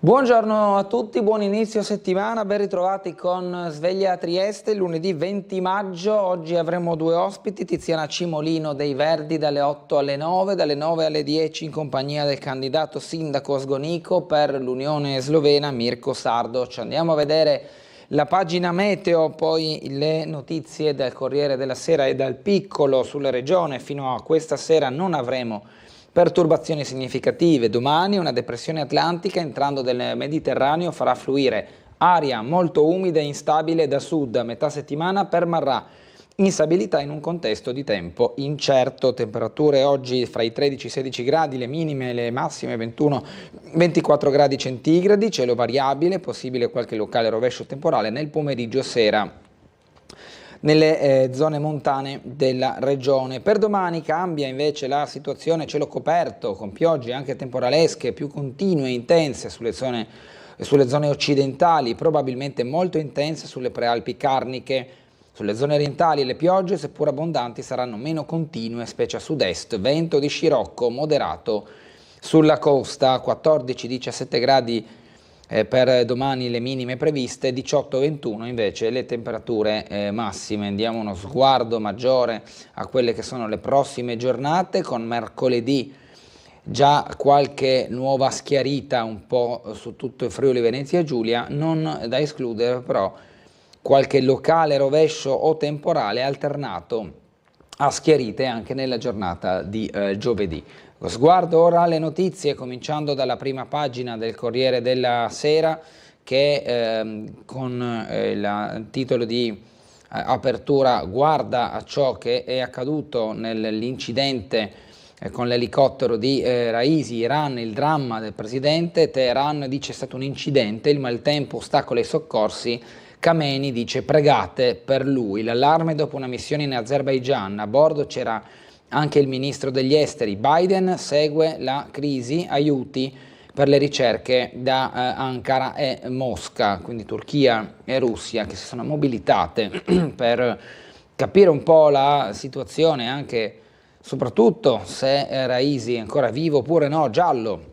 Buongiorno a tutti, buon inizio settimana, ben ritrovati con Sveglia a Trieste, lunedì 20 maggio. Oggi avremo due ospiti, Tiziana Cimolino dei Verdi dalle 8 alle 9, dalle 9 alle 10 in compagnia del candidato sindaco Sgonico per l'Unione Slovena Mirko Sardoc. Andiamo a vedere la pagina meteo, poi le notizie dal Corriere della Sera e dal Piccolo sulla regione. Fino a questa sera non avremo perturbazioni significative. Domani una depressione atlantica entrando nel Mediterraneo farà fluire aria molto umida e instabile da sud. A metà settimana permarrà instabilità in un contesto di tempo incerto. Temperature oggi fra i 13 e i 16 gradi, le minime e le massime 21-24 gradi centigradi, cielo variabile, possibile qualche locale rovescio temporale nel pomeriggio sera nelle zone montane della regione. Per domani cambia invece la situazione, cielo coperto con piogge anche temporalesche più continue e intense sulle zone occidentali, probabilmente molto intense sulle prealpi carniche. Sulle zone orientali le piogge, seppur abbondanti, saranno meno continue, specie a sud-est, vento di scirocco moderato sulla costa, 14-17 gradi per domani le minime previste, 18-21 invece le temperature massime. Diamo uno sguardo maggiore a quelle che sono le prossime giornate, con mercoledì già qualche nuova schiarita un po' su tutto il Friuli Venezia Giulia, non da escludere però qualche locale rovescio o temporale alternato a schiarite anche nella giornata di giovedì. Sguardo ora alle notizie, cominciando dalla prima pagina del Corriere della Sera, che con il titolo di apertura guarda a ciò che è accaduto nell'incidente con l'elicottero di Raisi, Iran, il dramma del presidente. Teheran dice è stato un incidente, il maltempo ostacola i soccorsi. Khamenei dice pregate per lui. L'allarme dopo una missione in Azerbaigian, a bordo c'era anche il ministro degli esteri. Biden segue la crisi, aiuti per le ricerche da Ankara e Mosca, quindi Turchia e Russia che si sono mobilitate per capire un po' la situazione, anche soprattutto se Raisi è ancora vivo oppure no, giallo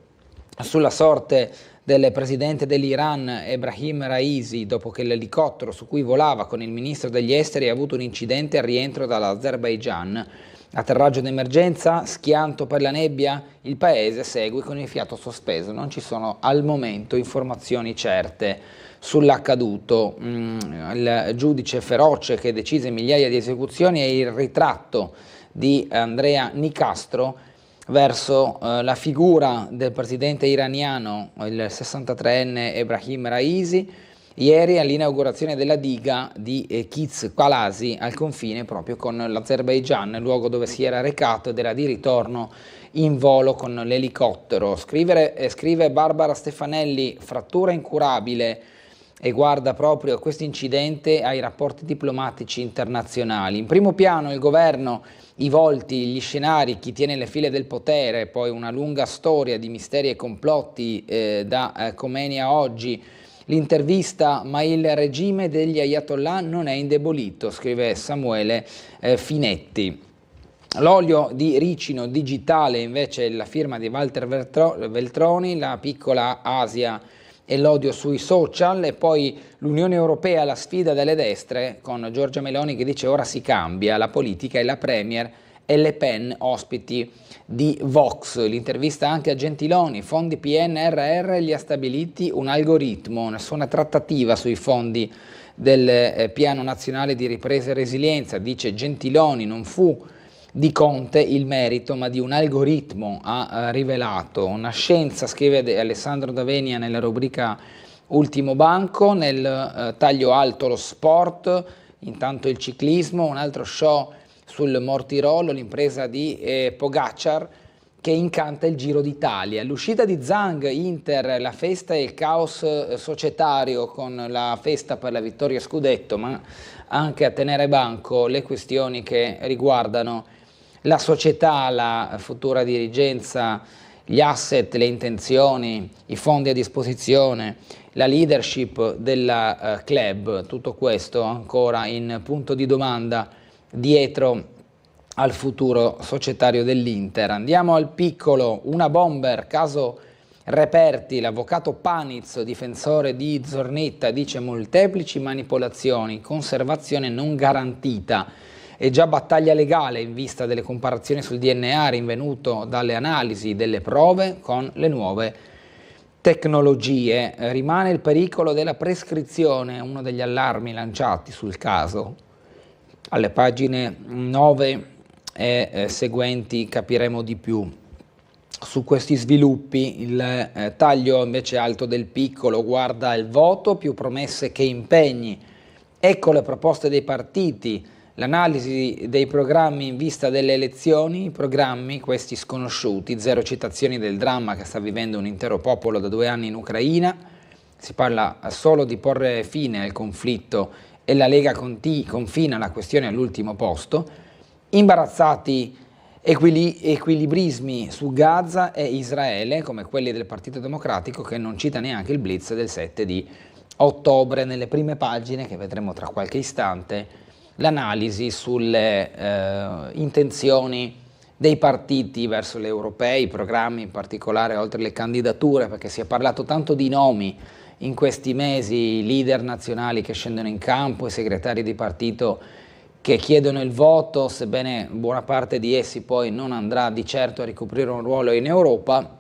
sulla sorte del presidente dell'Iran Ebrahim Raisi, dopo che l'elicottero su cui volava con il ministro degli esteri ha avuto un incidente al rientro dall'Azerbaigian. Atterraggio d'emergenza, schianto per la nebbia, il paese segue con il fiato sospeso, non ci sono al momento informazioni certe sull'accaduto. Il giudice feroce che decise migliaia di esecuzioni è il ritratto di Andrea Nicastro verso la figura del presidente iraniano, il 63enne Ebrahim Raisi, ieri all'inaugurazione della diga di Kiz Palasi al confine proprio con l'Azerbaigian, luogo dove si era recato ed era di ritorno in volo con l'elicottero. Scrive Barbara Stefanelli, frattura incurabile, e guarda proprio a questo incidente ai rapporti diplomatici internazionali. In primo piano il governo, i volti, gli scenari, chi tiene le file del potere, poi una lunga storia di misteri e complotti da Khomeini a oggi. L'intervista, ma il regime degli Ayatollah non è indebolito, scrive Samuele Finetti. L'olio di ricino digitale invece è la firma di Walter Veltroni, la piccola Asia e l'odio sui social, e poi l'Unione Europea, la sfida delle destre, con Giorgia Meloni che dice ora si cambia, la politica e la Premier e Le Pen ospiti di Vox. L'intervista anche a Gentiloni, fondi PNRR li ha stabiliti un algoritmo, nessuna trattativa sui fondi del Piano Nazionale di Ripresa e Resilienza, dice Gentiloni, non fu di Conte il merito, ma di un algoritmo ha rivelato. Una scienza, scrive Alessandro Davenia nella rubrica Ultimo Banco, nel taglio alto lo sport, intanto il ciclismo, un altro show sul Mortirolo, l'impresa di Pogacar che incanta il Giro d'Italia. L'uscita di Zhang, Inter, la festa e il caos societario con la festa per la vittoria scudetto, ma anche a tenere banco le questioni che riguardano la società, la futura dirigenza, gli asset, le intenzioni, i fondi a disposizione, la leadership del club, tutto questo ancora in punto di domanda dietro al futuro societario dell'Inter. Andiamo al Piccolo, una bomber, caso reperti. L'avvocato Panizzo, difensore di Zornetta, dice molteplici manipolazioni, conservazione non garantita e già battaglia legale in vista delle comparazioni sul DNA rinvenuto dalle analisi delle prove con le nuove tecnologie. Rimane il pericolo della prescrizione, uno degli allarmi lanciati sul caso. Alle pagine 9 e seguenti capiremo di più su questi sviluppi. Il taglio invece alto del Piccolo guarda il voto, più promesse che impegni. Ecco le proposte dei partiti, l'analisi dei programmi in vista delle elezioni, i programmi, questi sconosciuti, zero citazioni del dramma che sta vivendo un intero popolo da 2 anni in Ucraina, si parla solo di porre fine al conflitto e la Lega confina la questione all'ultimo posto, imbarazzati equilibrismi su Gaza e Israele, come quelli del Partito Democratico, che non cita neanche il blitz del 7 di ottobre. Nelle prime pagine, che vedremo tra qualche istante, l'analisi sulle intenzioni dei partiti verso gli europei, i programmi in particolare, oltre alle candidature, perché si è parlato tanto di nomi in questi mesi, leader nazionali che scendono in campo, i segretari di partito che chiedono il voto, sebbene buona parte di essi poi non andrà di certo a ricoprire un ruolo in Europa,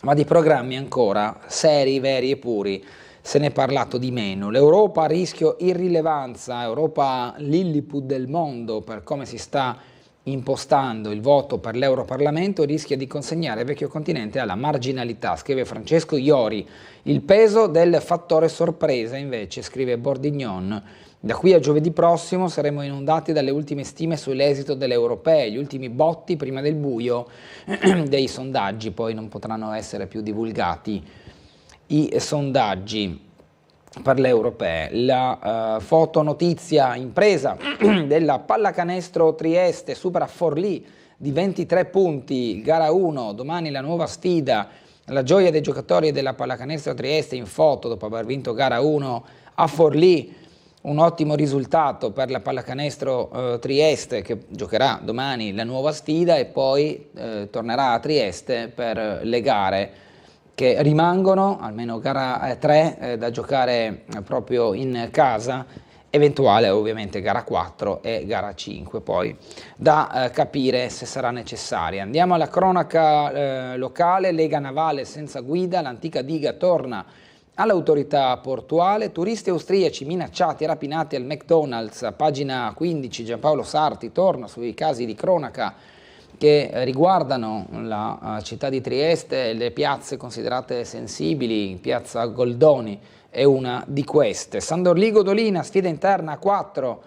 ma di programmi ancora seri, veri e puri se ne è parlato di meno. L'Europa a rischio irrilevanza, Europa Lilliput del mondo, per come si sta impostando il voto per l'Europarlamento, rischia di consegnare il vecchio continente alla marginalità, scrive Francesco Iori. Il peso del fattore sorpresa, invece, scrive Bordignon. Da qui a giovedì prossimo saremo inondati dalle ultime stime sull'esito delle europee, gli ultimi botti prima del buio dei sondaggi, poi non potranno essere più divulgati i sondaggi per le europee. La fotonotizia impresa della Pallacanestro Trieste supera Forlì di 23 punti, gara 1, domani la nuova sfida, la gioia dei giocatori della Pallacanestro Trieste in foto dopo aver vinto gara 1 a Forlì. Un ottimo risultato per la Pallacanestro Trieste, che giocherà domani la nuova sfida e poi tornerà a Trieste per le gare che rimangono, almeno gara 3 da giocare proprio in casa, eventuale ovviamente gara 4 e gara 5 poi da capire se sarà necessaria. Andiamo alla cronaca locale. Lega Navale senza guida, l'antica diga torna all'autorità portuale, turisti austriaci minacciati e rapinati al McDonald's, a pagina 15 Giampaolo Sarti torna sui casi di cronaca che riguardano la città di Trieste e le piazze considerate sensibili. Piazza Goldoni è una di queste. San Dorligo Dolina, sfida interna a 4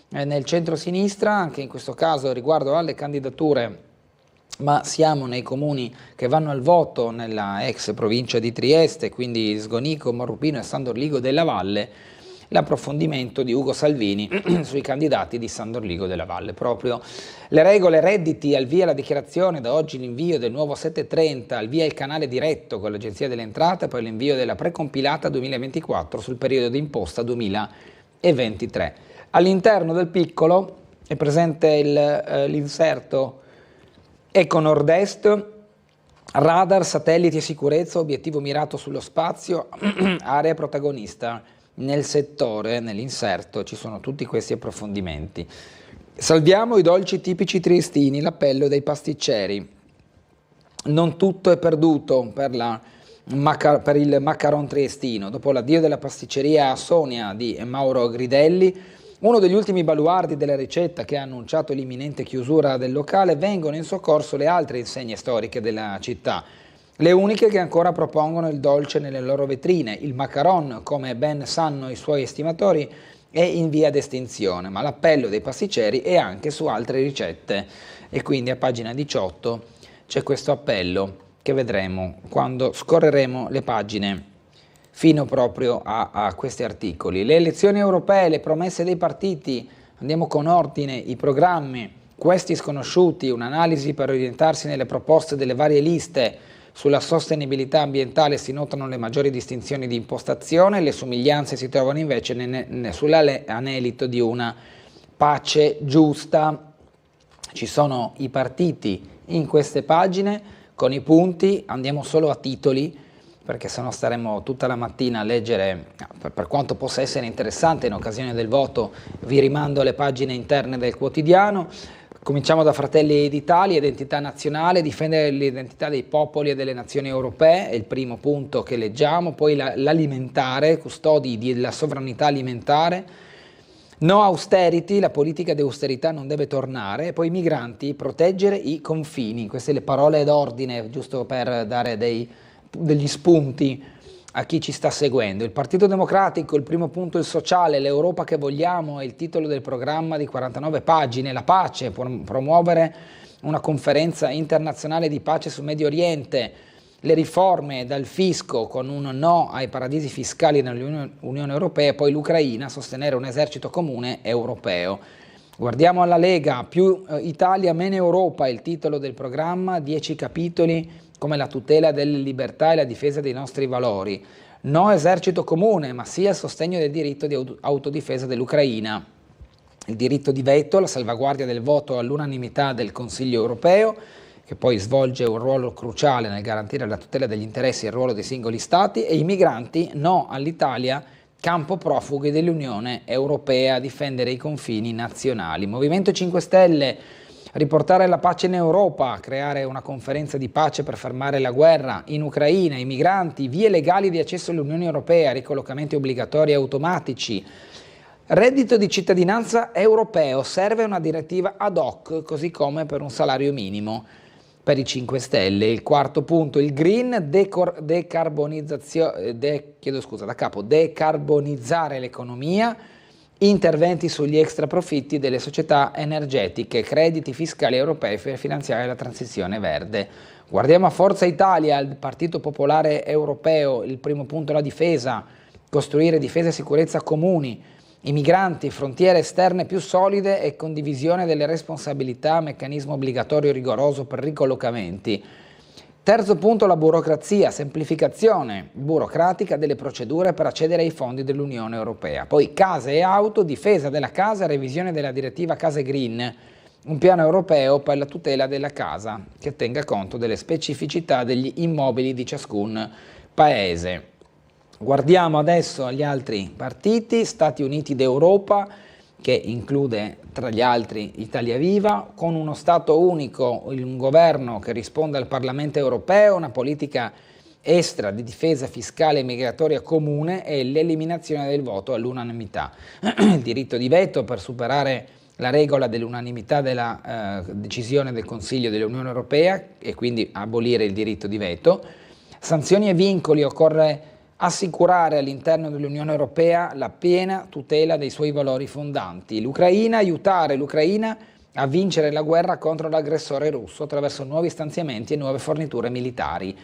nel centro-sinistra, anche in questo caso riguardo alle candidature, ma siamo nei comuni che vanno al voto nella ex provincia di Trieste, quindi Sgonico, Morrupino e San Dorligo della Valle. L'approfondimento di Ugo Salvini sui candidati di San Dorligo della Valle. Proprio le regole, redditi, al via la dichiarazione, da oggi l'invio del nuovo 730, al via il canale diretto con l'Agenzia delle Entrate, poi l'invio della precompilata 2024 sul periodo di imposta 2023. All'interno del Piccolo è presente l'inserto Eco Nord-Est, radar, satelliti e sicurezza, obiettivo mirato sullo spazio, area protagonista nel settore. Nell'inserto ci sono tutti questi approfondimenti. Salviamo i dolci tipici triestini, l'appello dei pasticceri. Non tutto è perduto per il macaron triestino. Dopo l'addio della pasticceria Sonia di Mauro Gridelli, uno degli ultimi baluardi della ricetta che ha annunciato l'imminente chiusura del locale, vengono in soccorso le altre insegne storiche della città, le uniche che ancora propongono il dolce nelle loro vetrine. Il macaron, come ben sanno i suoi estimatori, è in via d'estinzione, ma l'appello dei pasticceri è anche su altre ricette e quindi a pagina 18 c'è questo appello che vedremo quando scorreremo le pagine fino proprio a questi articoli. Le elezioni europee, le promesse dei partiti, andiamo con ordine, i programmi, questi sconosciuti, un'analisi per orientarsi nelle proposte delle varie liste. Sulla sostenibilità ambientale si notano le maggiori distinzioni di impostazione, le somiglianze si trovano invece sull'anelito di una pace giusta. Ci sono i partiti in queste pagine con i punti, andiamo solo a titoli. perché sennò staremo tutta la mattina a leggere, per quanto possa essere interessante in occasione del voto, vi rimando alle pagine interne del quotidiano. Cominciamo da Fratelli d'Italia, identità nazionale, difendere l'identità dei popoli e delle nazioni europee, è il primo punto che leggiamo, poi l'alimentare, custodi della sovranità alimentare, no austerity, la politica di austerità non deve tornare, poi i migranti, proteggere i confini, queste le parole d'ordine, giusto per dare degli spunti a chi ci sta seguendo. Il Partito Democratico, il primo punto il sociale, l'Europa che vogliamo è il titolo del programma di 49 pagine, la pace, promuovere una conferenza internazionale di pace sul Medio Oriente, le riforme dal fisco con un no ai paradisi fiscali nell'Unione Europea e poi l'Ucraina, sostenere un esercito comune europeo. Guardiamo alla Lega, più Italia, meno Europa, il titolo del programma, 10 capitoli come la tutela delle libertà e la difesa dei nostri valori. No esercito comune, ma sia il sostegno del diritto di autodifesa dell'Ucraina. Il diritto di veto, la salvaguardia del voto all'unanimità del Consiglio europeo, che poi svolge un ruolo cruciale nel garantire la tutela degli interessi e il ruolo dei singoli Stati, e i migranti, no all'Italia, campo profughi dell'Unione Europea, difendere i confini nazionali. Movimento 5 Stelle, riportare la pace in Europa, creare una conferenza di pace per fermare la guerra in Ucraina, i migranti, vie legali di accesso all'Unione Europea, ricollocamenti obbligatori e automatici, reddito di cittadinanza europeo, serve una direttiva ad hoc, così come per un salario minimo per i 5 Stelle. Il quarto punto, il green, decarbonizzare l'economia, interventi sugli extraprofitti delle società energetiche, crediti fiscali europei per finanziare la transizione verde. Guardiamo a Forza Italia, il Partito Popolare Europeo, il primo punto la difesa, costruire difesa e sicurezza comuni, i migranti, frontiere esterne più solide e condivisione delle responsabilità, meccanismo obbligatorio rigoroso per ricollocamenti. Terzo punto, la burocrazia, semplificazione burocratica delle procedure per accedere ai fondi dell'Unione Europea. Poi case e auto, difesa della casa, revisione della direttiva Case Green, un piano europeo per la tutela della casa che tenga conto delle specificità degli immobili di ciascun paese. Guardiamo adesso agli altri partiti, Stati Uniti d'Europa, che include tra gli altri Italia Viva, con uno Stato unico, un governo che risponde al Parlamento europeo, una politica estera di difesa fiscale e migratoria comune e l'eliminazione del voto all'unanimità. Il diritto di veto per superare la regola dell'unanimità della decisione del Consiglio dell'Unione Europea e quindi abolire il diritto di veto. Sanzioni e vincoli, occorre assicurare all'interno dell'Unione Europea la piena tutela dei suoi valori fondanti. L'Ucraina, aiutare l'Ucraina a vincere la guerra contro l'aggressore russo attraverso nuovi stanziamenti e nuove forniture militari.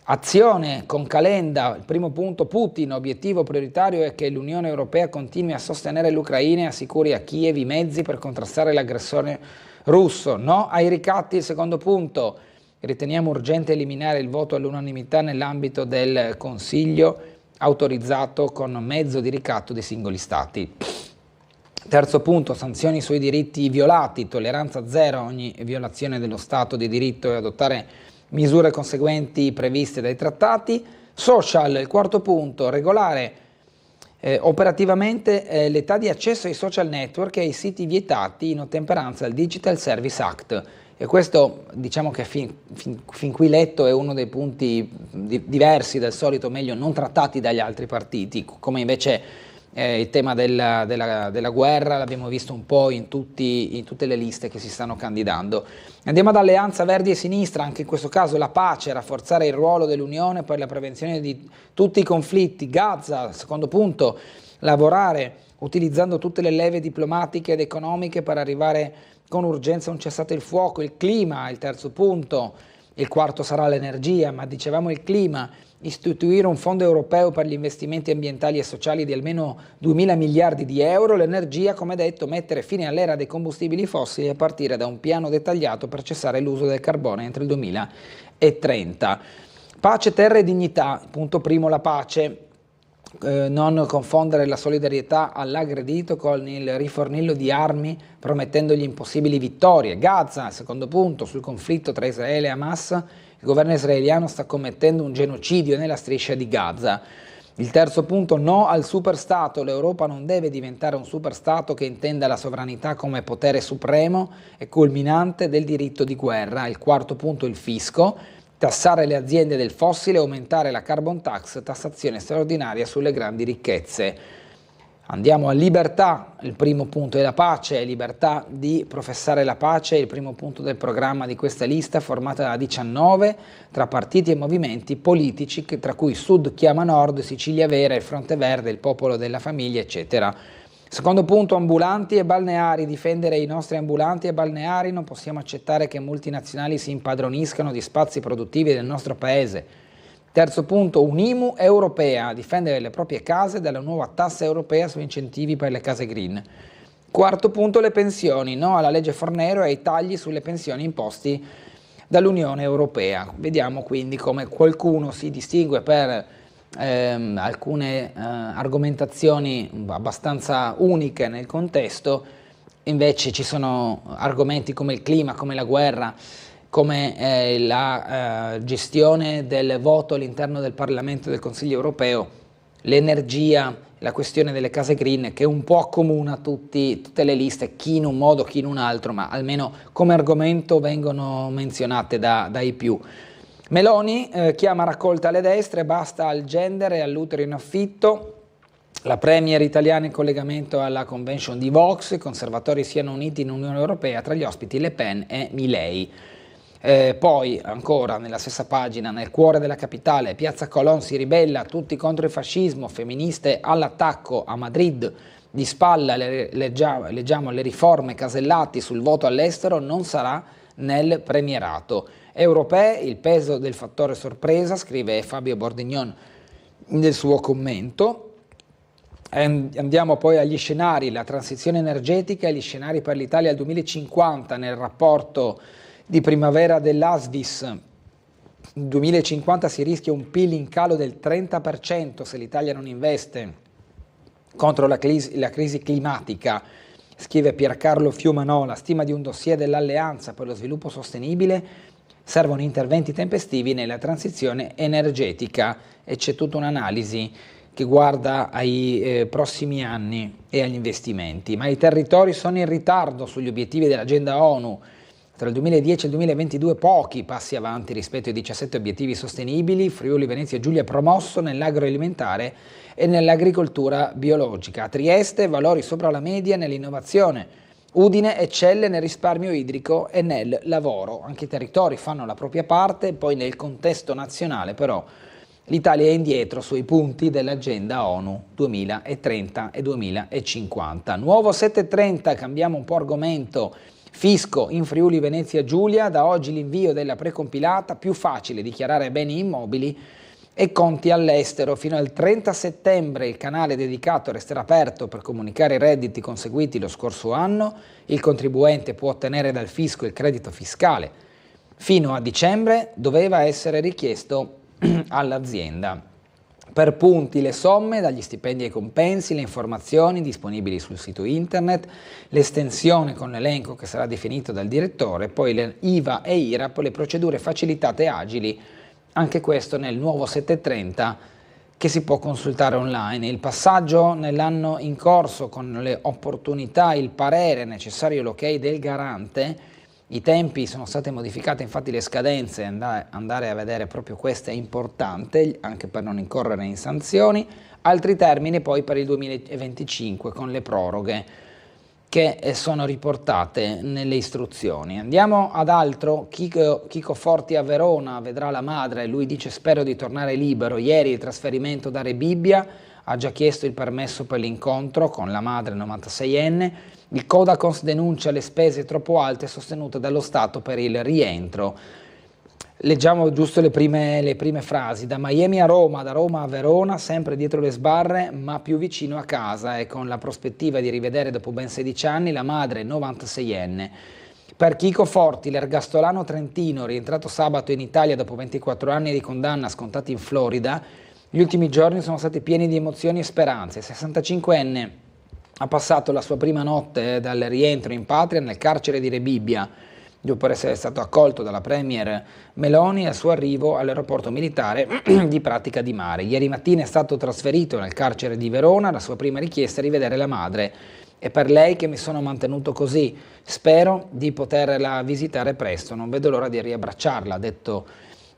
Azione con Calenda, il primo punto Putin, obiettivo prioritario è che l'Unione Europea continui a sostenere l'Ucraina e assicuri a Kiev i mezzi per contrastare l'aggressore russo. No ai ricatti, il secondo punto. Riteniamo urgente eliminare il voto all'unanimità nell'ambito del Consiglio autorizzato con mezzo di ricatto dei singoli Stati. Terzo punto, sanzioni sui diritti violati, tolleranza zero a ogni violazione dello Stato di diritto e adottare misure conseguenti previste dai trattati. Social, il quarto punto, regolare operativamente l'età di accesso ai social network e ai siti vietati in ottemperanza al Digital Service Act. E questo, diciamo che fin qui letto, è uno dei punti diversi dal solito, meglio non trattati dagli altri partiti, come invece il tema della guerra l'abbiamo visto un po' in tutte le liste che si stanno candidando. Andiamo ad Alleanza Verdi e Sinistra, anche in questo caso la pace, rafforzare il ruolo dell'Unione per la prevenzione di tutti i conflitti. Gaza, secondo punto, lavorare utilizzando tutte le leve diplomatiche ed economiche per arrivare con urgenza a un cessate il fuoco. Il clima, il terzo punto, il quarto sarà l'energia, ma dicevamo il clima, istituire un fondo europeo per gli investimenti ambientali e sociali di almeno 2.000 miliardi di euro, l'energia, come detto, mettere fine all'era dei combustibili fossili a partire da un piano dettagliato per cessare l'uso del carbone entro il 2030. Pace, terra e dignità, punto primo la pace. Non confondere la solidarietà all'aggredito con il rifornillo di armi promettendogli impossibili vittorie. Gaza, secondo punto, sul conflitto tra Israele e Hamas, Il governo israeliano sta commettendo un genocidio nella striscia di Gaza. Il terzo punto, no al superstato. L'Europa non deve diventare un superstato che intenda la sovranità come potere supremo e culminante del diritto di guerra. Il quarto punto, il fisco. Tassare le aziende del fossile, aumentare la carbon tax, tassazione straordinaria sulle grandi ricchezze. Andiamo a libertà, il primo punto è la pace, libertà di professare la pace, il primo punto del programma di questa lista formata da 19 tra partiti e movimenti politici, tra cui Sud chiama Nord, Sicilia Vera, il Fronte Verde, il Popolo della Famiglia, eccetera. Secondo punto, ambulanti e balneari, difendere i nostri ambulanti e balneari, non possiamo accettare che multinazionali si impadroniscano di spazi produttivi del nostro paese. Terzo punto, un'IMU europea, difendere le proprie case dalla nuova tassa europea su incentivi per le case green. Quarto punto, le pensioni, no alla legge Fornero e ai tagli sulle pensioni imposti dall'Unione Europea. Vediamo quindi come qualcuno si distingue per alcune argomentazioni abbastanza uniche nel contesto, invece ci sono argomenti come il clima, come la guerra, come la gestione del voto all'interno del Parlamento e del Consiglio europeo, l'energia, la questione delle case green, che un po' accomuna tutte le liste, chi in un modo, chi in un altro, ma almeno come argomento vengono menzionate dai più. Meloni chiama raccolta alle destre, basta al gender e all'utero in affitto. La premier italiana in collegamento alla convention di Vox, i conservatori siano uniti in Unione Europea, tra gli ospiti Le Pen e Milei. Poi ancora nella stessa pagina, nel cuore della capitale, Piazza Colón si ribella, tutti contro il fascismo, femministe all'attacco a Madrid, di spalla leggiamo le riforme Casellati sul voto all'estero non sarà nel premierato. Europee, il peso del fattore sorpresa, scrive Fabio Bordignon nel suo commento. Andiamo poi agli scenari, la transizione energetica e gli scenari per l'Italia al 2050 nel rapporto di primavera dell'ASVIS. Nel 2050 si rischia un PIL in calo del 30% se l'Italia non investe contro la crisi climatica, scrive Piercarlo Fiumano. La stima di un dossier dell'Alleanza per lo sviluppo sostenibile: servono interventi tempestivi nella transizione energetica, e c'è tutta un'analisi che guarda ai prossimi anni e agli investimenti. Ma i territori sono in ritardo sugli obiettivi dell'agenda ONU. Tra il 2010 e il 2022 pochi passi avanti rispetto ai 17 obiettivi sostenibili. Friuli Venezia Giulia promosso nell'agroalimentare e nell'agricoltura biologica. A Trieste valori sopra la media nell'innovazione. Udine eccelle nel risparmio idrico e nel lavoro. Anche i territori fanno la propria parte, poi nel contesto nazionale però l'Italia è indietro sui punti dell'agenda ONU 2030 e 2050. Nuovo 730, cambiamo un po' argomento. Fisco in Friuli Venezia Giulia, da oggi l'invio della precompilata, più facile dichiarare beni immobili e conti all'estero. Fino al 30 settembre il canale dedicato resterà aperto per comunicare i redditi conseguiti lo scorso anno. Il contribuente può ottenere dal fisco il credito fiscale. Fino a dicembre doveva essere richiesto all'azienda. Per punti le somme, dagli stipendi ai compensi, le informazioni disponibili sul sito internet, l'estensione con l'elenco che sarà definito dal direttore, poi le IVA e IRAP, le procedure facilitate e agili, anche questo nel nuovo 730 che si può consultare online. Il passaggio nell'anno in corso con le opportunità, il parere necessario, l'ok del garante. I tempi sono state modificate, infatti le scadenze, andare a vedere proprio queste è importante, anche per non incorrere in sanzioni. Altri termini poi per il 2025 con le proroghe che sono riportate nelle istruzioni. Andiamo ad altro. Chico Forti a Verona vedrà la madre, lui dice spero di tornare libero. Ieri il trasferimento da Rebibbia, ha già chiesto il permesso per l'incontro con la madre 96enne. Il Codacons denuncia le spese troppo alte sostenute dallo Stato per il rientro. Leggiamo giusto le prime frasi. Da Miami a Roma, da Roma a Verona, sempre dietro le sbarre, ma più vicino a casa e con la prospettiva di rivedere dopo ben 16 anni la madre 96enne. Per Chico Forti, l'ergastolano trentino, rientrato sabato in Italia dopo 24 anni di condanna scontati in Florida, gli ultimi giorni sono stati pieni di emozioni e speranze. Il 65enne ha passato la sua prima notte dal rientro in patria nel carcere di Rebibbia. dopo essere stato accolto dalla premier Meloni al suo arrivo all'aeroporto militare di Pratica di Mare. Ieri mattina è stato trasferito nel carcere di Verona, la sua prima richiesta è rivedere la madre. È per lei che mi sono mantenuto così, spero di poterla visitare presto, non vedo l'ora di riabbracciarla, ha detto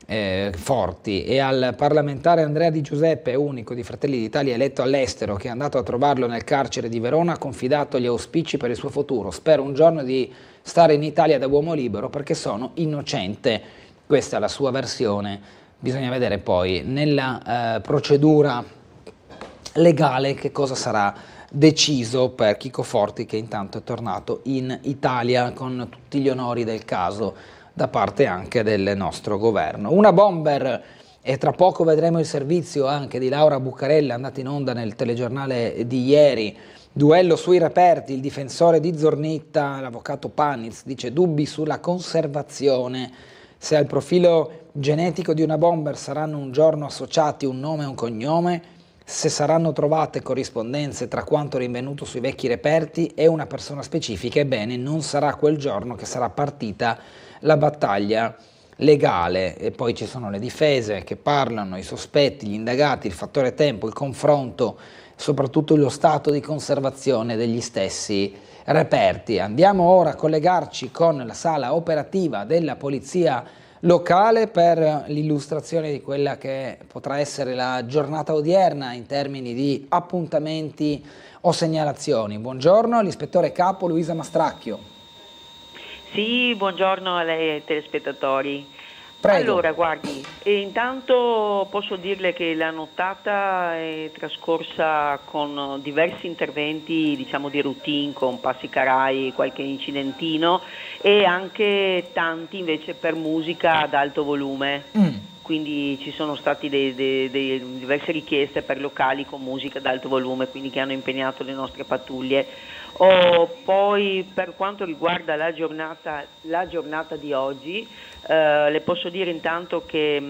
Forti. E al parlamentare Andrea Di Giuseppe, unico di Fratelli d'Italia eletto all'estero, che è andato a trovarlo nel carcere di Verona, ha confidato gli auspici per il suo futuro. Spero un giorno di stare in Italia da uomo libero perché sono innocente. Questa è la sua versione, bisogna vedere poi nella procedura legale che cosa sarà deciso per Chico Forti, che intanto è tornato in Italia con tutti gli onori del caso da parte anche del nostro governo. Una bomber, e tra poco vedremo il servizio anche di Laura Buccarella, andata in onda nel telegiornale di ieri. Duello sui reperti, il difensore di Zornitta, l'avvocato Paniz, dice dubbi sulla conservazione, se al profilo genetico di una bomber saranno un giorno associati un nome e un cognome, se saranno trovate corrispondenze tra quanto rinvenuto sui vecchi reperti e una persona specifica, ebbene non sarà quel giorno che sarà partita la battaglia legale. E poi ci sono le difese che parlano, i sospetti, gli indagati, il fattore tempo, il confronto, soprattutto lo stato di conservazione degli stessi reperti. Andiamo ora a collegarci con la sala operativa della polizia locale per l'illustrazione di quella che potrà essere la giornata odierna in termini di appuntamenti o segnalazioni. Buongiorno all'ispettore capo Luisa Mastracchio. Sì, buongiorno a lei e ai telespettatori. Prego. Allora, guardi, intanto posso dirle che la nottata è trascorsa con diversi interventi, diciamo di routine, con passi carai, qualche incidentino e anche tanti invece per musica ad alto volume. Quindi ci sono stati diverse richieste per locali con musica ad alto volume, quindi che hanno impegnato le nostre pattuglie. Poi per quanto riguarda la giornata di oggi, le posso dire intanto che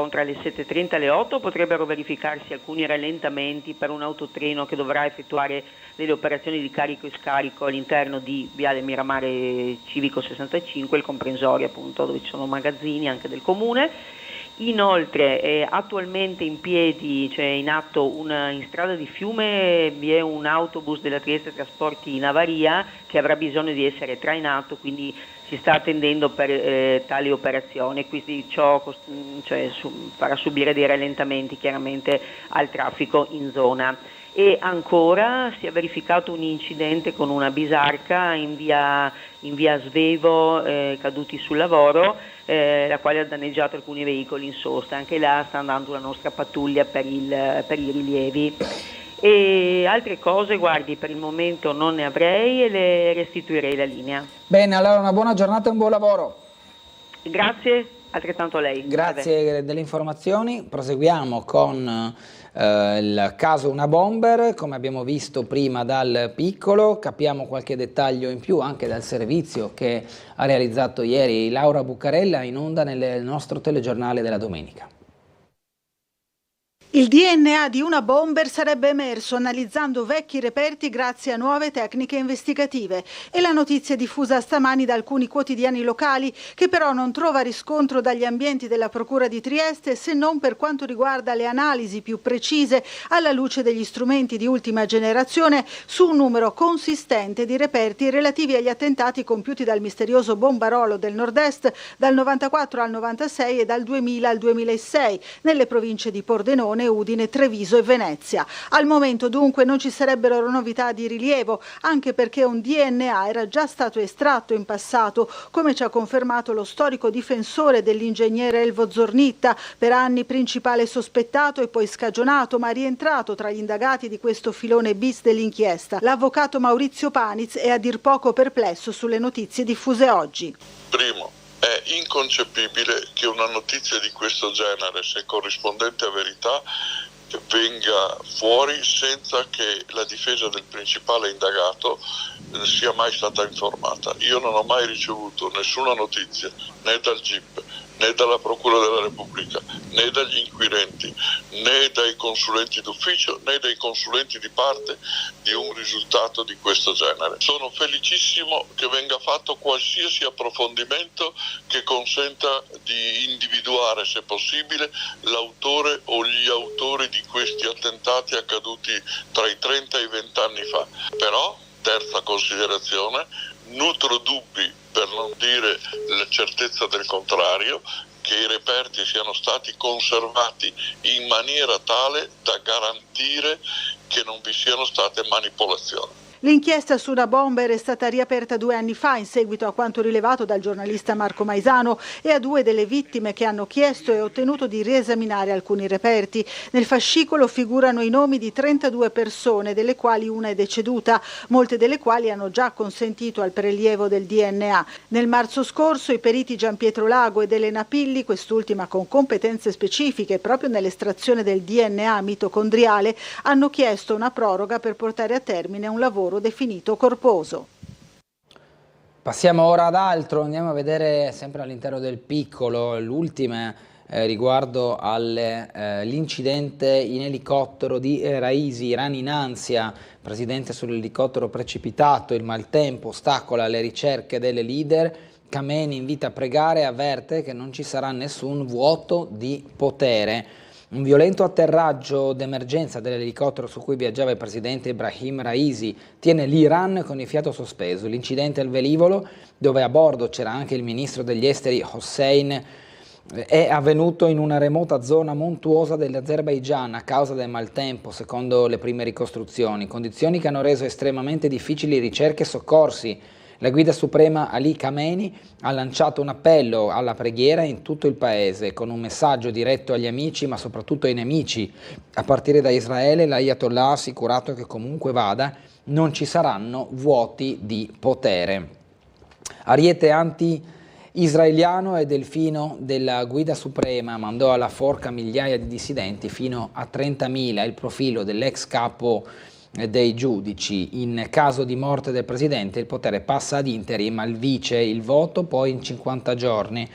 tra le 7:30 e le 8 potrebbero verificarsi alcuni rallentamenti per un autotreno che dovrà effettuare delle operazioni di carico e scarico all'interno di Viale Miramare Civico 65, il comprensorio appunto dove ci sono magazzini anche del comune. Inoltre attualmente in piedi, cioè in atto in strada di Fiume vi è un autobus della Trieste Trasporti in avaria che avrà bisogno di essere trainato, quindi si sta attendendo per tali operazioni, quindi ciò farà subire dei rallentamenti chiaramente al traffico in zona. E ancora si è verificato un incidente con una bisarca in via Svevo, caduti sul lavoro, la quale ha danneggiato alcuni veicoli in sosta. Anche là sta andando la nostra pattuglia per i rilievi. E altre cose, guardi, per il momento non ne avrei e le restituirei la linea. Bene, allora una buona giornata e un buon lavoro. Grazie, altrettanto a lei. Grazie delle informazioni. Proseguiamo con il caso Una Bomber, come abbiamo visto prima dal piccolo. Capiamo qualche dettaglio in più anche dal servizio che ha realizzato ieri Laura Buccarella in onda nel nostro telegiornale della domenica. Il DNA di una bomber sarebbe emerso analizzando vecchi reperti grazie a nuove tecniche investigative. È la notizia diffusa stamani da alcuni quotidiani locali che però non trova riscontro dagli ambienti della Procura di Trieste se non per quanto riguarda le analisi più precise alla luce degli strumenti di ultima generazione su un numero consistente di reperti relativi agli attentati compiuti dal misterioso bombarolo del nord-est dal 94 al 96 e dal 2000 al 2006 nelle province di Pordenone, Udine, Treviso e Venezia. Al momento dunque non ci sarebbero novità di rilievo, anche perché un DNA era già stato estratto in passato, come ci ha confermato lo storico difensore dell'ingegnere Elvo Zornitta, per anni principale sospettato e poi scagionato, ma rientrato tra gli indagati di questo filone bis dell'inchiesta. L'avvocato Maurizio Paniz è a dir poco perplesso sulle notizie diffuse oggi. Primo, è inconcepibile che una notizia di questo genere, se corrispondente a verità, venga fuori senza che la difesa del principale indagato sia mai stata informata. Io non ho mai ricevuto nessuna notizia, né dal GIP né dalla Procura della Repubblica, né dagli inquirenti, né dai consulenti d'ufficio, né dai consulenti di parte di un risultato di questo genere. Sono felicissimo che venga fatto qualsiasi approfondimento che consenta di individuare, se possibile, l'autore o gli autori di questi attentati accaduti tra i 30 e i 20 anni fa. Però, terza considerazione, nutro dubbi, per non dire la certezza del contrario, che i reperti siano stati conservati in maniera tale da garantire che non vi siano state manipolazioni. L'inchiesta su una bomber è stata riaperta 2 anni fa in seguito a quanto rilevato dal giornalista Marco Maisano e a 2 delle vittime che hanno chiesto e ottenuto di riesaminare alcuni reperti. Nel fascicolo figurano i nomi di 32 persone, delle quali una è deceduta, molte delle quali hanno già consentito al prelievo del DNA. Nel marzo scorso i periti Gianpietro Lago ed Elena Pilli, quest'ultima con competenze specifiche proprio nell'estrazione del DNA mitocondriale, hanno chiesto una proroga per portare a termine un lavoro definito corposo. Passiamo ora ad altro, andiamo a vedere sempre all'interno del piccolo l'ultima riguardo all'incidente in elicottero di Raisi, Rani Nansia, presidente sull'elicottero precipitato, il maltempo ostacola le ricerche delle leader, Khamenei invita a pregare e avverte che non ci sarà nessun vuoto di potere. Un violento atterraggio d'emergenza dell'elicottero su cui viaggiava il presidente Ebrahim Raisi tiene l'Iran con il fiato sospeso. L'incidente al velivolo, dove a bordo c'era anche il ministro degli esteri Hossein, è avvenuto in una remota zona montuosa dell'Azerbaigian a causa del maltempo, secondo le prime ricostruzioni, condizioni che hanno reso estremamente difficili ricerche e soccorsi. La guida suprema Ali Khamenei ha lanciato un appello alla preghiera in tutto il paese, con un messaggio diretto agli amici ma soprattutto ai nemici. A partire da Israele, l'Ayatollah ha assicurato che comunque vada non ci saranno vuoti di potere. Ariete anti-israeliano e Delfino della guida suprema mandò alla forca migliaia di dissidenti, fino a 30.000, il profilo dell'ex capo dei giudici. In caso di morte del presidente il potere passa ad interim al vice, il voto poi in 50 giorni.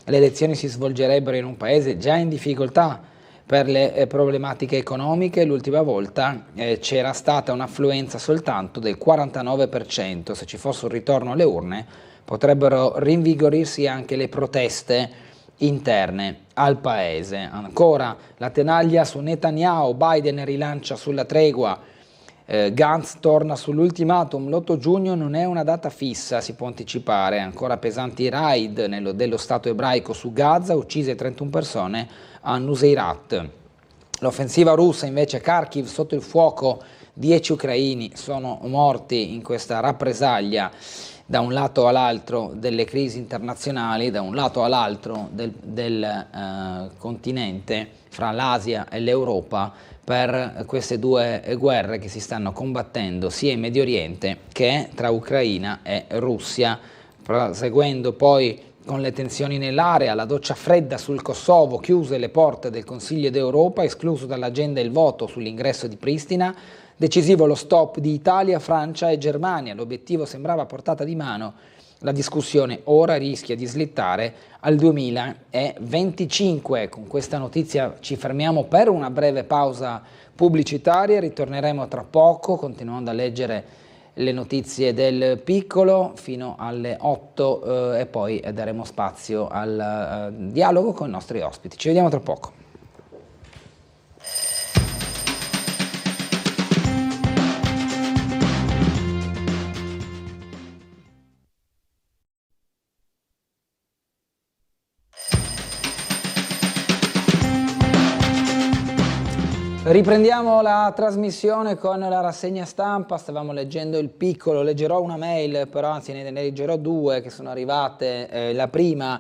Le elezioni si svolgerebbero in un paese già in difficoltà per le problematiche economiche. L'ultima volta c'era stata un'affluenza soltanto del 49%. Se ci fosse un ritorno alle urne potrebbero rinvigorirsi anche le proteste interne al paese. Ancora la tenaglia su Netanyahu, Biden rilancia sulla tregua, Gantz torna sull'ultimatum, l'8 giugno non è una data fissa, si può anticipare. Ancora pesanti raid dello Stato ebraico su Gaza, uccise 31 persone a Nuseirat. L'offensiva russa invece a Kharkiv, sotto il fuoco 10 ucraini sono morti in questa rappresaglia da un lato all'altro delle crisi internazionali, da un lato all'altro del continente, fra l'Asia e l'Europa, per queste due guerre che si stanno combattendo sia in Medio Oriente che tra Ucraina e Russia, proseguendo poi con le tensioni nell'area, la doccia fredda sul Kosovo, chiuse le porte del Consiglio d'Europa, escluso dall'agenda il voto sull'ingresso di Pristina, decisivo lo stop di Italia, Francia e Germania, l'obiettivo sembrava a portata di mano, la discussione ora rischia di slittare al 2025. Con questa notizia ci fermiamo per una breve pausa pubblicitaria, ritorneremo tra poco continuando a leggere le notizie del piccolo fino alle 8 e poi daremo spazio al dialogo con i nostri ospiti. Ci vediamo tra poco. Riprendiamo la trasmissione con la rassegna stampa. Stavamo leggendo il piccolo, leggerò una mail, però anzi ne leggerò due che sono arrivate. La prima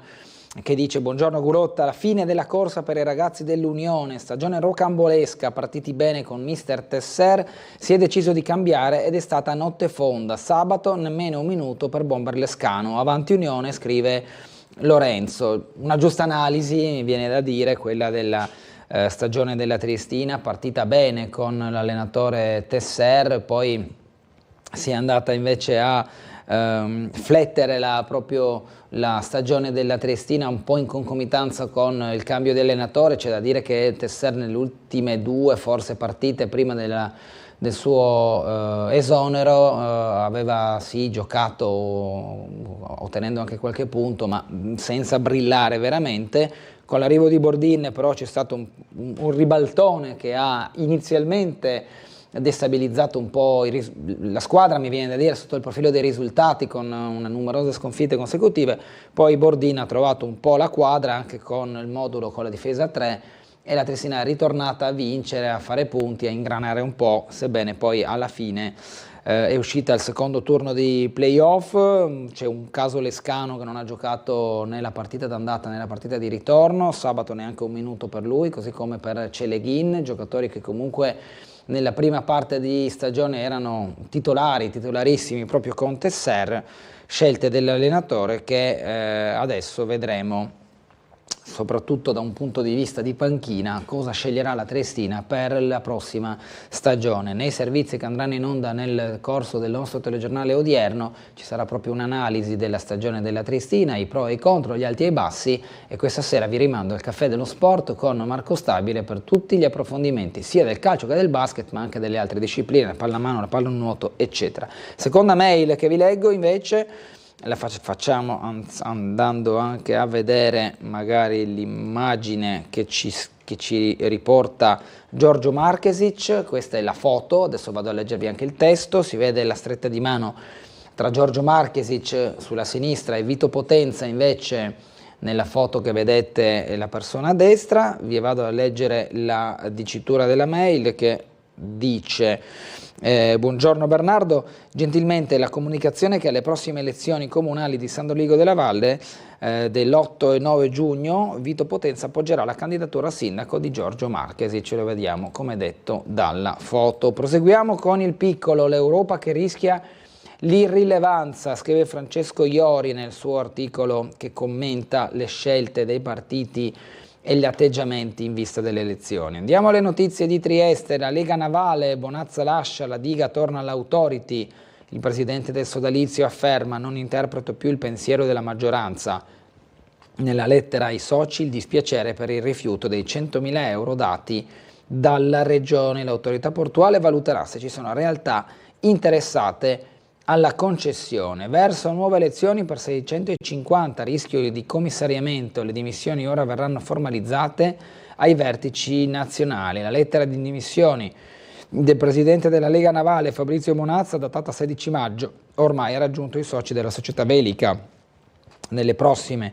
che dice: buongiorno Gurotta, la fine della corsa per i ragazzi dell'Unione, stagione rocambolesca, partiti bene con mister Tesser, si è deciso di cambiare ed è stata notte fonda, sabato nemmeno un minuto per Bomber Lescano, avanti Unione, scrive Lorenzo. Una giusta analisi, mi viene da dire, quella della stagione della Triestina, partita bene con l'allenatore Tesser, poi si è andata invece a flettere proprio la stagione della Triestina un po' in concomitanza con il cambio di allenatore. C'è da dire che Tesser nelle ultime 2 forse partite prima del suo esonero aveva sì giocato ottenendo anche qualche punto, ma senza brillare veramente. Con l'arrivo di Bordin però c'è stato un ribaltone che ha inizialmente destabilizzato un po' la squadra, mi viene da dire, sotto il profilo dei risultati, con una numerose sconfitte consecutive. Poi Bordin ha trovato un po' la quadra anche con il modulo con la difesa a 3, e la Triestina è ritornata a vincere, a fare punti, a ingranare un po', sebbene poi alla fine è uscita al secondo turno di playoff. C'è un caso Lescano che non ha giocato né la partita d'andata né la partita di ritorno, sabato neanche un minuto per lui, così come per Celeghin, giocatori che comunque nella prima parte di stagione erano titolarissimi proprio con Tesser, scelte dell'allenatore che adesso vedremo, soprattutto da un punto di vista di panchina, cosa sceglierà la Triestina per la prossima stagione. Nei servizi che andranno in onda nel corso del nostro telegiornale odierno ci sarà proprio un'analisi della stagione della Triestina, i pro e i contro, gli alti e i bassi, e questa sera vi rimando al Caffè dello Sport con Marco Stabile per tutti gli approfondimenti sia del calcio che del basket, ma anche delle altre discipline, la pallamano, la pallanuoto, eccetera. Seconda mail che vi leggo invece la facciamo andando anche a vedere magari l'immagine che ci riporta Giorgio Marchesic. Questa è la foto, adesso vado a leggervi anche il testo. Si vede la stretta di mano tra Giorgio Marchesic sulla sinistra e Vito Potenza invece nella foto che vedete è la persona a destra. Vi vado a leggere la dicitura della mail che dice: buongiorno Bernardo, gentilmente la comunicazione che alle prossime elezioni comunali di San Doligo della Valle dell'8 e 9 giugno Vito Potenza appoggerà la candidatura a sindaco di Giorgio Marchesi. Ce lo vediamo come detto dalla foto. Proseguiamo con il piccolo, l'Europa che rischia l'irrilevanza, scrive Francesco Iori nel suo articolo che commenta le scelte dei partiti e gli atteggiamenti in vista delle elezioni. Andiamo alle notizie di Trieste. La Lega Navale, Bonazza lascia, la diga torna all'Authority. Il presidente del sodalizio afferma: non interpreto più il pensiero della maggioranza. Nella lettera ai soci il dispiacere per il rifiuto dei 100.000 euro dati dalla regione. L'autorità portuale valuterà se ci sono realtà interessate alla concessione. Verso nuove elezioni per 650, rischio di commissariamento. Le dimissioni ora verranno formalizzate ai vertici nazionali. La lettera di dimissioni del presidente della Lega Navale Fabrizio Bonazza, datata 16 maggio, ormai ha raggiunto i soci della società Velica. Nelle prossime,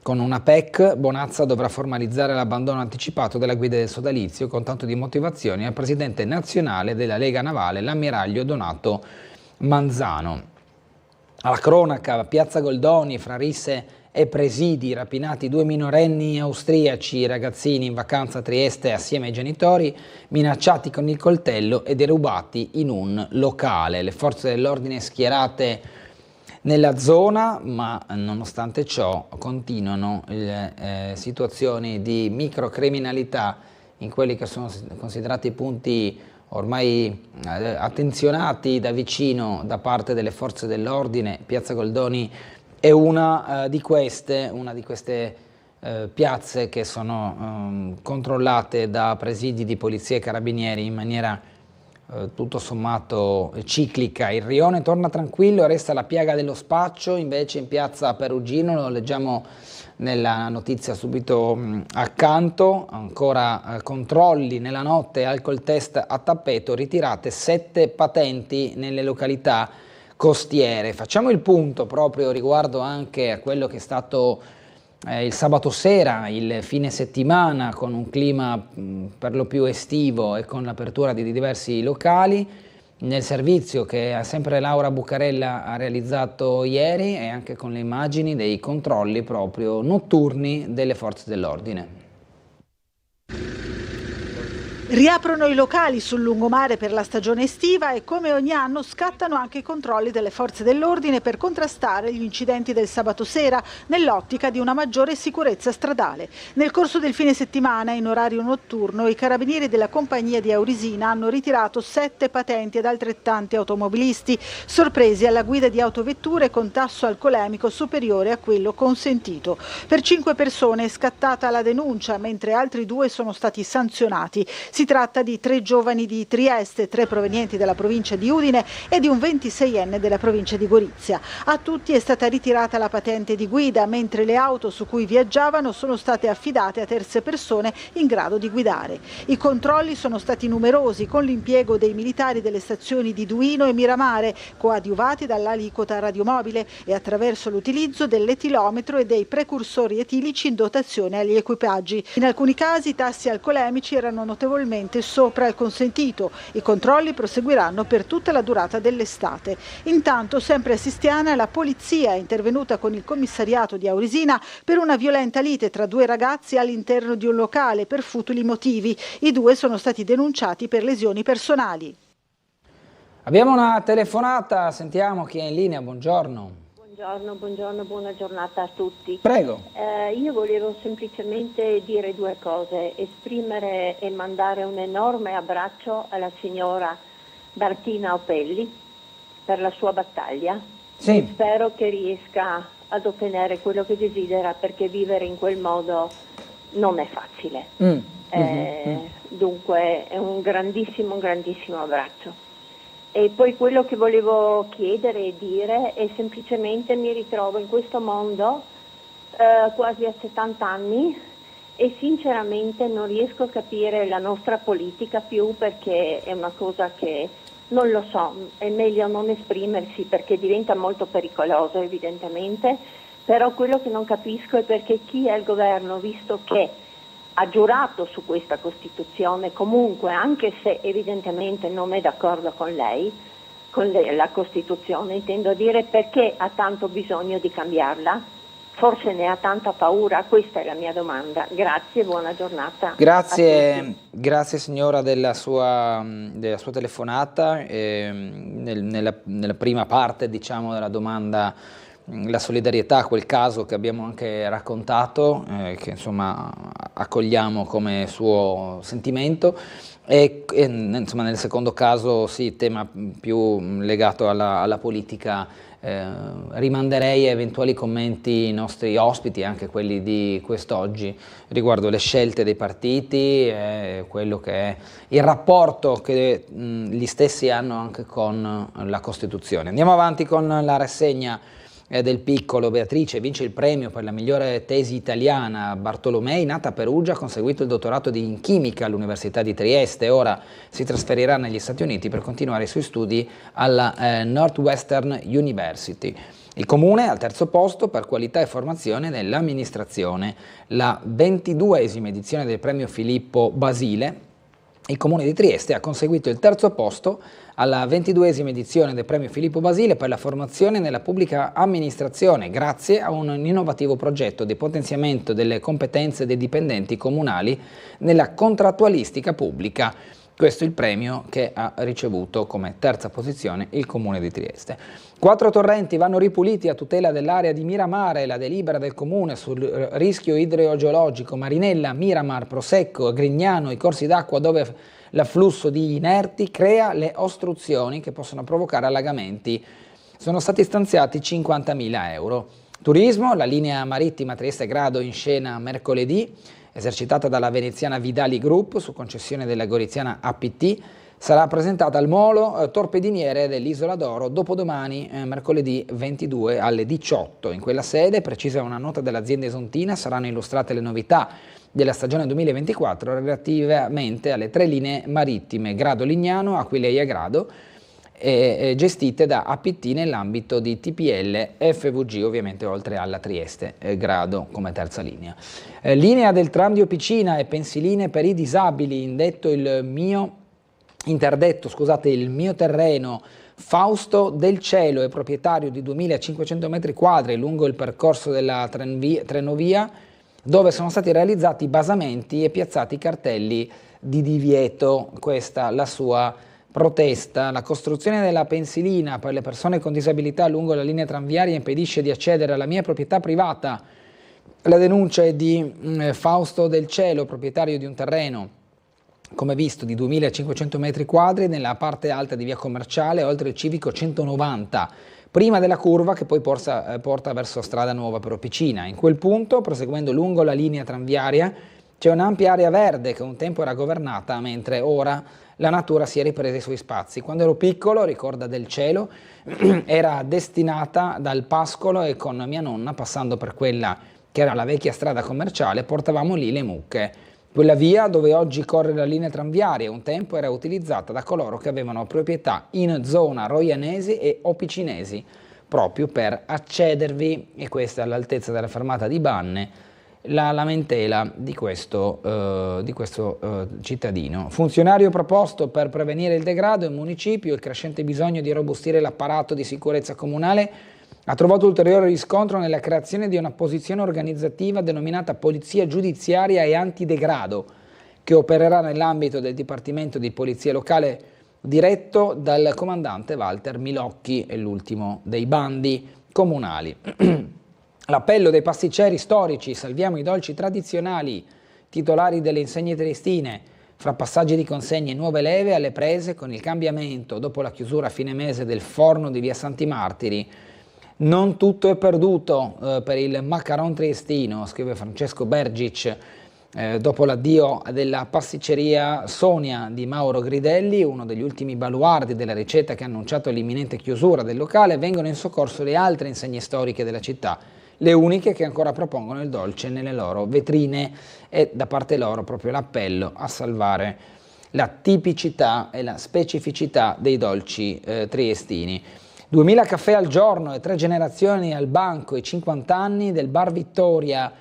con una PEC, Bonazza dovrà formalizzare l'abbandono anticipato della guida del sodalizio con tanto di motivazioni al presidente nazionale della Lega Navale, l'ammiraglio Donato Manzano. Alla cronaca, Piazza Goldoni, fra risse e presidi, rapinati 2 minorenni austriaci, ragazzini in vacanza a Trieste assieme ai genitori, minacciati con il coltello e derubati in un locale. Le forze dell'ordine schierate nella zona, ma nonostante ciò continuano le situazioni di microcriminalità in quelli che sono considerati punti ormai attenzionati da vicino da parte delle forze dell'ordine. Piazza Goldoni è una di queste piazze che sono controllate da presidi di polizia e carabinieri in maniera tutto sommato ciclica. Il rione torna tranquillo, resta la piaga dello spaccio invece in piazza Perugino, lo leggiamo nella notizia subito accanto. Ancora controlli nella notte, alcol test a tappeto, ritirate 7 patenti nelle località costiere. Facciamo il punto proprio riguardo anche a quello che è stato il sabato sera, il fine settimana, con un clima per lo più estivo e con l'apertura di diversi locali. Nel servizio che sempre Laura Bucarella ha realizzato ieri e anche con le immagini dei controlli proprio notturni delle forze dell'ordine. Riaprono i locali sul lungomare per la stagione estiva e come ogni anno scattano anche i controlli delle forze dell'ordine per contrastare gli incidenti del sabato sera nell'ottica di una maggiore sicurezza stradale. Nel corso del fine settimana, in orario notturno, i carabinieri della compagnia di Aurisina hanno ritirato 7 patenti ad altrettanti automobilisti sorpresi alla guida di autovetture con tasso alcolemico superiore a quello consentito. Per 5 persone è scattata la denuncia, mentre altri 2 sono stati sanzionati. Si tratta di 3 giovani di Trieste, 3 provenienti dalla provincia di Udine e di un 26enne della provincia di Gorizia. A tutti è stata ritirata la patente di guida, mentre le auto su cui viaggiavano sono state affidate a terze persone in grado di guidare. I controlli sono stati numerosi, con l'impiego dei militari delle stazioni di Duino e Miramare, coadiuvati dall'aliquota radiomobile e attraverso l'utilizzo dell'etilometro e dei precursori etilici in dotazione agli equipaggi. In alcuni casi i tassi alcolemici erano notevolmente sopra il consentito. I controlli proseguiranno per tutta la durata dell'estate. Intanto, sempre a Sistiana, la polizia è intervenuta con il commissariato di Aurisina per una violenta lite tra 2 ragazzi all'interno di un locale per futili motivi. I 2 sono stati denunciati per lesioni personali. Abbiamo una telefonata, sentiamo chi è in linea, buongiorno. Buongiorno, buona giornata a tutti. Prego. Io volevo semplicemente dire 2 cose, esprimere e mandare un enorme abbraccio alla signora Martina Opelli per la sua battaglia. Sì. Spero che riesca ad ottenere quello che desidera, perché vivere in quel modo non è facile. Dunque è un grandissimo abbraccio. E poi quello che volevo chiedere e dire è semplicemente: mi ritrovo in questo mondo quasi a 70 anni e sinceramente non riesco a capire la nostra politica più, perché è una cosa che non lo so, è meglio non esprimersi perché diventa molto pericoloso evidentemente, però quello che non capisco è perché chi è al governo, visto che ha giurato su questa Costituzione, comunque, anche se evidentemente non è d'accordo con lei, la Costituzione, intendo dire, perché ha tanto bisogno di cambiarla? Forse ne ha tanta paura? Questa è la mia domanda. Grazie, buona giornata. Grazie signora della sua telefonata. Nella prima parte, diciamo, della domanda, la solidarietà a quel caso che abbiamo anche raccontato, che insomma accogliamo come suo sentimento, e insomma nel secondo caso sì, tema più legato alla politica. Rimanderei a eventuali commenti i nostri ospiti, anche quelli di quest'oggi, riguardo le scelte dei partiti, quello che è il rapporto che gli stessi hanno anche con la Costituzione. Andiamo avanti con la rassegna del piccolo. Beatrice vince il premio per la migliore tesi italiana. Bartolomei, nata a Perugia, ha conseguito il dottorato in chimica all'Università di Trieste. Ora si trasferirà negli Stati Uniti per continuare i suoi studi alla Northwestern University. Il Comune al terzo posto per qualità e formazione nell'amministrazione. La 22esima edizione del premio Filippo Basile. Il Comune di Trieste ha conseguito il terzo posto alla 22esima edizione del premio Filippo Basile per la formazione nella pubblica amministrazione, grazie a un innovativo progetto di potenziamento delle competenze dei dipendenti comunali nella contrattualistica pubblica. Questo è il premio che ha ricevuto come terza posizione il Comune di Trieste. 4 torrenti vanno ripuliti a tutela dell'area di Miramare. La delibera del Comune sul rischio idrogeologico Marinella, Miramar, Prosecco, Grignano, i corsi d'acqua dove l'afflusso di inerti crea le ostruzioni che possono provocare allagamenti. Sono stati stanziati 50.000 euro. Turismo, la linea marittima Trieste-Grado in scena mercoledì, esercitata dalla veneziana Vidali Group su concessione della goriziana APT, sarà presentata al molo torpediniere dell'Isola d'Oro dopodomani, mercoledì 22 alle 18. In quella sede, precisa una nota dell'azienda esontina, saranno illustrate le novità della stagione 2024 relativamente alle 3 linee marittime Grado-Lignano, Aquileia-Grado, gestite da APT nell'ambito di TPL FVG, ovviamente oltre alla Trieste Grado come terza linea. Linea del tram di Opicina e pensiline per i disabili, interdetto il mio terreno. Fausto Del Cielo è proprietario di 2.500 metri quadri lungo il percorso della Trenovia, dove sono stati realizzati basamenti e piazzati cartelli di divieto. Questa la sua protesta. La costruzione della pensilina per le persone con disabilità lungo la linea tranviaria impedisce di accedere alla mia proprietà privata. La denuncia è di Fausto Del Cielo, proprietario di un terreno, come visto, di 2.500 metri quadri nella parte alta di via Commerciale, oltre il civico 190, prima della curva che poi porta verso strada nuova per Opicina. In quel punto, proseguendo lungo la linea tranviaria, c'è un'ampia area verde che un tempo era governata, mentre ora la natura si è ripresa i suoi spazi. Quando ero piccolo, ricorda Del Cielo, era destinata dal pascolo e con mia nonna, passando per quella che era la vecchia strada commerciale, portavamo lì le mucche. Quella via dove oggi corre la linea tranviaria un tempo era utilizzata da coloro che avevano proprietà in zona roianesi e opicinesi, proprio per accedervi, e questa è all'altezza della fermata di Banne, la lamentela di questo cittadino. Funzionario proposto per prevenire il degrado in municipio, il crescente bisogno di robustire l'apparato di sicurezza comunale ha trovato ulteriore riscontro nella creazione di una posizione organizzativa denominata Polizia Giudiziaria e Antidegrado, che opererà nell'ambito del Dipartimento di Polizia Locale diretto dal comandante Walter Milocchi, è l'ultimo dei bandi comunali. L'appello dei pasticceri storici, salviamo i dolci tradizionali, titolari delle insegne triestine, fra passaggi di consegne e nuove leve alle prese con il cambiamento, dopo la chiusura a fine mese del forno di via Santi Martiri. Non tutto è perduto per il Maccaron triestino, scrive Francesco Bergic, dopo l'addio della pasticceria Sonia di Mauro Gridelli, uno degli ultimi baluardi della ricetta che ha annunciato l'imminente chiusura del locale, vengono in soccorso le altre insegne storiche della città, le uniche che ancora propongono il dolce nelle loro vetrine, e da parte loro proprio l'appello a salvare la tipicità e la specificità dei dolci triestini. 2000 caffè al giorno e 3 generazioni al banco e 50 anni del Bar Vittoria,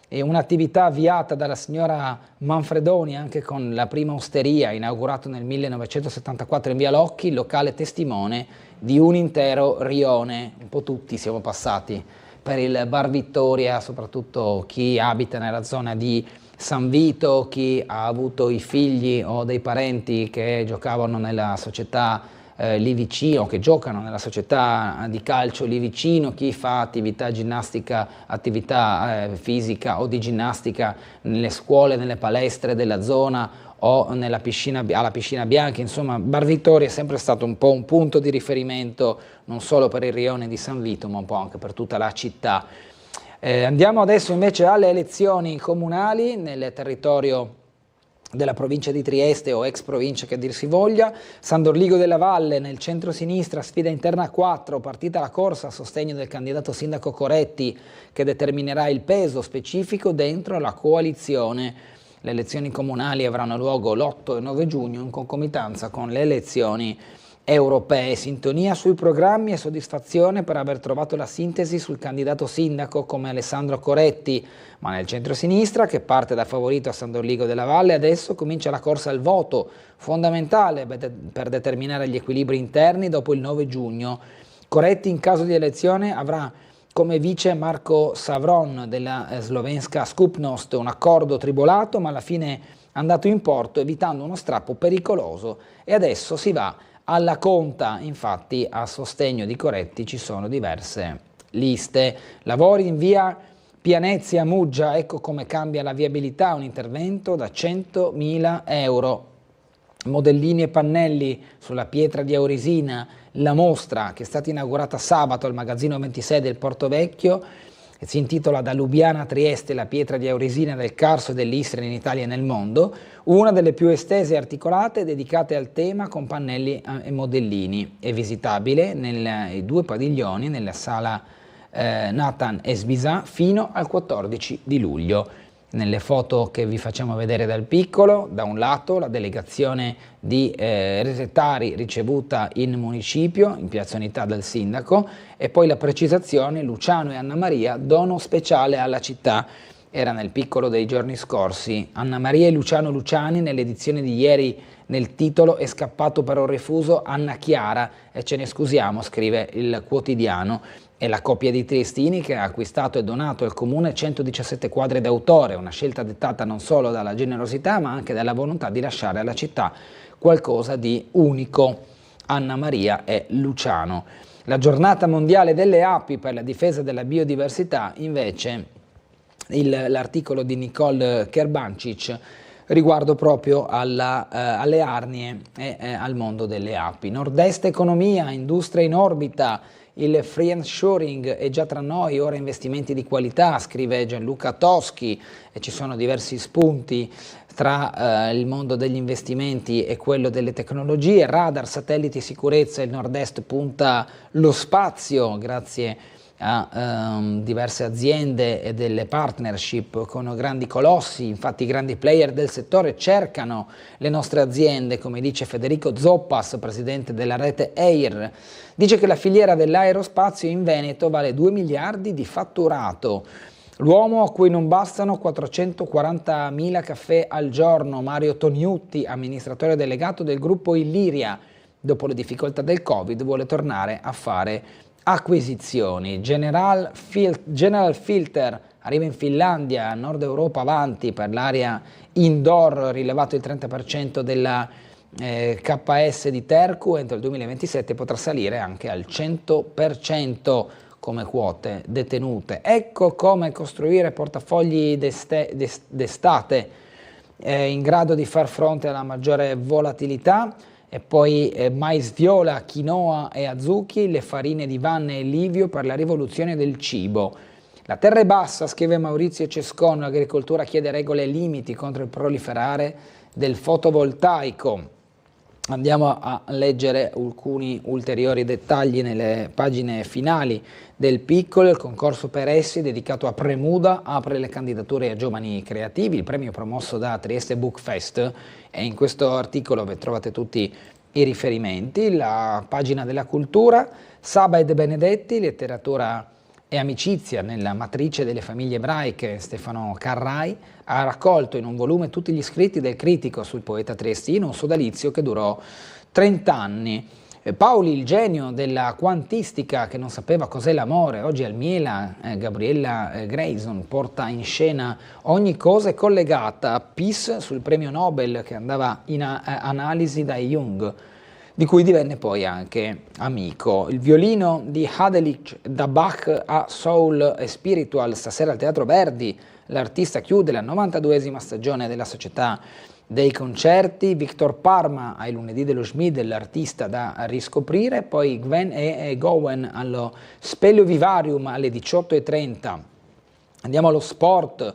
e un'attività avviata dalla signora Manfredoni anche con la prima osteria, inaugurato nel 1974 in via Locchi, locale testimone di un intero rione. Un po' tutti siamo passati per il Bar Vittoria, soprattutto chi abita nella zona di San Vito, chi ha avuto i figli o dei parenti che giocavano nella società lì vicino, che giocano nella società di calcio lì vicino, chi fa attività ginnastica, attività fisica o di ginnastica nelle scuole, nelle palestre della zona o nella piscina, alla piscina bianca. Insomma, Bar Vittoria è sempre stato un po' un punto di riferimento non solo per il rione di San Vito, ma un po' anche per tutta la città. Andiamo adesso invece alle elezioni comunali nel territorio della provincia di Trieste, o ex provincia che dir si voglia. San Dorligo della Valle, nel centro-sinistra, sfida interna a 4, partita la corsa a sostegno del candidato sindaco Coretti, che determinerà il peso specifico dentro la coalizione. Le elezioni comunali avranno luogo l'8 e 9 giugno in concomitanza con le elezioni europee. Sintonia sui programmi e soddisfazione per aver trovato la sintesi sul candidato sindaco come Alessandro Coretti, ma nel centro-sinistra, che parte da favorito a San Dorligo della Valle, adesso comincia la corsa al voto, fondamentale per determinare gli equilibri interni dopo il 9 giugno. Coretti, in caso di elezione, avrà come vice Marko Savron della slovenska Skupnost, un accordo tribolato ma alla fine andato in porto, evitando uno strappo pericoloso, e adesso si va alla conta. Infatti a sostegno di Coretti ci sono diverse liste. Lavori in via Pianezzi a Muggia, ecco come cambia la viabilità, un intervento da 100.000 euro. Modellini e pannelli sulla pietra di Aurisina, la mostra che è stata inaugurata sabato al magazzino 26 del Porto Vecchio, che si intitola Da Lubiana a Trieste, la pietra di Aurisina del Carso e dell'Istria in Italia e nel mondo, una delle più estese e articolate dedicate al tema con pannelli e modellini. È visitabile nei 2 padiglioni nella sala Nathan Esbisa fino al 14 di luglio. Nelle foto che vi facciamo vedere dal piccolo, da un lato la delegazione di resettari ricevuta in municipio, in piazza Unità dal sindaco, e poi la precisazione: Luciano e Anna Maria, dono speciale alla città. Era nel piccolo dei giorni scorsi. Anna Maria e Luciano Luciani, nell'edizione di ieri, nel titolo è scappato per un refuso Anna Chiara, e ce ne scusiamo, scrive il quotidiano. È la coppia di triestini che ha acquistato e donato al comune 117 quadri d'autore, una scelta dettata non solo dalla generosità ma anche dalla volontà di lasciare alla città qualcosa di unico. Anna Maria e Luciano. La giornata mondiale delle api per la difesa della biodiversità, invece, l'articolo di Nicole Kerbancic riguardo proprio alle arnie e al mondo delle api. Nord-Est economia, industria in orbita, il friendshoring è già tra noi, ora investimenti di qualità, scrive Gianluca Toschi, e ci sono diversi spunti tra il mondo degli investimenti e quello delle tecnologie, radar, satelliti, sicurezza, il Nord-Est punta lo spazio grazie a diverse aziende e delle partnership con grandi colossi. Infatti i grandi player del settore cercano le nostre aziende, come dice Federico Zoppas, presidente della rete EIR. Dice che la filiera dell'aerospazio in Veneto vale 2 miliardi di fatturato. L'uomo a cui non bastano 440.000 caffè al giorno, Mario Toniutti, amministratore delegato del gruppo Illiria, dopo le difficoltà del Covid vuole tornare a fare acquisizioni. General Filter arriva in Finlandia, Nord Europa avanti per l'area indoor, rilevato il 30% della KS di Tercu, entro il 2027 potrà salire anche al 100% come quote detenute. Ecco come costruire portafogli d'estate in grado di far fronte alla maggiore volatilità. E poi mais viola, quinoa e azuchi, le farine di Vanne e Livio per la rivoluzione del cibo. La terra è bassa, scrive Maurizio Cescon, l'agricoltura chiede regole e limiti contro il proliferare del fotovoltaico. Andiamo a leggere alcuni ulteriori dettagli nelle pagine finali del Piccolo. Il concorso per essi dedicato a Premuda apre le candidature a giovani creativi, il premio promosso da Trieste Book Fest, e in questo articolo trovate tutti i riferimenti. La pagina della cultura, Saba ed Benedetti, letteratura e amicizia nella matrice delle famiglie ebraiche. Stefano Carrai ha raccolto in un volume tutti gli scritti del critico sul poeta triestino, un sodalizio che durò 30 anni. Paoli, il genio della quantistica che non sapeva cos'è l'amore, oggi al Miela. Gabriella Grayson porta in scena Ogni cosa è collegata, Peace sul premio Nobel che andava in analisi da Jung, di cui divenne poi anche amico. Il violino di Hadelich da Bach a Soul e Spiritual, stasera al Teatro Verdi. L'artista chiude la 92esima stagione della Società dei Concerti. Victor Parma ai lunedì dello Schmid, l'artista da riscoprire. Poi Gwen e Gowen allo Speleo Vivarium alle 18:30. Andiamo allo sport.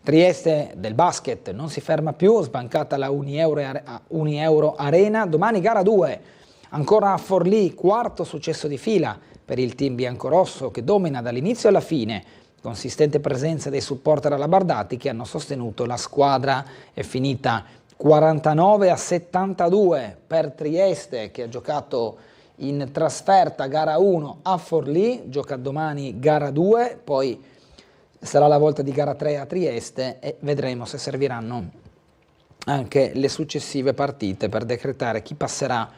Trieste del basket non si ferma più, sbancata la Unieuro Arena, domani gara 2, ancora a Forlì, quarto successo di fila per il team biancorosso che domina dall'inizio alla fine, consistente presenza dei supporter alabardati che hanno sostenuto la squadra. È finita 49-72 per Trieste che ha giocato in trasferta gara 1 a Forlì, gioca domani gara 2, poi sarà la volta di gara 3 a Trieste e vedremo se serviranno anche le successive partite per decretare chi passerà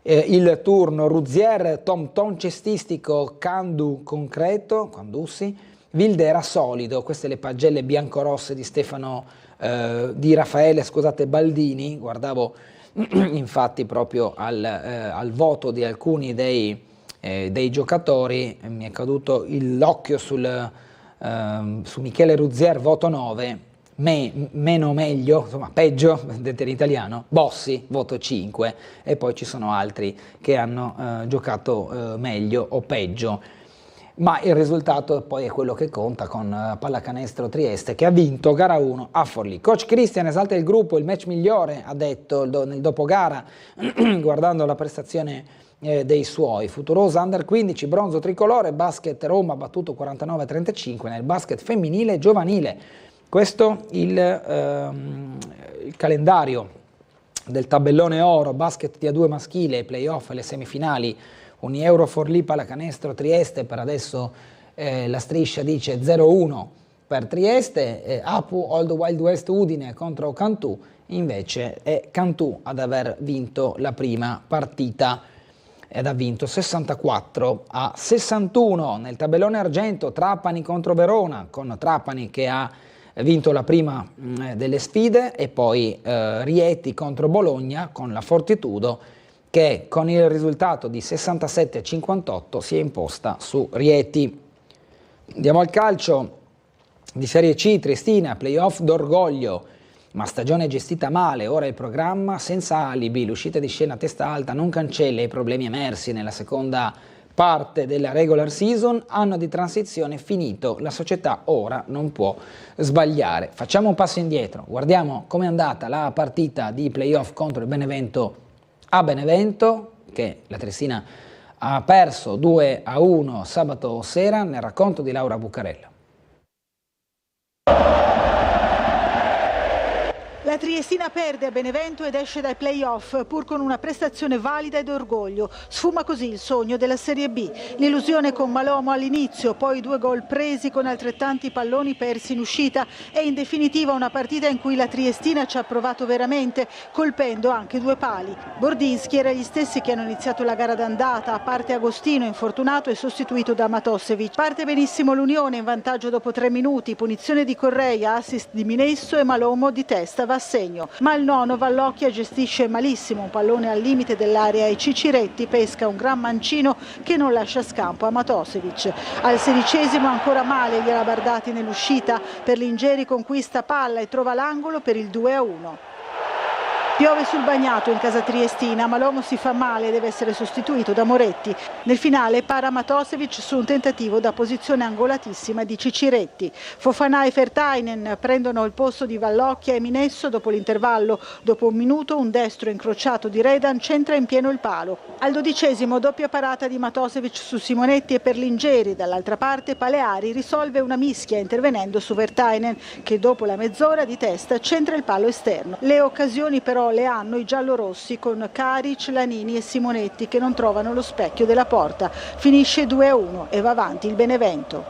il turno. Ruzier, Tom Tom cestistico, Candu concreto, Candussi, Vildera solido. Queste le pagelle biancorosse di Raffaele Baldini. Guardavo infatti proprio al voto di alcuni dei giocatori, mi è caduto l'occhio su Michele Ruzier, voto 9, meno meglio, insomma peggio, detto in italiano, Bossi, voto 5, e poi ci sono altri che hanno giocato meglio o peggio, ma il risultato poi è quello che conta con Pallacanestro Trieste che ha vinto gara 1 a Forlì. Coach Christian esalta il gruppo, il match migliore, ha detto nel dopogara, guardando la prestazione dei suoi. Futurosa Under 15, bronzo tricolore, basket Roma battuto 49-35 nel basket femminile e giovanile. Questo il calendario del tabellone oro, basket di A2 maschile, playoff e le semifinali. Unieuro Forlì Pallacanestro Trieste, per adesso la striscia dice 0-1 per Trieste, Apu Old Wild West Udine contro Cantù, invece è Cantù ad aver vinto la prima partita. ed ha vinto 64-61. Nel tabellone argento Trapani contro Verona, con Trapani che ha vinto la prima delle sfide, e poi Rieti contro Bologna con la Fortitudo che con il risultato di 67-58 si è imposta su Rieti. Andiamo al calcio di Serie C, Triestina, playoff d'orgoglio, ma stagione gestita male. Ora il programma senza alibi, l'uscita di scena a testa alta non cancella i problemi emersi nella seconda parte della regular season. Anno di transizione finito, la società ora non può sbagliare. Facciamo un passo indietro, guardiamo com'è andata la partita di playoff contro il Benevento a Benevento, che la Triestina ha perso 2-1 sabato sera, nel racconto di Laura Buccarella. La Triestina perde a Benevento ed esce dai play-off pur con una prestazione valida ed orgoglio. Sfuma così il sogno della Serie B. L'illusione con Malomo all'inizio, poi 2 gol presi con altrettanti palloni persi in uscita e in definitiva una partita in cui la Triestina ci ha provato veramente, colpendo anche 2 pali. Bordinski era gli stessi che hanno iniziato la gara d'andata, a parte Agostino infortunato e sostituito da Matosevic. Parte benissimo l'Unione in vantaggio dopo 3 minuti, punizione di Correia, assist di Minesso e Malomo di testa va a segno, ma il nono Vallocchia gestisce malissimo un pallone al limite dell'area e Ciciretti pesca un gran mancino che non lascia scampo a Matosevic. Al 16° ancora male gliela Bardati nell'uscita, per Lingeri conquista palla e trova l'angolo per il 2-1. Piove sul bagnato in casa triestina, Malomo si fa male e deve essere sostituito da Moretti. Nel finale para Matosevic su un tentativo da posizione angolatissima di Ciciretti. Fofana e Fertainen prendono il posto di Vallocchia e Minesso dopo l'intervallo. Dopo 1 minuto un destro incrociato di Redan centra in pieno il palo. Al 12° doppia parata di Matosevic su Simonetti e Perlingeri. Dall'altra parte Paleari risolve una mischia intervenendo su Fertainen che dopo la mezz'ora di testa centra il palo esterno. Le occasioni però le hanno i giallorossi con Karic, Lanini e Simonetti che non trovano lo specchio della porta. Finisce 2-1 e va avanti il Benevento.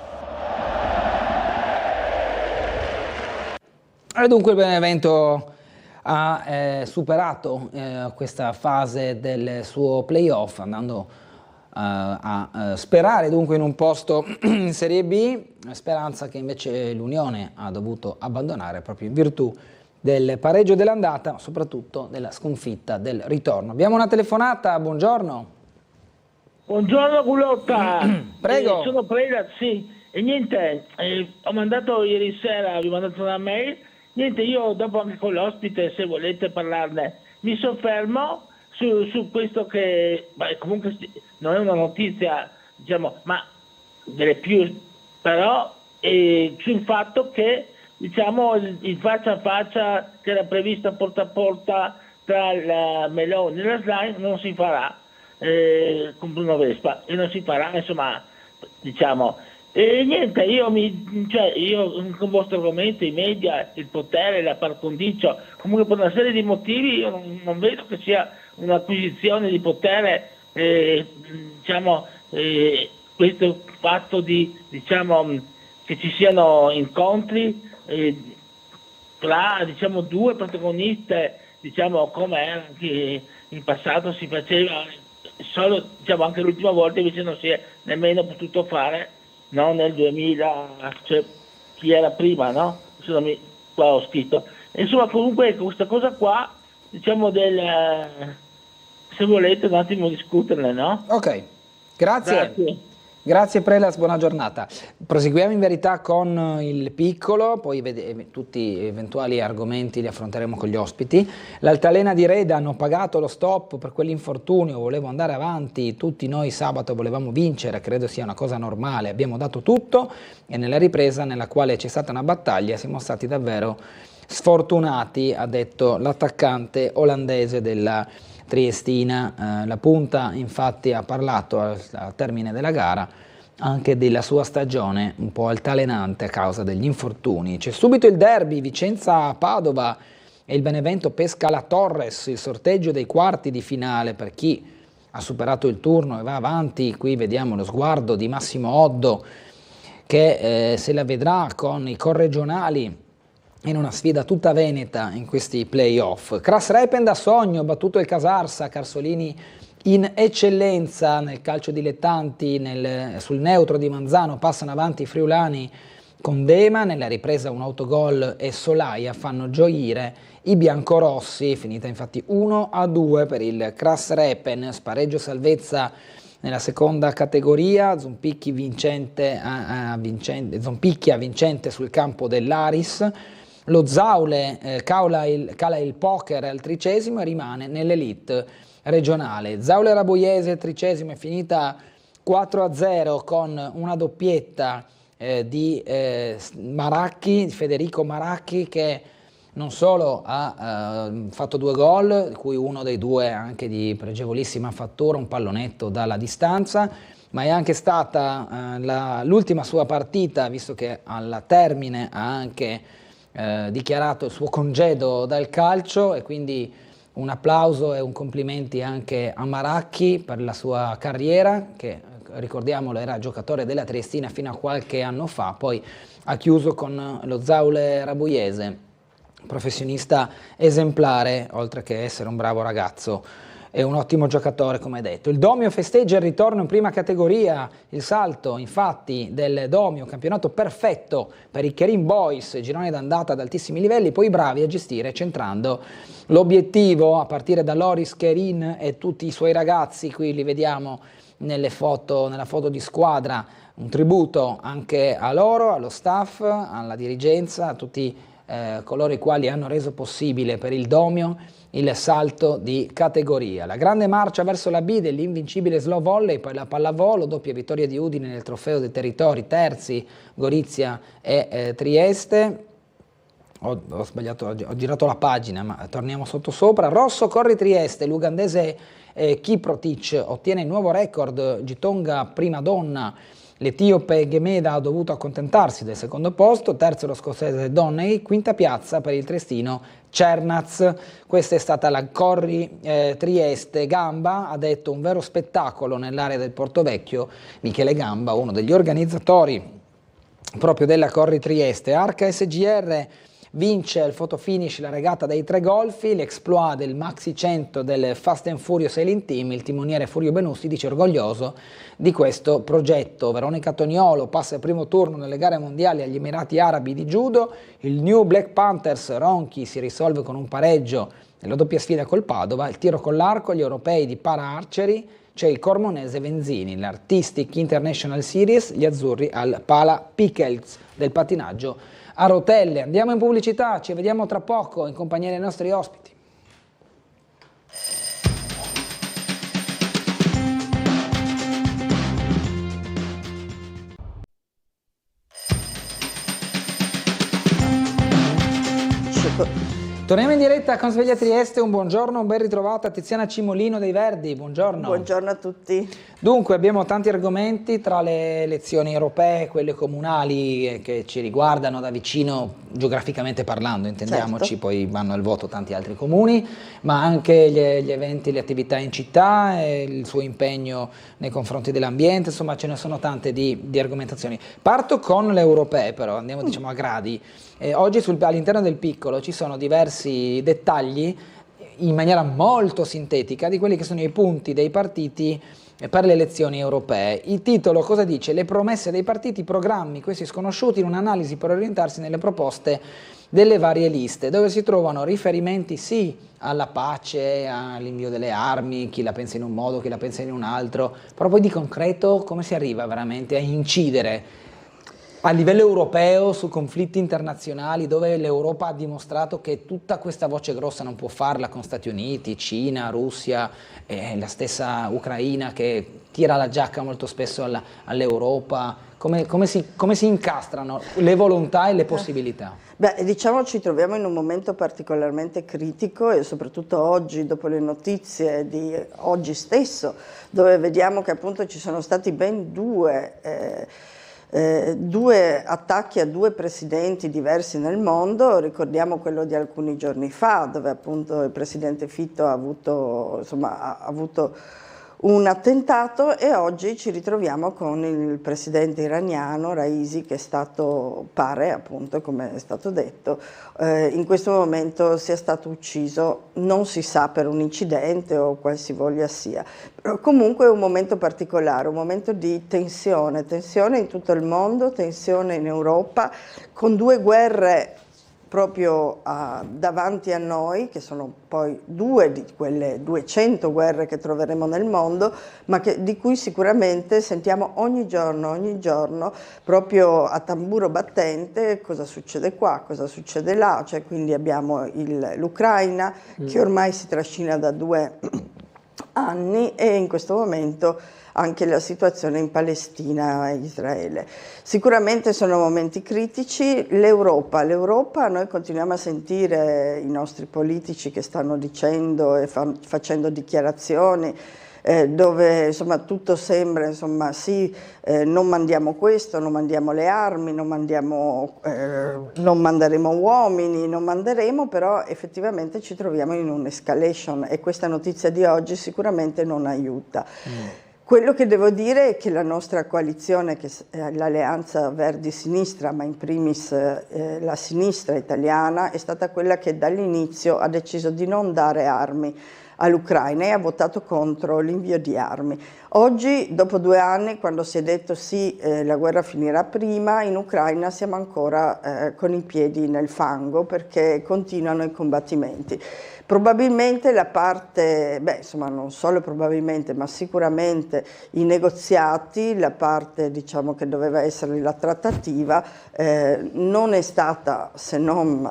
E dunque il Benevento ha superato questa fase del suo playoff, andando a sperare dunque in un posto in Serie B, speranza che invece l'Unione ha dovuto abbandonare proprio in virtù del pareggio dell'andata, ma soprattutto della sconfitta del ritorno. Abbiamo una telefonata, buongiorno. Buongiorno Gulotta. Prego. Sono Preda, sì. E niente, ho mandato ieri sera, vi ho mandato una mail, niente, io dopo anche con l'ospite, se volete parlarne, mi soffermo su questo che, comunque non è una notizia, diciamo, ma delle più, però sul fatto che diciamo il faccia a faccia che era previsto porta a porta tra il Meloni e la Slime non si farà con Bruno Vespa e non si farà, insomma, diciamo, e niente, io con il vostro argomento, i media, il potere, la par condicio, comunque per una serie di motivi io non vedo che sia un'acquisizione di potere, diciamo, questo fatto di, diciamo, che ci siano incontri tra, diciamo, 2 protagoniste, diciamo, come anche in passato si faceva, solo, diciamo, anche l'ultima volta invece non si è nemmeno potuto fare, no, nel 2000, cioè chi era prima, no? Qua ho scritto. Insomma, comunque questa cosa qua, diciamo, se volete un attimo discuterne, no? Ok, grazie. Grazie Prelas, buona giornata. Proseguiamo in verità con il piccolo, poi tutti gli eventuali argomenti li affronteremo con gli ospiti. L'Altalena di Reda hanno pagato lo stop per quell'infortunio, volevo andare avanti, tutti noi sabato volevamo vincere, credo sia una cosa normale, abbiamo dato tutto e nella ripresa nella quale c'è stata una battaglia siamo stati davvero sfortunati, ha detto l'attaccante olandese della Triestina. La punta infatti ha parlato al termine della gara anche della sua stagione un po' altalenante a causa degli infortuni. C'è subito il derby Vicenza-Padova e il Benevento pesca la Torres, il sorteggio dei quarti di finale per chi ha superato il turno e va avanti. Qui vediamo lo sguardo di Massimo Oddo che se la vedrà con i corregionali in una sfida tutta veneta in questi playoff. Cras Repen da sogno, battuto il Casarsa, Carsolini In eccellenza nel calcio dilettanti, sul neutro di Manzano passano avanti i friulani con Dema, nella ripresa un autogol e Solaia fanno gioire i biancorossi, finita infatti 1-2 per il Kras Repen, spareggio salvezza nella seconda categoria, Zompicchia vincente sul campo dell'Aris, lo Zaule cala il Poker al 13° e rimane nell'elite regionale. Zaule Raboiese, 13° è finita 4-0 con una doppietta di Federico Maracchi, che non solo ha fatto 2 gol, di cui uno dei 2 anche di pregevolissima fattura, un pallonetto dalla distanza, ma è anche stata l'ultima sua partita, visto che alla termine ha anche dichiarato il suo congedo dal calcio, e quindi un applauso e un complimenti anche a Maracchi per la sua carriera, che ricordiamolo era giocatore della Triestina fino a qualche anno fa, poi ha chiuso con lo Zaule Raboiese, professionista esemplare, oltre che essere un bravo ragazzo e un ottimo giocatore, come detto. Il Domio festeggia il ritorno in prima categoria, il salto infatti del Domio, campionato perfetto per i Kerin Boys, girone d'andata ad altissimi livelli, poi bravi a gestire centrando l'obiettivo, a partire da Loris Kerin e tutti i suoi ragazzi. Qui li vediamo nella foto di squadra, un tributo anche a loro, allo staff, alla dirigenza, a tutti coloro i quali hanno reso possibile per il Domio il salto di categoria. La grande marcia verso la B dell'invincibile Slow Volley, poi la pallavolo, doppia vittoria di Udine nel trofeo dei territori, terzi Gorizia e Trieste. Ho sbagliato, ho girato la pagina, ma torniamo sottosopra. Rosso Corri Trieste, l'ugandese Kiprotich ottiene il nuovo record, Gitonga prima donna. L'etiope Gemeda ha dovuto accontentarsi del secondo posto, terzo lo scozzese Donnelly, quinta piazza per il triestino Cernaz. Questa è stata la Corri Trieste. Gamba ha detto un vero spettacolo nell'area del Portovecchio. Michele Gamba, uno degli organizzatori proprio della Corri Trieste. Arca SGR vince il fotofinish, la regata dei 3 golfi, l'exploit del Maxi 100 del Fast and Furious Sailing Team. Il timoniere Furio Benussi dice orgoglioso di questo progetto. Veronica Toniolo passa il primo turno nelle gare mondiali agli Emirati Arabi di judo. Il New Black Panthers Ronchi si risolve con un pareggio nella doppia sfida col Padova. Il tiro con l'arco, gli europei di para archery, c'è il cormonese Venzini, l'Artistic International Series, gli azzurri al Pala Pickles del patinaggio a rotelle. Andiamo in pubblicità, ci vediamo tra poco in compagnia dei nostri ospiti. Torniamo in diretta con Sveglia Trieste, un buongiorno, un ben ritrovato a Tiziana Cimolino dei Verdi, buongiorno. Buongiorno a tutti. Dunque abbiamo tanti argomenti tra le elezioni europee, quelle comunali che ci riguardano da vicino geograficamente parlando, intendiamoci, certo. Poi vanno al voto tanti altri comuni, ma anche gli eventi, le attività in città e il suo impegno nei confronti dell'ambiente, insomma ce ne sono tante di argomentazioni. Parto con le europee però, andiamo diciamo a gradi. Oggi all'interno del piccolo ci sono diversi dettagli in maniera molto sintetica di quelli che sono i punti dei partiti per le elezioni europee. Il titolo cosa dice? Le promesse dei partiti, programmi, questi sconosciuti in un'analisi per orientarsi nelle proposte delle varie liste, dove si trovano riferimenti sì alla pace, all'invio delle armi, chi la pensa in un modo, chi la pensa in un altro, però poi di concreto come si arriva veramente a incidere a livello europeo su conflitti internazionali dove l'Europa ha dimostrato che tutta questa voce grossa non può farla con Stati Uniti, Cina, Russia e la stessa Ucraina che tira la giacca molto spesso all'Europa. Come si incastrano le volontà e le possibilità? Beh, diciamo ci troviamo in un momento particolarmente critico e soprattutto oggi, dopo le notizie di oggi stesso, dove vediamo che appunto ci sono stati ben due attacchi a 2 presidenti diversi nel mondo. Ricordiamo quello di alcuni giorni fa, dove appunto il presidente Fitto ha avuto un attentato e oggi ci ritroviamo con il presidente iraniano Raisi che è stato, pare appunto come è stato detto, in questo momento sia stato ucciso, non si sa per un incidente o qualsivoglia sia, però comunque è un momento particolare, un momento di tensione in tutto il mondo, tensione in Europa, con due guerre proprio davanti a noi, che sono poi due di quelle 200 guerre che troveremo nel mondo, ma di cui sicuramente sentiamo ogni giorno, proprio a tamburo battente, cosa succede qua, cosa succede là, cioè quindi abbiamo l'Ucraina che ormai si trascina da 2 anni e in questo momento anche la situazione in Palestina e Israele. Sicuramente sono momenti critici. L'Europa, noi continuiamo a sentire i nostri politici che stanno dicendo e facendo dichiarazioni dove insomma tutto sembra insomma sì, non mandiamo questo, non mandiamo le armi, non manderemo uomini, però effettivamente ci troviamo in un'escalation e questa notizia di oggi sicuramente non aiuta. Quello che devo dire è che la nostra coalizione, che è l'Alleanza Verdi-Sinistra, ma in primis la sinistra italiana, è stata quella che dall'inizio ha deciso di non dare armi all'Ucraina e ha votato contro l'invio di armi. Oggi, dopo 2 anni, quando si è detto sì, la guerra finirà prima, in Ucraina siamo ancora con i piedi nel fango perché continuano i combattimenti. Probabilmente la parte, non solo probabilmente, ma sicuramente i negoziati, la parte diciamo che doveva essere la trattativa, non è stata se non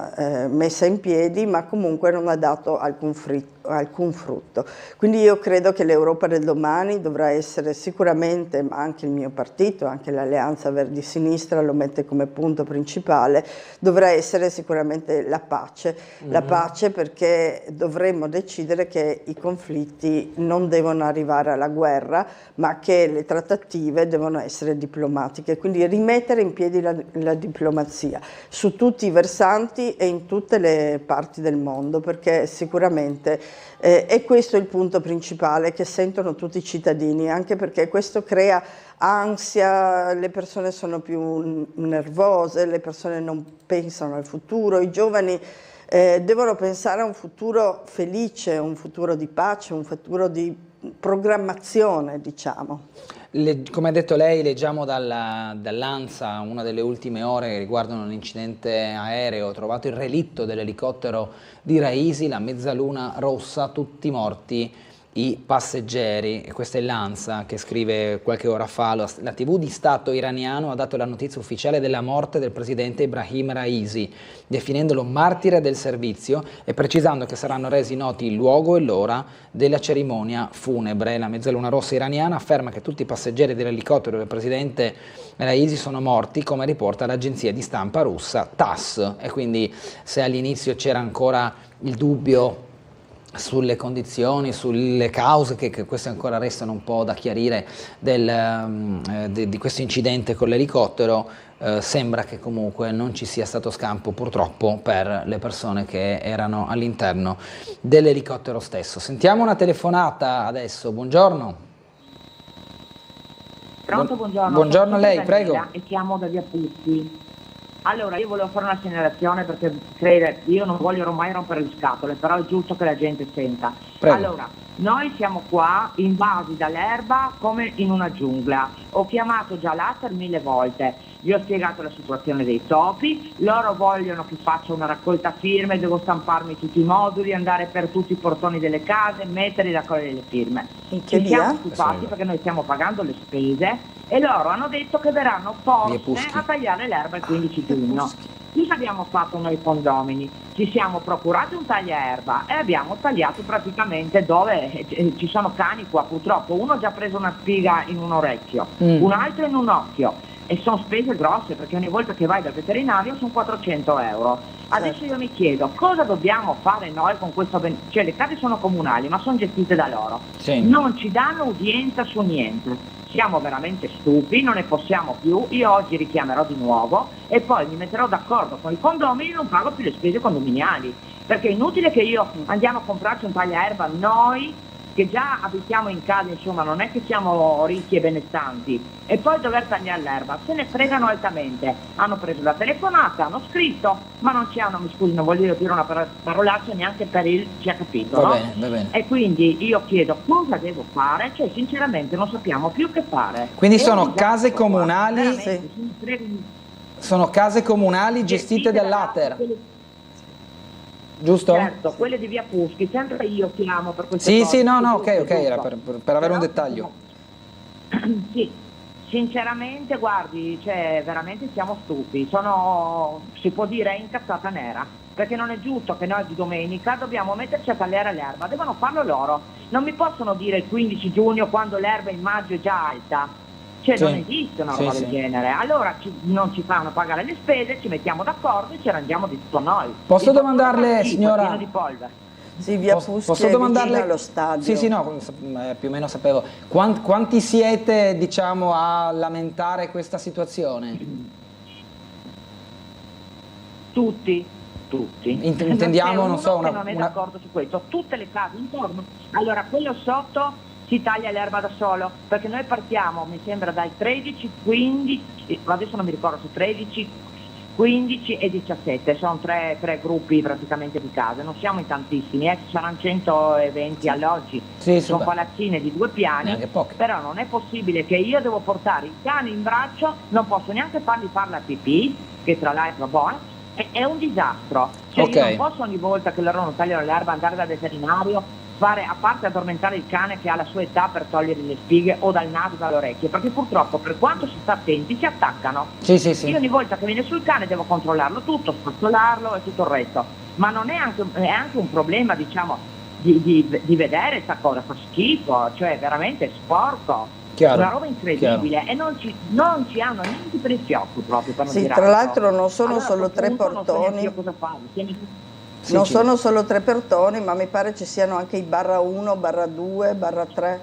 messa in piedi, ma comunque non ha dato alcun frutto. Quindi io credo che l'Europa del domani dovrà essere sicuramente, ma anche il mio partito, anche l'Alleanza Verdi-Sinistra lo mette come punto principale, dovrà essere sicuramente la pace. La pace perché dovremmo decidere che i conflitti non devono arrivare alla guerra, ma che le trattative devono essere diplomatiche, quindi rimettere in piedi la diplomazia su tutti i versanti e in tutte le parti del mondo, perché sicuramente è questo il punto principale che sentono tutti i cittadini, anche perché questo crea ansia, le persone sono più nervose, le persone non pensano al futuro, i giovani devono pensare a un futuro felice, un futuro di pace, un futuro di programmazione, diciamo. Come ha detto lei, leggiamo dall'ANSA una delle ultime ore che riguardano l'incidente aereo, trovato il relitto dell'elicottero di Raisi, la mezzaluna rossa, tutti morti i passeggeri. E questa è l'ANSA che scrive qualche ora fa: la TV di Stato iraniano ha dato la notizia ufficiale della morte del presidente Ebrahim Raisi, definendolo martire del servizio e precisando che saranno resi noti il luogo e l'ora della cerimonia funebre. La mezzaluna rossa iraniana afferma che tutti i passeggeri dell'elicottero del presidente Raisi sono morti, come riporta l'agenzia di stampa russa TASS. E quindi, se all'inizio c'era ancora il dubbio sulle condizioni, sulle cause, che queste ancora restano un po' da chiarire, di questo incidente con l'elicottero, sembra che comunque non ci sia stato scampo, purtroppo, per le persone che erano all'interno dell'elicottero stesso. Sentiamo una telefonata adesso. Buongiorno. Pronto, buongiorno. Buongiorno a lei, prego. E chiamo da Via Puzzi. Allora, io volevo fare una segnalazione perché io non voglio mai rompere le scatole, però è giusto che la gente senta. Prego. Allora, noi siamo qua invasi dall'erba come in una giungla. Ho chiamato già l'Aster 1000 volte, vi ho spiegato la situazione dei topi, loro vogliono che faccia una raccolta firme, devo stamparmi tutti i moduli, andare per tutti i portoni delle case, mettere e raccogliere le firme. Ci siamo stufati perché noi stiamo pagando le spese e loro hanno detto che verranno poste a tagliare l'erba il 15 giugno. Cosa abbiamo fatto noi condomini? Ci siamo procurati un tagliaerba e abbiamo tagliato praticamente dove ci sono cani qua, purtroppo uno ha già preso una spiga in un orecchio, un altro in un occhio, e sono spese grosse perché ogni volta che vai dal veterinario sono 400 euro. Adesso io mi chiedo cosa dobbiamo fare noi con questo, cioè le case sono comunali ma sono gestite da loro, non ci danno udienza su niente. Siamo veramente stupi, non ne possiamo più. Io oggi richiamerò di nuovo e poi mi metterò d'accordo con i condomini e non pago più le spese condominiali, perché è inutile che io andiamo a comprarci un tagliaerba noi che già abitiamo in casa, insomma, non è che siamo ricchi e benestanti, e poi dover tagliare l'erba, se ne fregano altamente. Hanno preso la telefonata, hanno scritto, ma non ci hanno, mi scusi, non voglio dire una parolaccia, neanche per il ci ha capito, Va no? bene, va bene. E quindi io chiedo cosa devo fare, cioè sinceramente non sappiamo più che fare. Quindi sono case comunali, sì. sono case comunali gestite dall'Ater, giusto? Certo, quelle di via Puschi, sempre io chiamo per queste Sì, cose. sì, no, ok, era per avere un dettaglio. Sì, sinceramente, guardi, cioè veramente siamo stufi, si può dire incazzata nera, perché non è giusto che noi di domenica dobbiamo metterci a tagliare l'erba, devono farlo loro, non mi possono dire il 15 giugno quando l'erba in maggio è già alta. Cioè Sì. non esiste una roba del genere, allora non ci fanno pagare le spese, ci mettiamo d'accordo e ci arrangiamo di tutto noi. Posso domandarle, signora? Pieno di polvere. Sì, via Puschi Posso è domandarle vicino allo stadio. Sì, sì, no, più o meno sapevo. Quanti siete, diciamo, a lamentare questa situazione? Tutti. Intendiamo, non so, che non è d'accordo su questo, tutte le case intorno. Allora, quello sotto si taglia l'erba da solo, perché noi partiamo, mi sembra, dai 13, 15, adesso non mi ricordo se 13, 15 e 17, sono tre gruppi praticamente di case, non siamo in tantissimi, ci saranno 120 alloggi, sono palazzine di 2 piani, però non è possibile che io devo portare il cane in braccio, non posso neanche fargli fare la pipì, che tra l'altro è buona, è un disastro, cioè io non posso ogni volta che loro non tagliano l'erba andare dal veterinario, a parte addormentare il cane che ha la sua età per togliergli le spighe o dal naso, dalle orecchie, perché purtroppo per quanto si sta attenti si attaccano. Sì. Io ogni volta che viene sul cane devo controllarlo tutto, spazzolarlo e tutto il resto, ma non è anche un problema, diciamo, di vedere questa cosa, fa schifo, cioè veramente sporco. Chiaro, una roba incredibile, e non ci hanno neanche per il fiocco proprio per non sì, tra l'altro non sono solo 3 portoni. Non so cosa fare. Non sono solo 3 portoni, ma mi pare ci siano anche i /1, /2, /3.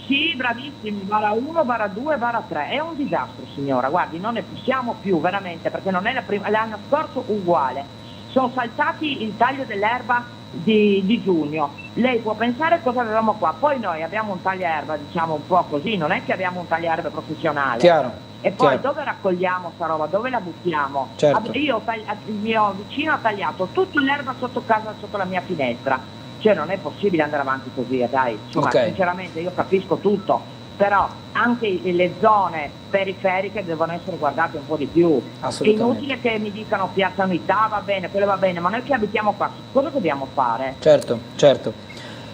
Sì, bravissimi, /1, /2, /3. È un disastro, signora, guardi, non ne possiamo più veramente, perché non è la prima, l'anno scorso uguale. Sono saltati il taglio dell'erba di giugno. Lei può pensare cosa avevamo qua. Poi noi abbiamo un tagliaerba, diciamo un po' così, non è che abbiamo un tagliaerba professionale. Chiaro. E poi dove raccogliamo sta roba? Dove la buttiamo? Certo. Io, il mio vicino ha tagliato tutta l'erba sotto casa, sotto la mia finestra. Cioè non è possibile andare avanti così, dai. Insomma, sinceramente io capisco tutto, però anche le zone periferiche devono essere guardate un po' di più. È inutile che mi dicano Piazza Unità, va bene, quello va bene, ma noi che abitiamo qua, cosa dobbiamo fare? Certo.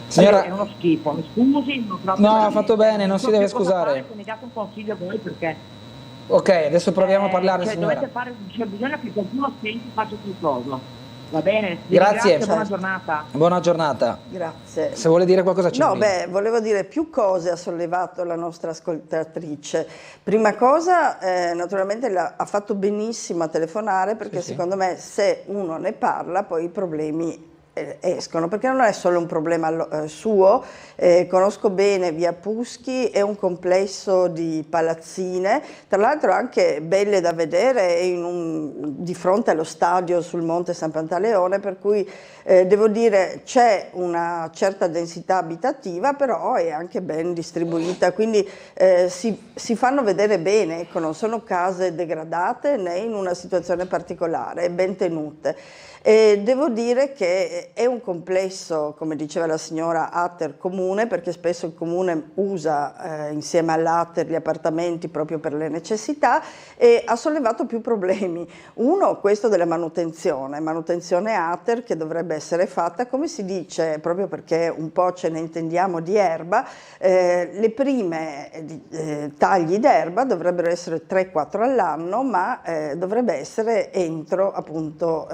Signora... È uno schifo, mi scusi. No, ha fatto bene, non si deve scusare. Mi date un consiglio voi perché... Ok, adesso proviamo a parlarne, signora. Bisogna che qualcuno senti e faccia qualcosa. Va bene? Grazie. Buona giornata. Buona giornata. Grazie. Se vuole dire qualcosa No, volevo dire più cose ha sollevato la nostra ascoltatrice. Prima cosa, naturalmente ha fatto benissimo a telefonare, perché secondo me se uno ne parla poi i problemi escono, perché non è solo un problema suo. Conosco bene via Puschi, è un complesso di palazzine, tra l'altro anche belle da vedere, di fronte allo stadio sul Monte San Pantaleone, per cui devo dire c'è una certa densità abitativa, però è anche ben distribuita, quindi si fanno vedere bene, ecco, non sono case degradate né in una situazione particolare, ben tenute. Devo dire che è un complesso, come diceva la signora, Ater comune, perché spesso il comune usa insieme all'Ater gli appartamenti proprio per le necessità, e ha sollevato più problemi. Uno, questo della manutenzione Ater, che dovrebbe essere fatta, come si dice, proprio perché un po' ce ne intendiamo di erba, le prime tagli d'erba dovrebbero essere 3-4 all'anno, ma dovrebbe essere entro appunto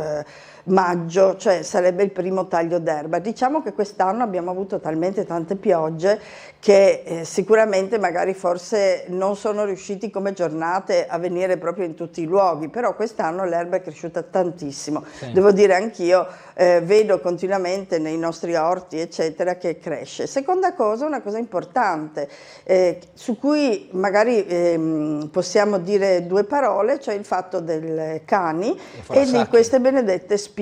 maggio, cioè sarebbe il primo taglio d'erba. Diciamo che quest'anno abbiamo avuto talmente tante piogge che sicuramente magari forse non sono riusciti come giornate a venire proprio in tutti i luoghi, però quest'anno l'erba è cresciuta tantissimo. Devo dire anch'io, vedo continuamente nei nostri orti eccetera che cresce. Seconda cosa, una cosa importante su cui magari possiamo dire 2 parole, cioè il fatto dei cani e di queste benedette spighe.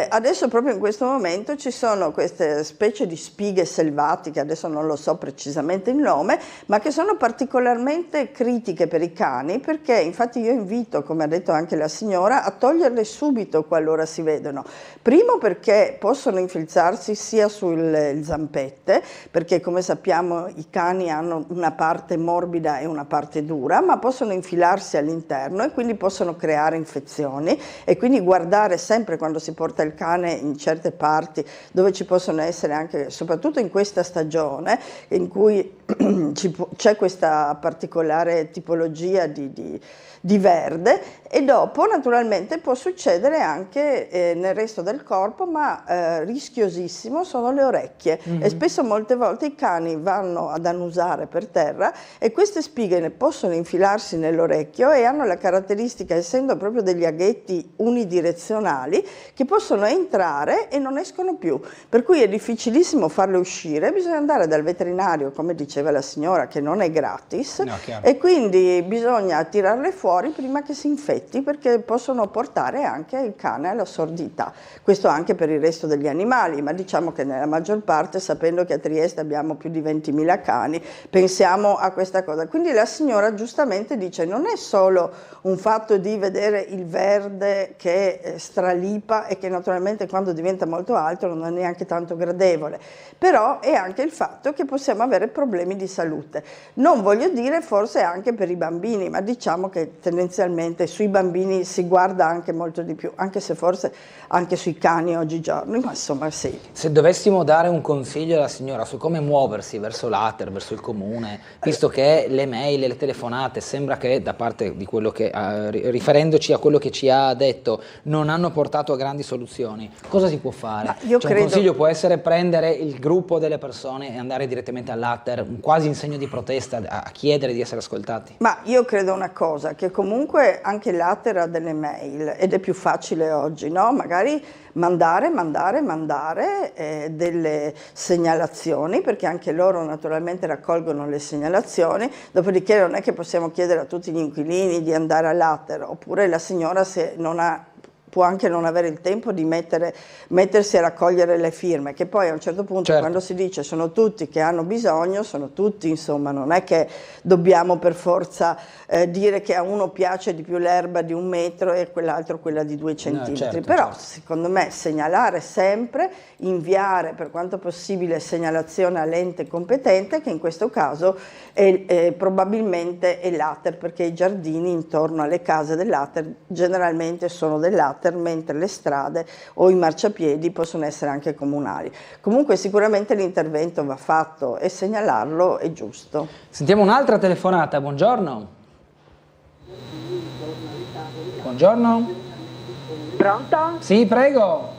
Adesso proprio proprio in questo momento ci sono queste specie di spighe selvatiche, adesso non lo so precisamente il nome, ma che sono particolarmente critiche per i cani, perché infatti io invito, come ha detto anche la signora, a toglierle subito qualora si vedono. Primo perché possono infilzarsi sia sulle zampette, perché come sappiamo i cani hanno una parte morbida e una parte dura, ma possono infilarsi all'interno e quindi possono creare infezioni, e quindi guardare sempre quando si porta il cane in certe parti dove ci possono essere anche, soprattutto in questa stagione in cui c'è questa particolare tipologia di verde, e dopo naturalmente può succedere anche nel resto del corpo, ma rischiosissimo sono le orecchie, e spesso molte volte i cani vanno ad annusare per terra e queste spighe ne possono infilarsi nell'orecchio e hanno la caratteristica, essendo proprio degli aghetti unidirezionali, che possono entrare e non escono più, per cui è difficilissimo farle uscire, bisogna andare dal veterinario, come diceva la signora, che non è gratis, No, e quindi bisogna tirarle fuori prima che si infetti, perché possono portare anche il cane alla sordità. Questo anche per il resto degli animali, ma diciamo che nella maggior parte, sapendo che a Trieste abbiamo più di 20.000 cani, pensiamo a questa cosa. Quindi la signora giustamente dice: non è solo un fatto di vedere il verde che stralipa e che naturalmente quando diventa molto alto non è neanche tanto gradevole, però è anche il fatto che possiamo avere problemi di salute. Non voglio dire forse anche per i bambini, ma diciamo che tendenzialmente sui bambini si guarda anche molto di più, anche se forse anche sui cani oggigiorno, ma insomma sì. Se dovessimo dare un consiglio alla signora su come muoversi verso l'ATER, verso il comune, visto che le mail e le telefonate sembra che da parte di quello che, riferendoci a quello che ci ha detto, non hanno portato a grandi soluzioni, cosa si può fare? Io Un consiglio può essere prendere il gruppo delle persone e andare direttamente all'ATER, quasi in segno di protesta, a chiedere di essere ascoltati? Ma io credo una cosa, che comunque anche l'ATER ha delle mail ed è più facile oggi, no? Magari mandare delle segnalazioni, perché anche loro naturalmente raccolgono le segnalazioni, dopodiché non è che possiamo chiedere a tutti gli inquilini di andare all'ATER, oppure la signora, se non ha, può anche non avere il tempo di mettersi a raccogliere le firme, che poi a un certo punto, certo, quando si dice sono tutti che hanno bisogno, sono tutti, insomma, non è che dobbiamo per forza dire che a uno piace di più l'erba di 1 metro e quell'altro quella di 2 centimetri, certo, però certo. secondo me segnalare sempre, inviare per quanto possibile segnalazione all'ente competente, che in questo caso probabilmente è l'ATER, perché i giardini intorno alle case dell'ATER generalmente sono dell'ATER, mentre le strade o i marciapiedi possono essere anche comunali. Comunque sicuramente l'intervento va fatto e segnalarlo è giusto. Sentiamo un'altra telefonata, buongiorno. Buongiorno. Pronto? Sì, prego.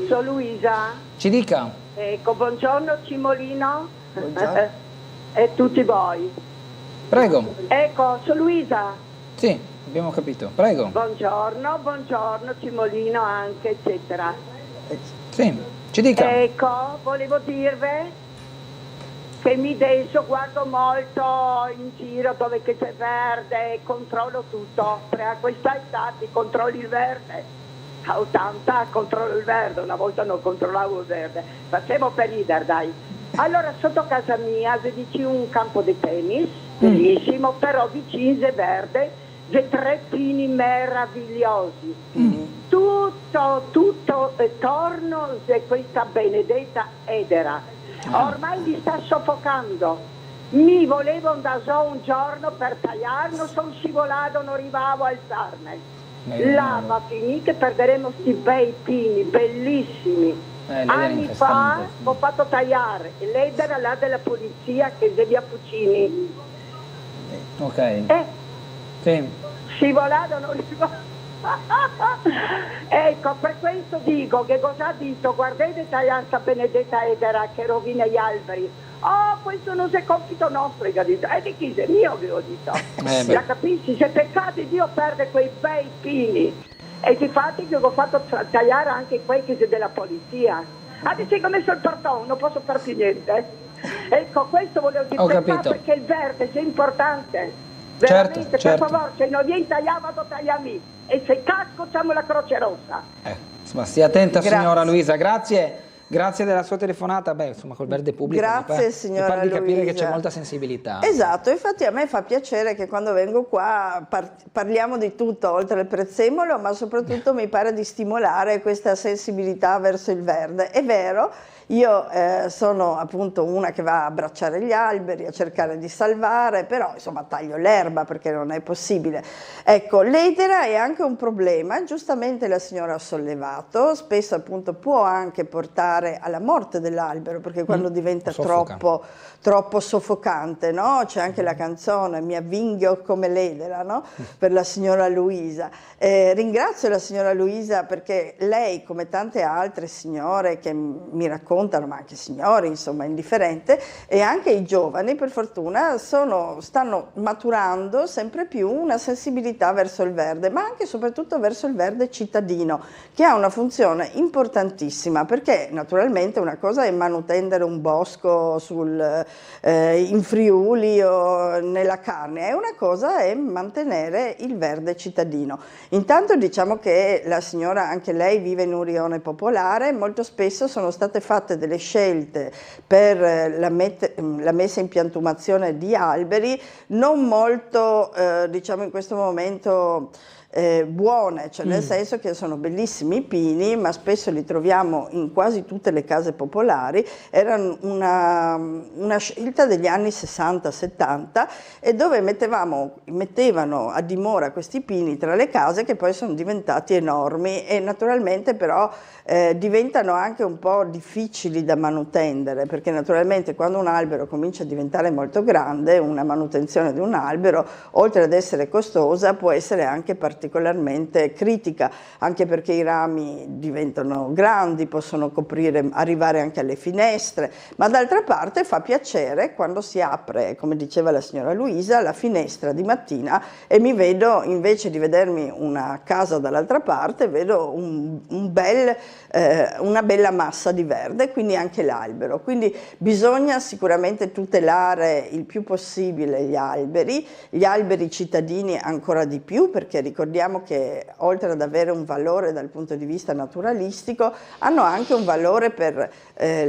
Sono Luisa. Ci dica. Ecco, buongiorno Cimolino. Buongiorno. E tutti voi. Prego. Ecco, sono Luisa. Sì, abbiamo capito. Prego. Buongiorno Cimolino anche, eccetera. Sì, ci dica. Ecco, volevo dirvi che mi adesso guardo molto in giro dove che c'è verde, controllo tutto. A questa età ti controlli il verde. A 80 controllo il verde, una volta non controllavo il verde. Facevo per ridere, dai. Allora, sotto casa mia c'è vicino un campo di tennis, bellissimo, però vicino è verde, c'è 3 pini meravigliosi. Tutto attorno c'è questa benedetta edera. Ormai li sta soffocando. Mi volevo andare su un giorno per tagliare, non sono scivolato, non arrivavo a alzarmi. Là va finì che perderemo sti bei pini, bellissimi. Anni fa ho fatto tagliare l'edera là della polizia, che è via Puccini. Ok. Sì. Scivolato, non scivolato. Ecco, per questo dico che cosa ha detto, guardate tagliare sta benedetta edera che rovina gli alberi. Oh, questo non è compito nostro, che ha detto. E di chi sei mio, che ho detto. La capisci? Se peccate Dio perde quei bei pini. E infatti che ho fatto tagliare anche quei che sono della polizia. Adesso ho messo il portone, non posso fare più niente. Ecco, questo volevo dire, perché il verde è importante. Veramente, certo. per favore, se non viene tagliato, tagliami. E se casco, facciamo la Croce Rossa. Insomma, stia attenta, Grazie. signora Luisa. Grazie della sua telefonata. Beh, insomma, col verde pubblico Grazie, signora mi pare di capire Luisa. che c'è molta sensibilità. Esatto, infatti a me fa piacere che quando vengo qua parliamo di tutto oltre il prezzemolo, ma soprattutto mi pare di stimolare questa sensibilità verso il verde. È vero, io sono appunto una che va a abbracciare gli alberi, a cercare di salvare, però insomma taglio l'erba perché non è possibile. Ecco, l'edera è anche un problema, giustamente la signora ha sollevato, spesso appunto può anche portare alla morte dell'albero, perché quando diventa troppo soffocante, no? C'è anche la canzone Mi avvinghio come l'edera, no? Per la signora Luisa. Ringrazio la signora Luisa perché lei, come tante altre signore che mi raccontano, ma anche signori, insomma, indifferente, e anche i giovani, per fortuna, stanno maturando sempre più una sensibilità verso il verde, ma anche e soprattutto verso il verde cittadino, che ha una funzione importantissima, perché naturalmente una cosa è manutendere un bosco in Friuli o nella Carnia, e una cosa è mantenere il verde cittadino. Intanto diciamo che la signora, anche lei, vive in un rione popolare, molto spesso sono state fatte delle scelte per la messa in piantumazione di alberi non molto, diciamo in questo momento, buone, cioè nel senso che sono bellissimi i pini, ma spesso li troviamo in quasi tutte le case popolari. Era una scelta degli anni 60-70 e dove mettevano a dimora questi pini tra le case, che poi sono diventati enormi e naturalmente però diventano anche un po' difficili da manutendere, perché naturalmente quando un albero comincia a diventare molto grande, una manutenzione di un albero, oltre ad essere costosa, può essere anche particolarmente critica, anche perché i rami diventano grandi, possono arrivare anche alle finestre, ma d'altra parte fa piacere quando si apre, come diceva la signora Luisa, la finestra di mattina e mi vedo, invece di vedermi una casa dall'altra parte, vedo una bella massa di verde, quindi anche l'albero. Quindi bisogna sicuramente tutelare il più possibile gli alberi cittadini ancora di più, perché ricordiamo che oltre ad avere un valore dal punto di vista naturalistico, hanno anche un valore per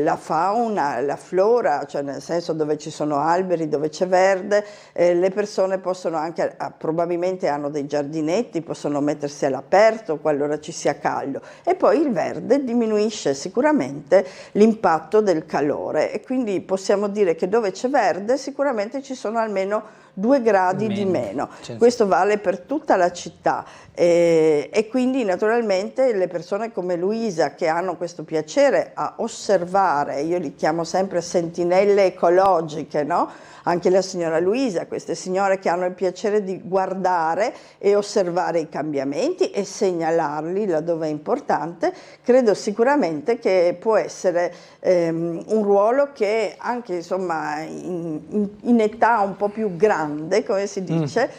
la fauna, la flora, cioè nel senso dove ci sono alberi, dove c'è verde, le persone possono anche, probabilmente hanno dei giardinetti, possono mettersi all'aperto qualora ci sia caldo, e poi il verde diminuisce sicuramente l'impatto del calore e quindi possiamo dire che dove c'è verde sicuramente ci sono almeno 2 gradi di meno. Questo vale per tutta la città e quindi naturalmente le persone come Luisa, che hanno questo piacere a osservare, io li chiamo sempre sentinelle ecologiche, no? Anche la signora Luisa, queste signore che hanno il piacere di guardare e osservare i cambiamenti e segnalarli laddove è importante, credo sicuramente che può essere un ruolo che anche insomma in età un po' più grande, come si dice,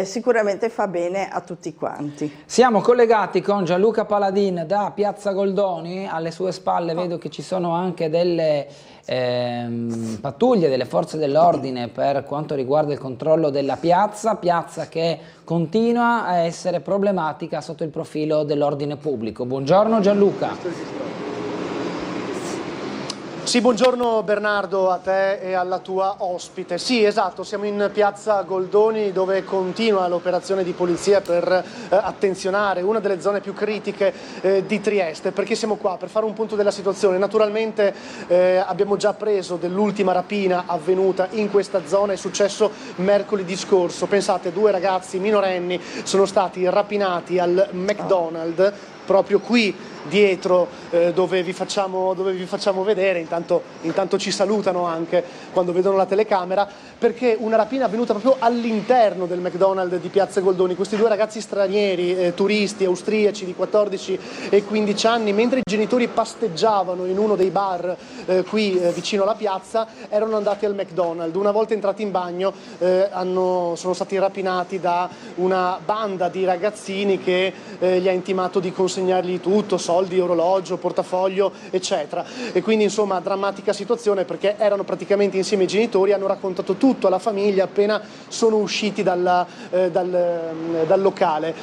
sicuramente fa bene a tutti quanti. Siamo collegati con Gianluca Paladin da Piazza Goldoni, alle sue spalle vedo che ci sono anche delle pattuglie delle forze dell'ordine per quanto riguarda il controllo della piazza che continua a essere problematica sotto il profilo dell'ordine pubblico. Buongiorno Gianluca. Sì, buongiorno Bernardo, a te e alla tua ospite. Sì, esatto, siamo in Piazza Goldoni dove continua l'operazione di polizia per attenzionare una delle zone più critiche di Trieste. Perché siamo qua? Per fare un punto della situazione. Naturalmente abbiamo già preso dell'ultima rapina avvenuta in questa zona, è successo mercoledì scorso. Pensate, 2 ragazzi minorenni sono stati rapinati al McDonald's, proprio qui dietro dove vi facciamo vedere, intanto ci salutano anche quando vedono la telecamera, perché una rapina è avvenuta proprio all'interno del McDonald's di Piazza Goldoni. Questi 2 ragazzi stranieri, turisti austriaci di 14 e 15 anni, mentre i genitori pasteggiavano in uno dei bar qui vicino alla piazza, erano andati al McDonald's. Una volta entrati in bagno sono stati rapinati da una banda di ragazzini che gli ha intimato di consegnargli tutto, soldi, orologio, portafoglio, eccetera. E quindi insomma drammatica situazione, perché erano praticamente insieme i genitori, hanno raccontato tutto alla famiglia appena sono usciti dal locale.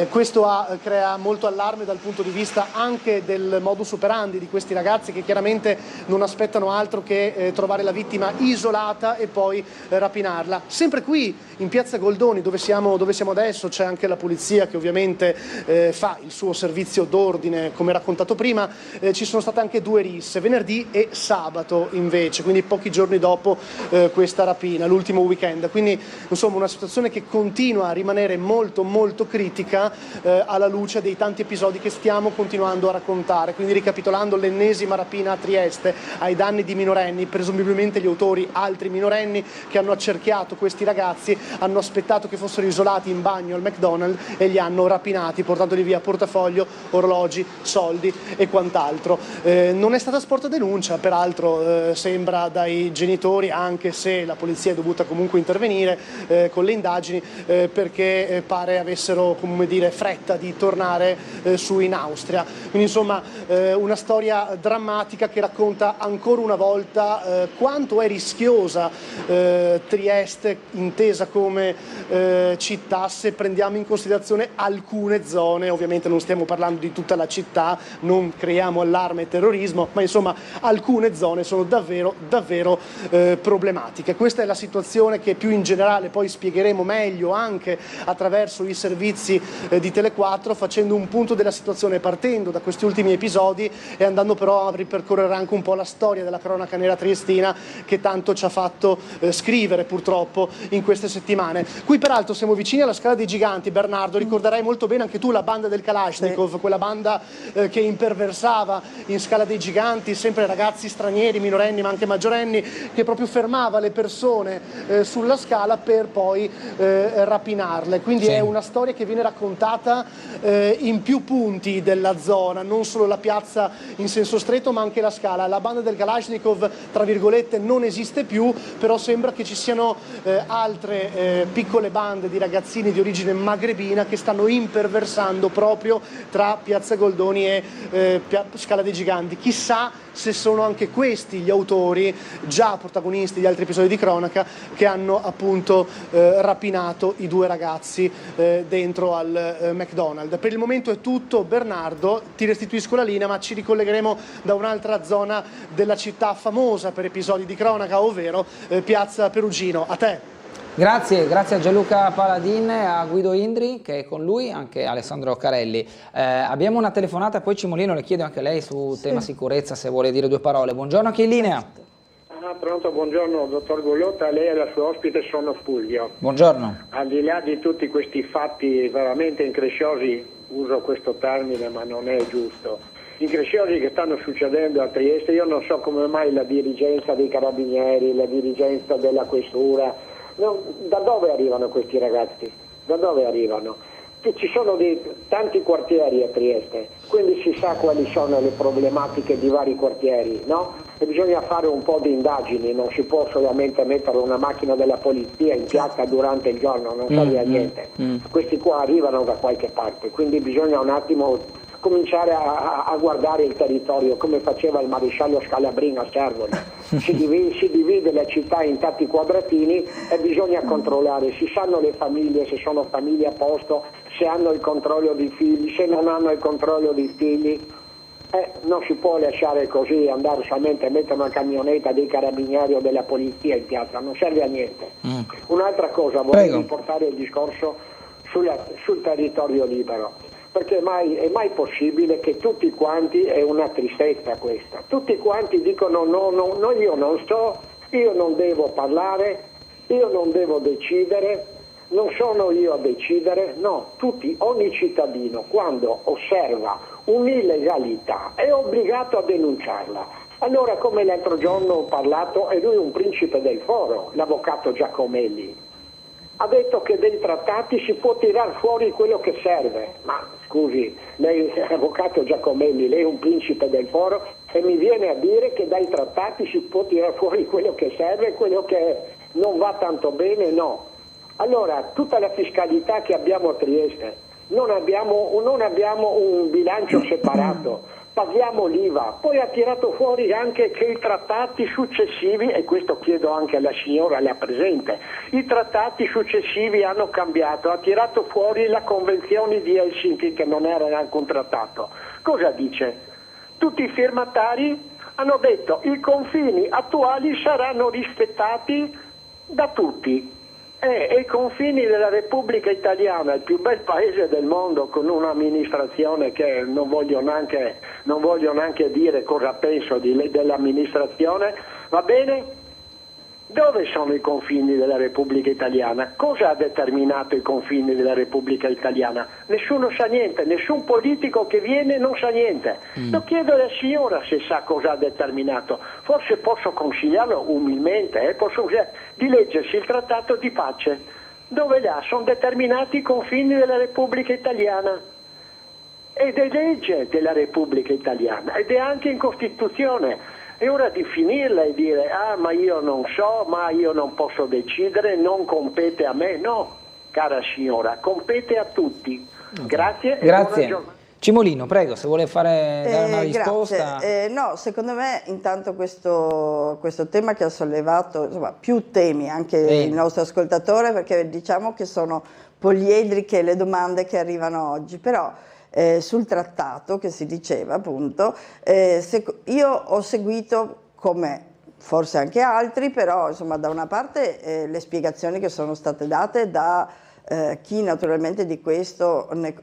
Questo crea molto allarme dal punto di vista anche del modus operandi di questi ragazzi, che chiaramente non aspettano altro che trovare la vittima isolata e poi rapinarla. Sempre qui in piazza Goldoni, dove siamo adesso, c'è anche la polizia che ovviamente fa il suo servizio d'ordine, come raccontato prima. Ci sono state anche 2 risse, venerdì e sabato invece, quindi pochi giorni dopo questa rapina, l'ultimo weekend. Quindi insomma una situazione che continua a rimanere molto molto critica alla luce dei tanti episodi che stiamo continuando a raccontare. Quindi ricapitolando, l'ennesima rapina a Trieste ai danni di minorenni, presumibilmente gli autori altri minorenni che hanno accerchiato questi ragazzi, hanno aspettato che fossero isolati in bagno al McDonald's e li hanno rapinati, portandoli via portafoglio, orologi, soldi e quant'altro. Non è stata sporta denuncia, peraltro sembra dai genitori, anche se la polizia è dovuta comunque intervenire con le indagini, perché pare avessero, come dire, fretta di tornare su in Austria. Quindi insomma una storia drammatica che racconta ancora una volta quanto è rischiosa Trieste intesa come città, se prendiamo in considerazione alcune zone. Ovviamente non stiamo parlando di tutta la città, non creiamo allarme e terrorismo, ma insomma alcune zone sono davvero problematiche. Questa è la situazione che più in generale poi spiegheremo meglio anche attraverso i servizi di Tele4, facendo un punto della situazione partendo da questi ultimi episodi e andando però a ripercorrere anche un po' la storia della cronaca nera triestina, che tanto ci ha fatto scrivere purtroppo in queste settimane. Qui peraltro siamo vicini alla Scala dei Giganti. Bernardo, ricorderai molto bene anche tu la banda del Kalashnikov, sì, quella banda che imperversava in Scala dei Giganti, sempre ragazzi stranieri, minorenni ma anche maggiorenni, che proprio fermava le persone sulla scala per poi rapinarle. Quindi sì, è una storia che viene raccontata in più punti della zona, non solo la piazza in senso stretto ma anche la scala. La banda del Kalashnikov, tra virgolette, non esiste più, però sembra che ci siano altre piccole bande di ragazzini di origine magrebina che stanno imperversando proprio tra piazza Goldoni e Scala dei Giganti. Chissà se sono anche questi gli autori, già protagonisti di altri episodi di cronaca, che hanno appunto rapinato i 2 ragazzi dentro al McDonald's. Per il momento è tutto, Bernardo, ti restituisco la linea, ma ci ricollegheremo da un'altra zona della città famosa per episodi di cronaca, ovvero piazza Perugino. A te. Grazie a Gianluca Paladin e a Guido Indri, che è con lui, anche Alessandro Carelli. Abbiamo una telefonata, poi Cimolino le chiedo anche a lei su tema sicurezza, se vuole dire 2 parole. Buongiorno, chi è in linea? Pronto, buongiorno dottor Gugliotta, lei e la sua ospite, sono Fulvio. Buongiorno. Al di là di tutti questi fatti veramente incresciosi, uso questo termine ma non è giusto, incresciosi che stanno succedendo a Trieste, io non so come mai la dirigenza dei carabinieri, la dirigenza della questura, da dove arrivano questi ragazzi? Da dove arrivano? Ci sono tanti quartieri a Trieste, quindi si sa quali sono le problematiche di vari quartieri, no? E bisogna fare un po' di indagini, non si può solamente mettere una macchina della polizia in piazza durante il giorno, non serve a niente. Questi qua arrivano da qualche parte, quindi bisogna un attimo cominciare a guardare il territorio come faceva il maresciallo Scalabrini a Servoli. Si divide la città in tanti quadratini e bisogna controllare, si sanno le famiglie, se sono famiglie a posto, se hanno il controllo dei figli, se non hanno il controllo dei figli. Non si può lasciare così, andare solamente a mettere una camionetta dei carabinieri o della polizia in piazza, non serve a niente. Un'altra cosa, voglio portare il discorso sul territorio libero. Perché è mai possibile che tutti quanti, è una tristezza questa, tutti quanti dicono no, io non so, io non devo parlare, io non devo decidere, non sono io a decidere, no, ogni cittadino quando osserva un'illegalità è obbligato a denunciarla. Allora, come l'altro giorno ho parlato, è lui un principe del foro, l'avvocato Giacomelli. Ha detto che dai trattati si può tirar fuori quello che serve, ma scusi, lei è avvocato Giacomelli, lei è un principe del foro e mi viene a dire che dai trattati si può tirar fuori quello che serve e quello che non va tanto bene, no. Allora, tutta la fiscalità che abbiamo a Trieste, non abbiamo un bilancio separato, paghiamo l'IVA, poi ha tirato fuori anche che i trattati successivi, e questo chiedo anche alla signora, la presente, i trattati successivi hanno cambiato, ha tirato fuori la convenzione di Helsinki che non era neanche un trattato. Cosa dice? Tutti i firmatari hanno detto i confini attuali saranno rispettati da tutti. E i confini della Repubblica Italiana, il più bel paese del mondo, con un'amministrazione che non voglio neanche dire cosa penso dell'amministrazione, va bene? Dove sono i confini della Repubblica Italiana? Cosa ha determinato i confini della Repubblica Italiana? Nessuno sa niente, nessun politico che viene non sa niente. Lo chiedo alla signora se sa cosa ha determinato. Forse posso consigliarlo umilmente, di leggersi il trattato di pace, dove là sono determinati i confini della Repubblica Italiana. Ed è legge della Repubblica Italiana, ed è anche in Costituzione. È ora di finirla e dire ma io non so, ma io non posso decidere, non compete a me. No, cara signora, compete a tutti. Grazie. E buona giornata. Cimolino, prego, se vuole dare una risposta. No, secondo me intanto questo tema che ha sollevato, insomma, più temi anche il nostro ascoltatore, perché diciamo che sono poliedriche le domande che arrivano oggi, però sul trattato che si diceva appunto, io ho seguito, come forse anche altri, però insomma da una parte le spiegazioni che sono state date da chi naturalmente di questo ne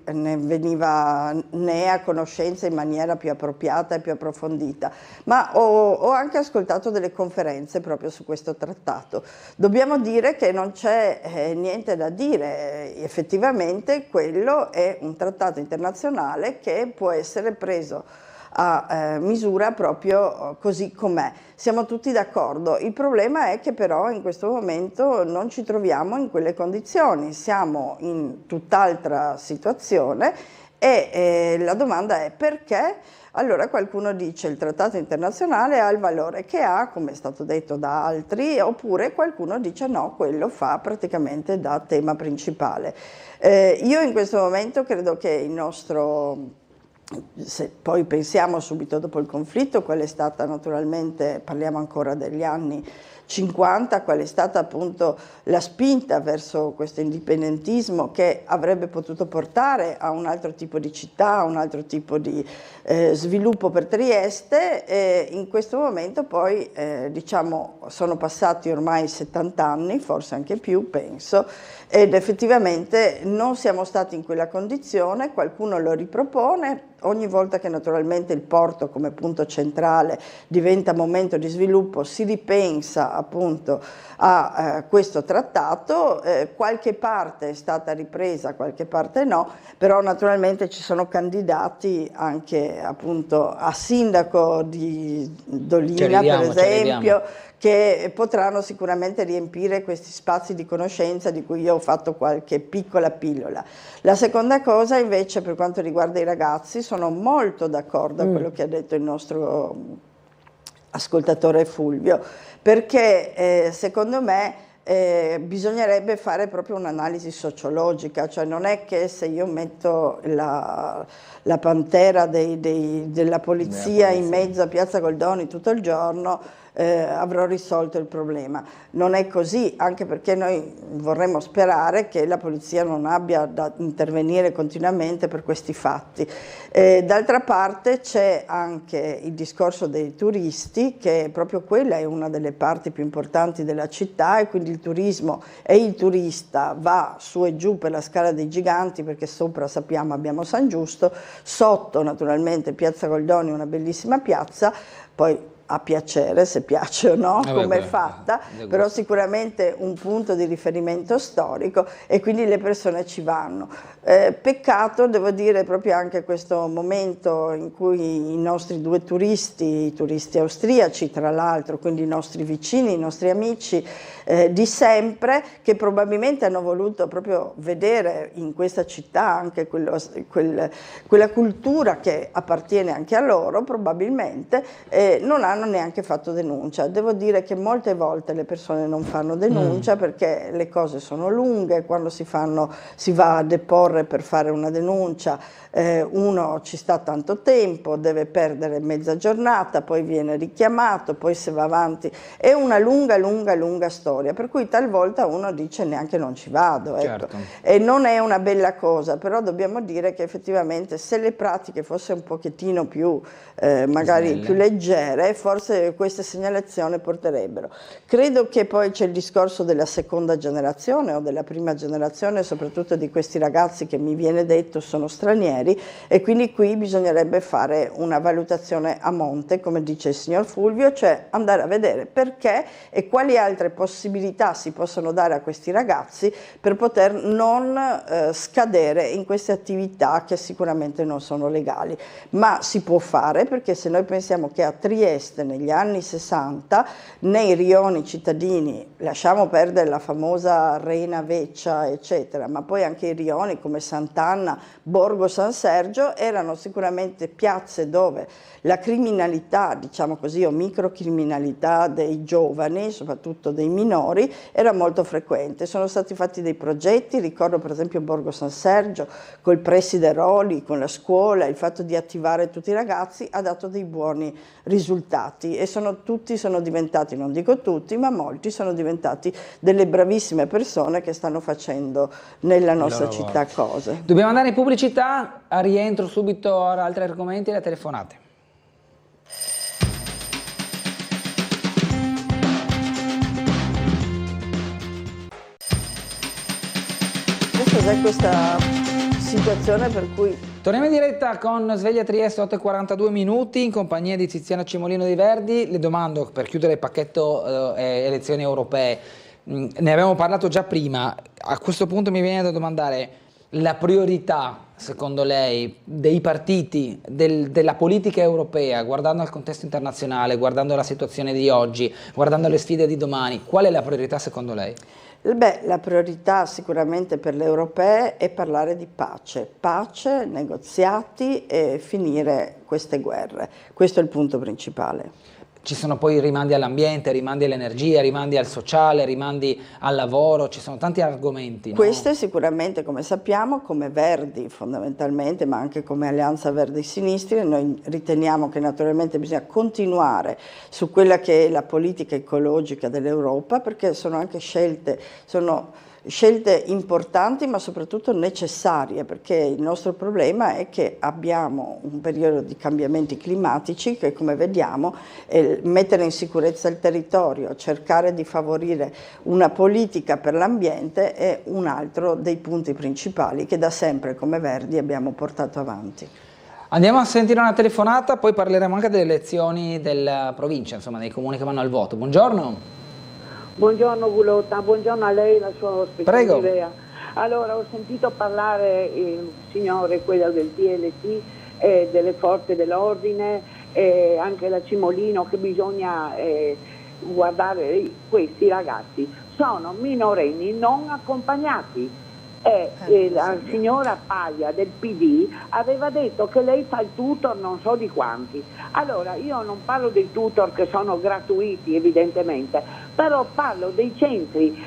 è a conoscenza in maniera più appropriata e più approfondita, ma ho anche ascoltato delle conferenze proprio su questo trattato. Dobbiamo dire che non c'è niente da dire, effettivamente quello è un trattato internazionale che può essere preso a misura proprio così com'è. Siamo tutti d'accordo. Il problema è che però in questo momento non ci troviamo in quelle condizioni, siamo in tutt'altra situazione e la domanda è perché? Allora qualcuno dice il trattato internazionale ha il valore che ha, come è stato detto da altri, oppure qualcuno dice no, quello fa praticamente da tema principale. Io in questo momento credo che il nostro... Se poi pensiamo subito dopo il conflitto, qual è stata naturalmente, parliamo ancora degli anni 50, qual è stata appunto la spinta verso questo indipendentismo che avrebbe potuto portare a un altro tipo di città, a un altro tipo di sviluppo per Trieste. In questo momento poi diciamo sono passati ormai 70 anni, forse anche più penso, ed effettivamente non siamo stati in quella condizione, qualcuno lo ripropone, ogni volta che naturalmente il porto come punto centrale diventa momento di sviluppo si ripensa appunto a questo trattato, qualche parte è stata ripresa, qualche parte no, però naturalmente ci sono candidati anche appunto a sindaco di Dolina per esempio, che potranno sicuramente riempire questi spazi di conoscenza di cui io ho fatto qualche piccola pillola. La seconda cosa invece per quanto riguarda i ragazzi, sono molto d'accordo a quello che ha detto il nostro ascoltatore Fulvio, perché secondo me bisognerebbe fare proprio un'analisi sociologica, cioè non è che se io metto la pantera della polizia in mezzo a Piazza Goldoni tutto il giorno avrò risolto il problema. Non è così, anche perché noi vorremmo sperare che la polizia non abbia da intervenire continuamente per questi fatti. D'altra parte c'è anche il discorso dei turisti, che proprio quella è una delle parti più importanti della città, e quindi il turismo e il turista va su e giù per la scala dei giganti, perché sopra sappiamo abbiamo San Giusto, sotto naturalmente Piazza Goldoni, una bellissima piazza, poi a piacere, se piace o no, come è fatta, però sicuramente un punto di riferimento storico e quindi le persone ci vanno. Peccato, devo dire, proprio anche questo momento in cui i nostri due turisti, i turisti austriaci tra l'altro, quindi i nostri vicini, i nostri amici di sempre, che probabilmente hanno voluto proprio vedere in questa città anche quella cultura che appartiene anche a loro, probabilmente non hanno hanno neanche fatto denuncia. Devo dire che molte volte le persone non fanno denuncia perché le cose sono lunghe, quando si va a deporre per fare una denuncia, uno ci sta tanto tempo, deve perdere mezza giornata, poi viene richiamato, poi se va avanti, è una lunga storia, per cui talvolta uno dice neanche non ci vado, ecco. Certo. E non è una bella cosa, però dobbiamo dire che effettivamente se le pratiche fossero un pochettino più magari più leggere, forse queste segnalazioni porterebbero. Credo che poi c'è il discorso della seconda generazione o della prima generazione, soprattutto di questi ragazzi che mi viene detto sono stranieri, e quindi qui bisognerebbe fare una valutazione a monte, come dice il signor Fulvio, cioè andare a vedere perché e quali altre possibilità si possono dare a questi ragazzi per poter non scadere in queste attività che sicuramente non sono legali, ma si può fare, perché se noi pensiamo che a Trieste negli anni 60 nei rioni cittadini, lasciamo perdere la famosa Rena Veccia eccetera, ma poi anche i rioni come Sant'Anna, Borgo San Sergio erano sicuramente piazze dove la criminalità, diciamo così, o microcriminalità dei giovani, soprattutto dei minori, era molto frequente. Sono stati fatti dei progetti, ricordo per esempio Borgo San Sergio, col preside Roli, con la scuola, il fatto di attivare tutti i ragazzi ha dato dei buoni risultati e tutti sono diventati, non dico tutti, ma molti sono diventati delle bravissime persone che stanno facendo nella nostra città cose. Dobbiamo andare in pubblicità, a rientro subito ad altri argomenti e le telefonate. Cos'è questa situazione per cui... Torniamo in diretta con Sveglia Trieste, 8:42 minuti, in compagnia di Tiziana Cimolino di Verdi. Le domando, per chiudere il pacchetto elezioni europee, ne avevamo parlato già prima, a questo punto mi viene da domandare la priorità, secondo lei, dei partiti, della politica europea, guardando al contesto internazionale, guardando la situazione di oggi, guardando le sfide di domani, qual è la priorità secondo lei? Beh, la priorità sicuramente per le europee è parlare di pace, negoziati e finire queste guerre. Questo è il punto principale. Ci sono poi rimandi all'ambiente, rimandi all'energia, rimandi al sociale, rimandi al lavoro, ci sono tanti argomenti. No? Queste sicuramente, come sappiamo, come Verdi fondamentalmente, ma anche come Alleanza Verdi Sinistri, noi riteniamo che naturalmente bisogna continuare su quella che è la politica ecologica dell'Europa, perché sono anche scelte importanti ma soprattutto necessarie, perché il nostro problema è che abbiamo un periodo di cambiamenti climatici che, come vediamo, mettere in sicurezza il territorio, cercare di favorire una politica per l'ambiente è un altro dei punti principali che da sempre come Verdi abbiamo portato avanti. Andiamo a sentire una telefonata, poi parleremo anche delle elezioni della provincia, insomma dei comuni che vanno al voto. Buongiorno. Buongiorno Gulotta, buongiorno a lei e la sua ospite. Prego. Allora, ho sentito parlare il signore, quello del TLT, delle forze dell'ordine, anche la Cimolino, che bisogna guardare questi ragazzi. Sono minorenni non accompagnati. La signora Paglia del PD aveva detto che lei fa il tutor non so di quanti. Allora io non parlo dei tutor che sono gratuiti evidentemente, però parlo dei centri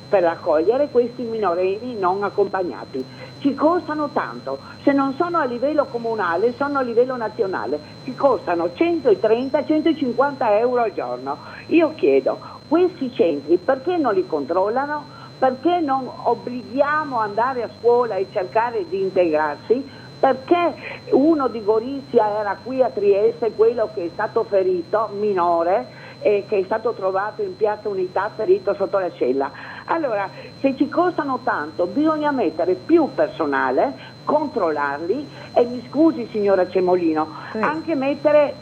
per accogliere questi minorenni non accompagnati. Ci costano tanto, se non sono a livello comunale sono a livello nazionale, ci costano 130-150 euro al giorno. Io chiedo, questi centri perché non li controllano? Perché non obblighiamo ad andare a scuola e cercare di integrarsi? Perché uno di Gorizia era qui a Trieste, quello che è stato ferito, minore, che è stato trovato in Piazza Unità ferito sotto la cella. Allora, se ci costano tanto, bisogna mettere più personale, controllarli e mi scusi signora Cemolino, anche mettere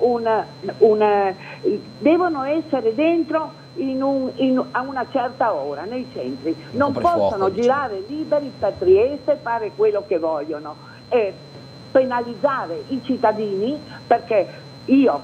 devono essere dentro a una certa ora nei centri, non possono girare liberi per Trieste, fare quello che vogliono e penalizzare i cittadini, perché io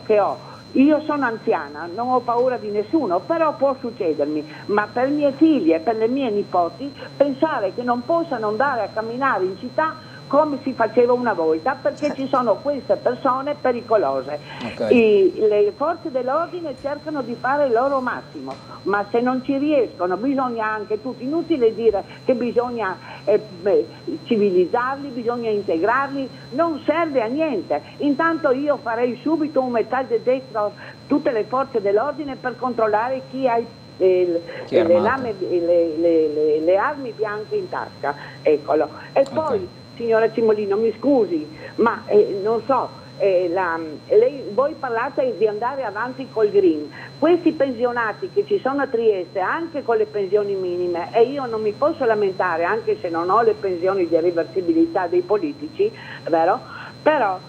sono anziana, non ho paura di nessuno, però può succedermi, ma per mie figlie e per le mie nipoti pensare che non possano andare a camminare in città come si faceva una volta, perché ci sono queste persone pericolose. Le forze dell'ordine cercano di fare il loro massimo, ma se non ci riescono bisogna anche tutti, inutile dire che bisogna civilizzarli, bisogna integrarli, non serve a niente. Intanto io farei subito un metal detector tutte le forze dell'ordine per controllare chi ha le armi bianche in tasca, eccolo. E poi, signora Cimolino, mi scusi, ma non so, voi parlate di andare avanti col green. Questi pensionati che ci sono a Trieste, anche con le pensioni minime, e io non mi posso lamentare, anche se non ho le pensioni di reversibilità dei politici, vero? Però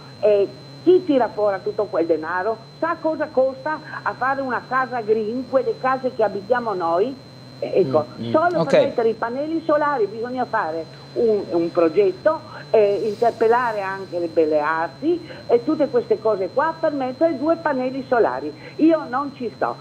chi tira fuori tutto quel denaro? Sa cosa costa a fare una casa green, quelle case che abitiamo noi? Ecco, solo per mettere i pannelli solari bisogna fare un progetto, interpellare anche le belle arti e tutte queste cose qua per mettere 2 pannelli solari. Io non ci sto,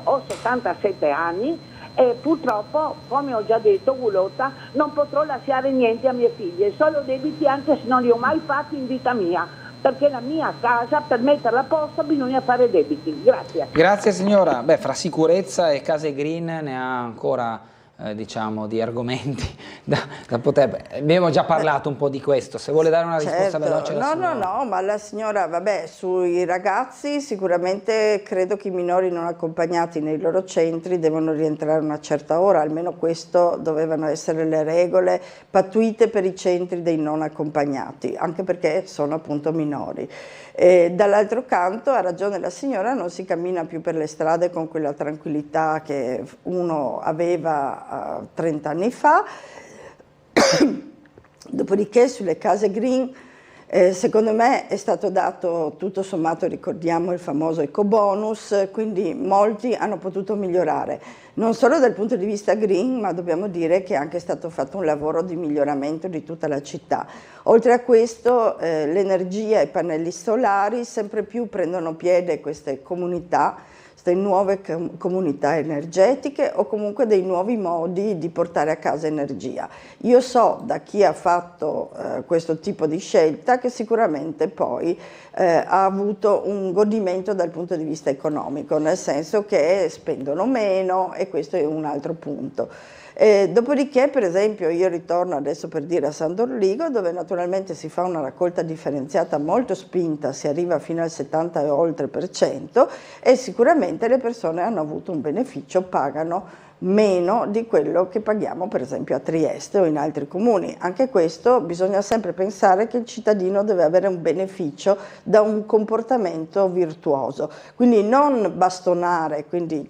ho 77 anni e purtroppo, come ho già detto, Gulotta, non potrò lasciare niente a mie figlie, solo debiti, anche se non li ho mai fatti in vita mia, perché la mia casa, per metterla a posto, bisogna fare debiti. Grazie. Grazie signora. Beh, fra sicurezza e case green ne ha ancora diciamo di argomenti da poter. Abbiamo già parlato un po' di questo, se vuole dare una risposta veloce la signora. No, ma la signora, vabbè, sui ragazzi sicuramente credo che i minori non accompagnati nei loro centri devono rientrare a una certa ora, almeno questo dovevano essere le regole pattuite per i centri dei non accompagnati, anche perché sono appunto minori. Dall'altro canto ha ragione la signora, non si cammina più per le strade con quella tranquillità che uno aveva 30 anni fa. Dopodiché sulle case green secondo me è stato dato, tutto sommato ricordiamo il famoso ecobonus, quindi molti hanno potuto migliorare, non solo dal punto di vista green, ma dobbiamo dire che è anche stato fatto un lavoro di miglioramento di tutta la città. Oltre a questo l'energia e i pannelli solari sempre più prendono piede queste comunità, queste nuove comunità energetiche o comunque dei nuovi modi di portare a casa energia. Io so da chi ha fatto questo tipo di scelta che sicuramente poi ha avuto un godimento dal punto di vista economico, nel senso che spendono meno e questo è un altro punto. Dopodiché, per esempio, io ritorno adesso per dire a San Dorligo, dove naturalmente si fa una raccolta differenziata molto spinta, si arriva fino al 70 e oltre per cento, e sicuramente le persone hanno avuto un beneficio, pagano meno di quello che paghiamo per esempio a Trieste o in altri comuni. Anche questo bisogna sempre pensare che il cittadino deve avere un beneficio da un comportamento virtuoso, quindi non bastonare, quindi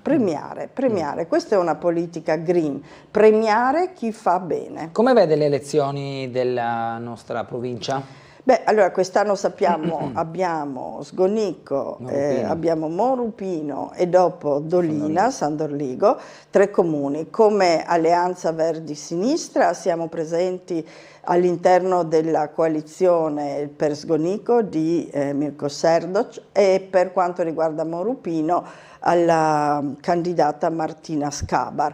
premiare. Questa è una politica green, premiare chi fa bene. Come vede le elezioni della nostra provincia? Beh, allora quest'anno sappiamo abbiamo Sgonicco, abbiamo Morupino e dopo Dolina, San Dorligo, 3 comuni. Come Alleanza Verdi Sinistra siamo presenti all'interno della coalizione per Sgonicco di Mirko Serdoc e per quanto riguarda Morupino alla candidata Martina Scabar.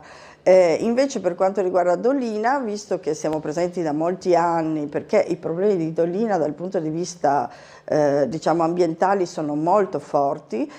Invece per quanto riguarda Dolina, visto che siamo presenti da molti anni, perché i problemi di Dolina dal punto di vista diciamo ambientali sono molto forti,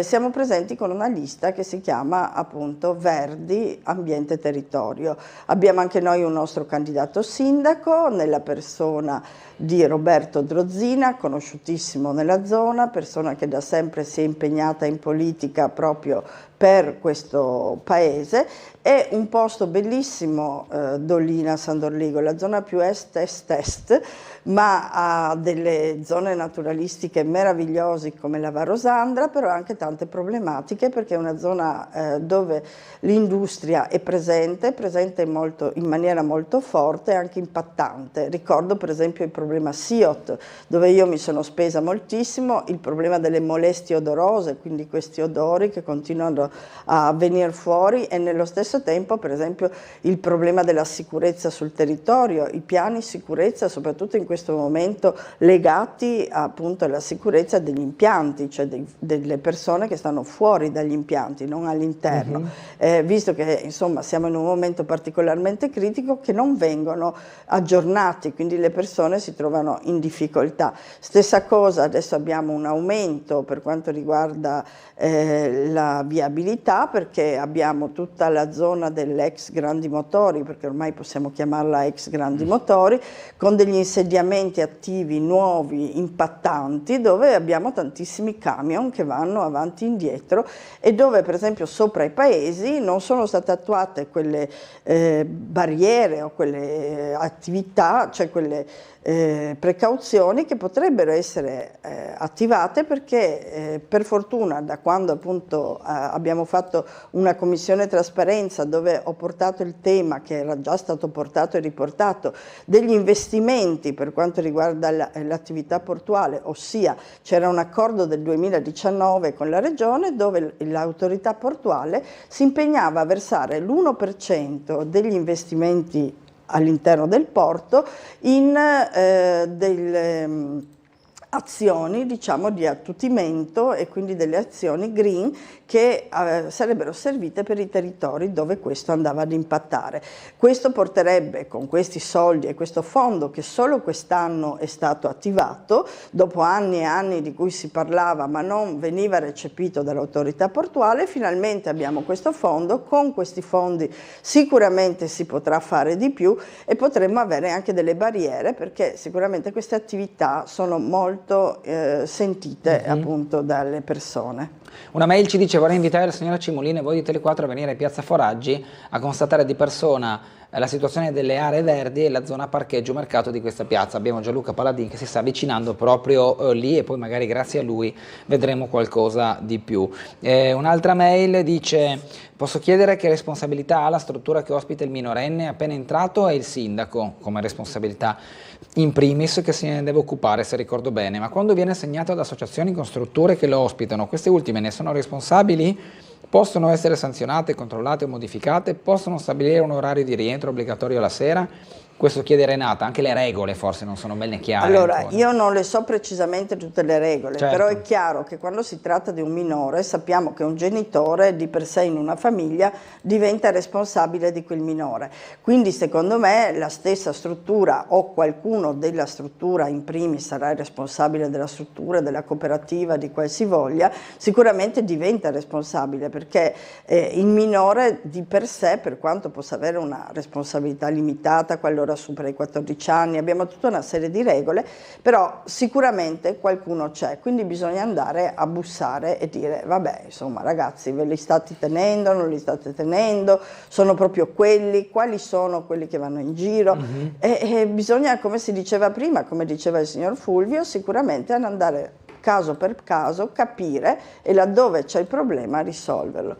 siamo presenti con una lista che si chiama appunto Verdi Ambiente Territorio. Abbiamo anche noi un nostro candidato sindaco nella persona di Roberto Drozzina, conosciutissimo nella zona, persona che da sempre si è impegnata in politica proprio per questo paese. È un posto bellissimo, Dolina San Dorligo, la zona più est-est-est, ma ha delle zone naturalistiche meravigliose come la Varosandra, però anche tante problematiche perché è una zona dove l'industria è presente in maniera molto forte e anche impattante. Ricordo per esempio il problema SIOT, dove io mi sono spesa moltissimo, il problema delle molestie odorose, quindi questi odori che continuano a venire fuori, e nello stesso stesso tempo, per esempio, il problema della sicurezza sul territorio, i piani sicurezza, soprattutto in questo momento legati appunto alla sicurezza degli impianti, cioè delle persone che stanno fuori dagli impianti, non all'interno, visto che insomma siamo in un momento particolarmente critico, che non vengono aggiornati, quindi le persone si trovano in difficoltà. Stessa cosa, adesso abbiamo un aumento per quanto riguarda la viabilità, perché abbiamo tutta la zona dell'ex Grandi Motori, perché ormai possiamo chiamarla ex Grandi Motori, con degli insediamenti attivi nuovi, impattanti, dove abbiamo tantissimi camion che vanno avanti e indietro, e dove per esempio sopra i paesi non sono state attuate quelle barriere o quelle attività, cioè quelle precauzioni che potrebbero essere attivate, perché per fortuna da quando appunto abbiamo fatto una commissione trasparenza, dove ho portato il tema, che era già stato portato e riportato, degli investimenti per quanto riguarda l'attività portuale, ossia c'era un accordo del 2019 con la Regione dove l'autorità portuale si impegnava a versare l'1% degli investimenti all'interno del porto in delle azioni, diciamo, di attuttimento, e quindi delle azioni green che sarebbero servite per i territori dove questo andava ad impattare. Questo porterebbe, con questi soldi e questo fondo che solo quest'anno è stato attivato, dopo anni e anni di cui si parlava ma non veniva recepito dall'autorità portuale, finalmente abbiamo questo fondo. Con questi fondi sicuramente si potrà fare di più e potremmo avere anche delle barriere, perché sicuramente queste attività sono molto sentite appunto dalle persone. Una mail ci dice: vorrei invitare la signora Cimolino e voi di Tele4 a venire a Piazza Foraggi a constatare di persona la situazione delle aree verdi e la zona parcheggio mercato di questa piazza. Abbiamo Gianluca Paladin che si sta avvicinando proprio lì, e poi magari grazie a lui vedremo qualcosa di più. Un'altra mail dice: posso chiedere che responsabilità ha la struttura che ospita il minorenne appena entrato? È il sindaco come responsabilità in primis che se ne deve occupare, se ricordo bene, ma quando viene assegnato ad associazioni con strutture che lo ospitano, queste ultime ne sono responsabili? Possono essere sanzionate, controllate o modificate? Possono stabilire un orario di rientro obbligatorio la sera? Questo chiede Renata. Anche le regole forse non sono bene chiare. Allora, ancora. io non le so precisamente tutte le regole, certo, però è chiaro che quando si tratta di un minore sappiamo che un genitore di per sé in una famiglia diventa responsabile di quel minore. Quindi secondo me la stessa struttura o qualcuno della struttura in primis sarà il responsabile della struttura, della cooperativa, di qualsivoglia, sicuramente diventa responsabile, perché il minore di per sé, per quanto possa avere una responsabilità limitata, qualora supera i 14 anni, abbiamo tutta una serie di regole, però sicuramente qualcuno c'è, quindi bisogna andare a bussare e dire: vabbè, insomma ragazzi, ve li state tenendo, non li state tenendo, sono proprio quelli, quali sono quelli che vanno in giro, e bisogna, come si diceva prima, come diceva il signor Fulvio, sicuramente andare caso per caso, capire, e laddove c'è il problema risolverlo.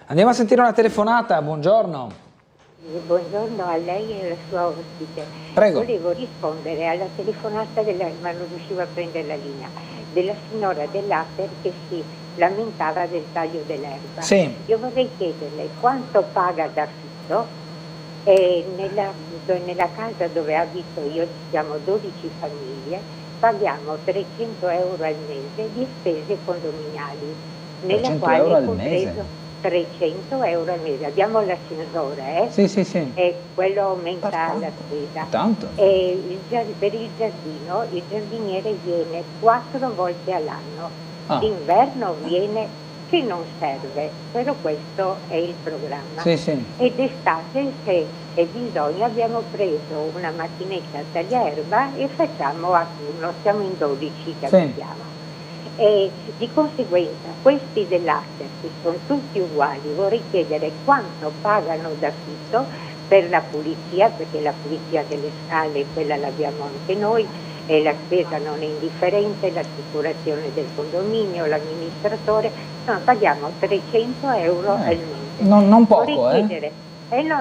Andiamo a sentire una telefonata. Buongiorno. Buongiorno a lei e alla sua ospite. Prego. Volevo rispondere alla telefonata, ma non riuscivo a prendere la linea, della signora dell'Aper che si lamentava del taglio dell'erba. Sì. Io vorrei chiederle quanto paga d'affitto, nella casa dove abito io, siamo 12 famiglie, paghiamo 300 euro al mese di spese condominiali, nella quale è compreso 300 euro al mese. Abbiamo l'ascensore, Sì. E quello aumenta la spesa. Tanto. E per il giardino il giardiniere viene 4 volte all'anno. D'inverno viene, che non serve, però questo è il programma. Sì. Ed d'estate, se è bisogno, abbiamo preso una macchinetta tagliaerba e facciamo a turno, siamo in 12 che abitiamo. E di conseguenza questi dell'Aster, che sono tutti uguali, vorrei chiedere quanto pagano d'affitto per la pulizia, perché la pulizia delle scale quella l'abbiamo anche noi, e la spesa non è indifferente, l'assicurazione del condominio, l'amministratore, insomma paghiamo 300 euro al mese. Non poco, vorrei chiedere,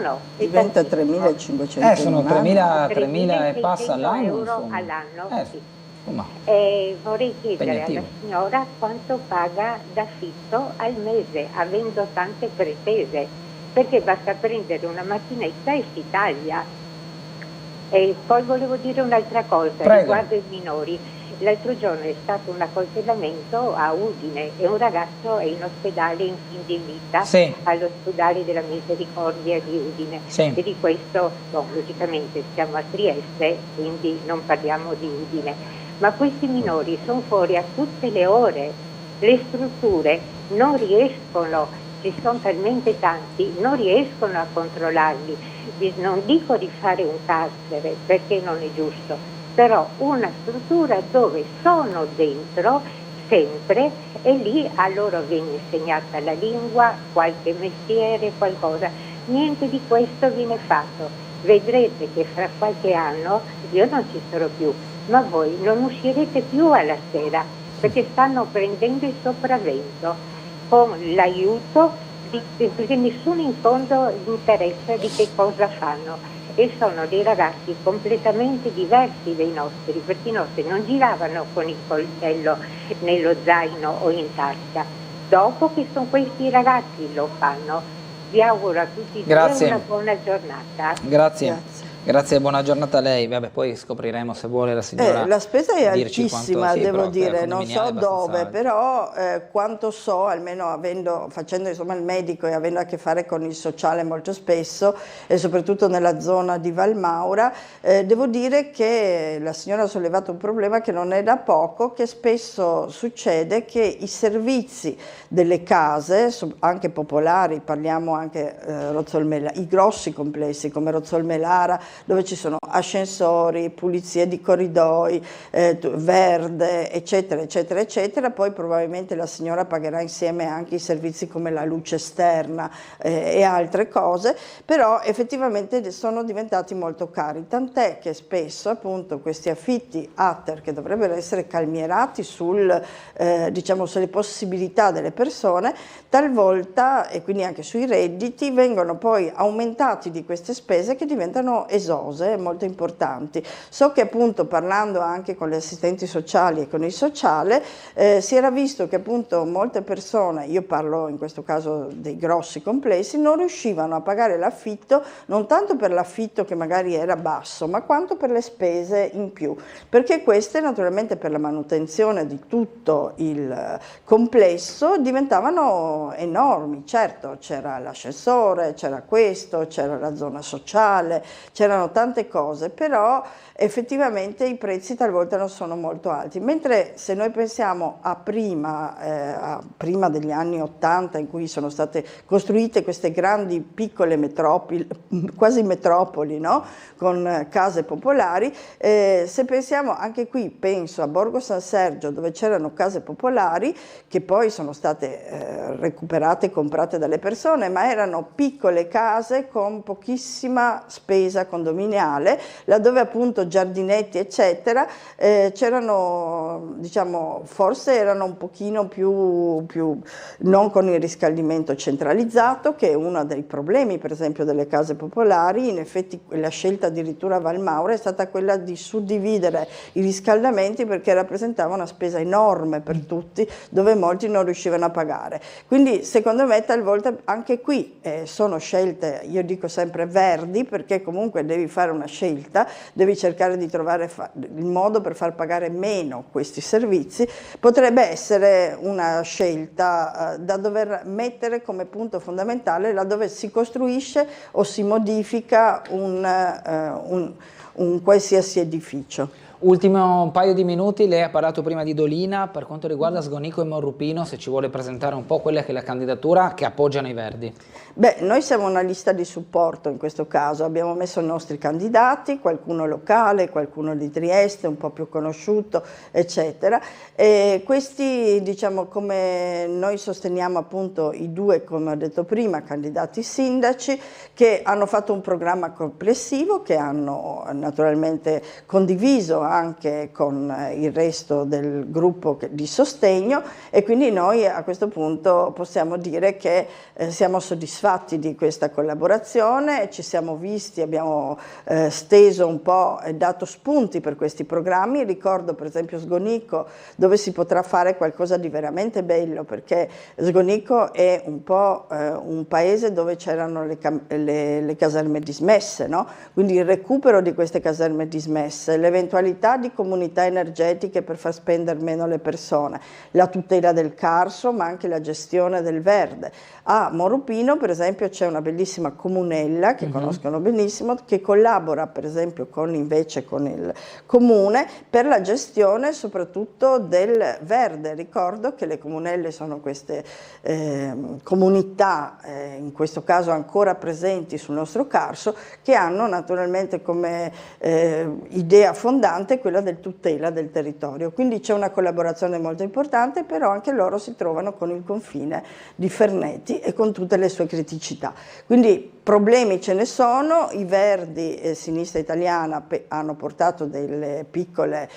no, diventa 3.500 sono 3.000 e passa all'anno. Euro all'anno, sì. Vorrei chiedere alla signora quanto paga d'affitto al mese, avendo tante pretese, perché basta prendere una macchinetta e si taglia. E poi volevo dire un'altra cosa riguardo i minori. L'altro giorno è stato un accoltellamento a Udine e un ragazzo è in ospedale in fin di vita all'ospedale della Misericordia di Udine. E di questo, logicamente siamo a Trieste, quindi non parliamo di Udine. Ma questi minori sono fuori a tutte le ore, le strutture non riescono, ci sono talmente tanti, non riescono a controllarli. Non dico di fare un carcere perché non è giusto, però una struttura dove sono dentro sempre e lì a loro viene insegnata la lingua, qualche mestiere, qualcosa. Niente di questo viene fatto. Vedrete che fra qualche anno io non ci sarò più, ma voi non uscirete più alla sera perché stanno prendendo il sopravvento con l'aiuto perché nessuno in fondo interessa di che cosa fanno. E sono dei ragazzi completamente diversi dai nostri, perché i nostri non giravano con il coltello nello zaino o in tasca. Dopo che sono questi ragazzi lo fanno. Vi auguro a tutti una buona giornata. Grazie, buona giornata a lei. Vabbè, poi scopriremo se vuole la signora. La spesa è quanto, altissima, devo dire, non so dove, però quanto so, almeno facendo insomma il medico e avendo a che fare con il sociale molto spesso e soprattutto nella zona di Valmaura, devo dire che la signora ha sollevato un problema che non è da poco, che spesso succede che i servizi delle case, anche popolari, parliamo anche i grossi complessi come Rozzolmelara, dove ci sono ascensori, pulizie di corridoi, verde, eccetera, eccetera, eccetera. Poi probabilmente la signora pagherà insieme anche i servizi come la luce esterna e altre cose, però effettivamente sono diventati molto cari, tant'è che spesso appunto questi affitti ATER, che dovrebbero essere calmierati diciamo, sulle possibilità delle persone, talvolta, e quindi anche sui redditi, vengono poi aumentati di queste spese che diventano esose, molto importanti. So che appunto parlando anche con le assistenti sociali e con il sociale si era visto che appunto molte persone, io parlo in questo caso dei grossi complessi, non riuscivano a pagare l'affitto, non tanto per l'affitto che magari era basso, ma quanto per le spese in più, perché queste naturalmente per la manutenzione di tutto il complesso diventavano enormi. Certo, c'era l'ascensore, c'era questo, c'era la zona sociale, c'erano tante cose, però effettivamente i prezzi talvolta non sono molto alti, mentre se noi pensiamo a prima degli anni 80, in cui sono state costruite queste grandi piccole metropoli, quasi metropoli, no? Con case popolari, se pensiamo anche qui, penso a Borgo San Sergio, dove c'erano case popolari che poi sono state recuperate e comprate dalle persone, ma erano piccole case con pochissima spesa condominiale, laddove appunto giardinetti eccetera c'erano, diciamo, forse erano un pochino più non con il riscaldamento centralizzato, che è uno dei problemi per esempio delle case popolari. In effetti la scelta addirittura a Valmaura è stata quella di suddividere i riscaldamenti, perché rappresentava una spesa enorme per tutti, dove molti non riuscivano a pagare. Quindi secondo me talvolta anche qui sono scelte, io dico sempre verdi, perché comunque devi fare una scelta, devi cercare di trovare il modo per far pagare meno questi servizi. Potrebbe essere una scelta da dover mettere come punto fondamentale laddove si costruisce o si modifica un qualsiasi edificio. Ultimo un paio di minuti, lei ha parlato prima di Dolina, per quanto riguarda Sgonico e Morrupino, se ci vuole presentare un po' quella che è la candidatura che appoggiano i Verdi. Beh, noi siamo una lista di supporto in questo caso, abbiamo messo i nostri candidati, qualcuno locale, qualcuno di Trieste, un po' più conosciuto, eccetera. E questi, diciamo, come noi sosteniamo appunto i due, come ho detto prima, candidati sindaci, che hanno fatto un programma complessivo, che hanno naturalmente condiviso anche con il resto del gruppo di sostegno, e quindi noi a questo punto possiamo dire che siamo soddisfatti di questa collaborazione, ci siamo visti, abbiamo steso un po' e dato spunti per questi programmi. Ricordo per esempio Sgonico, dove si potrà fare qualcosa di veramente bello, perché Sgonico è un po' un paese dove c'erano le caserme dismesse, no? Quindi il recupero di queste caserme dismesse, l'eventualità di comunità energetiche per far spendere meno le persone, la tutela del carso, ma anche la gestione del verde. A Morupino per esempio c'è una bellissima comunella che conoscono benissimo, che collabora per esempio con il comune per la gestione soprattutto del verde. Ricordo che le comunelle sono queste comunità, in questo caso ancora presenti sul nostro carso, che hanno naturalmente come idea fondante quella del tutela del territorio. Quindi c'è una collaborazione molto importante, però anche loro si trovano con il confine di Ferneti e con tutte le sue criticità. Quindi problemi ce ne sono, i Verdi e Sinistra Italiana hanno portato delle piccole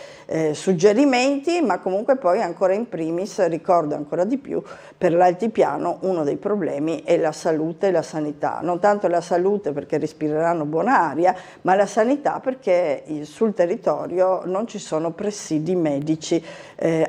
suggerimenti, ma comunque poi ancora in primis, ricordo ancora di più, per l'altipiano uno dei problemi è la salute e la sanità. Non tanto la salute perché respireranno buona aria, ma la sanità perché sul territorio non ci sono presidi medici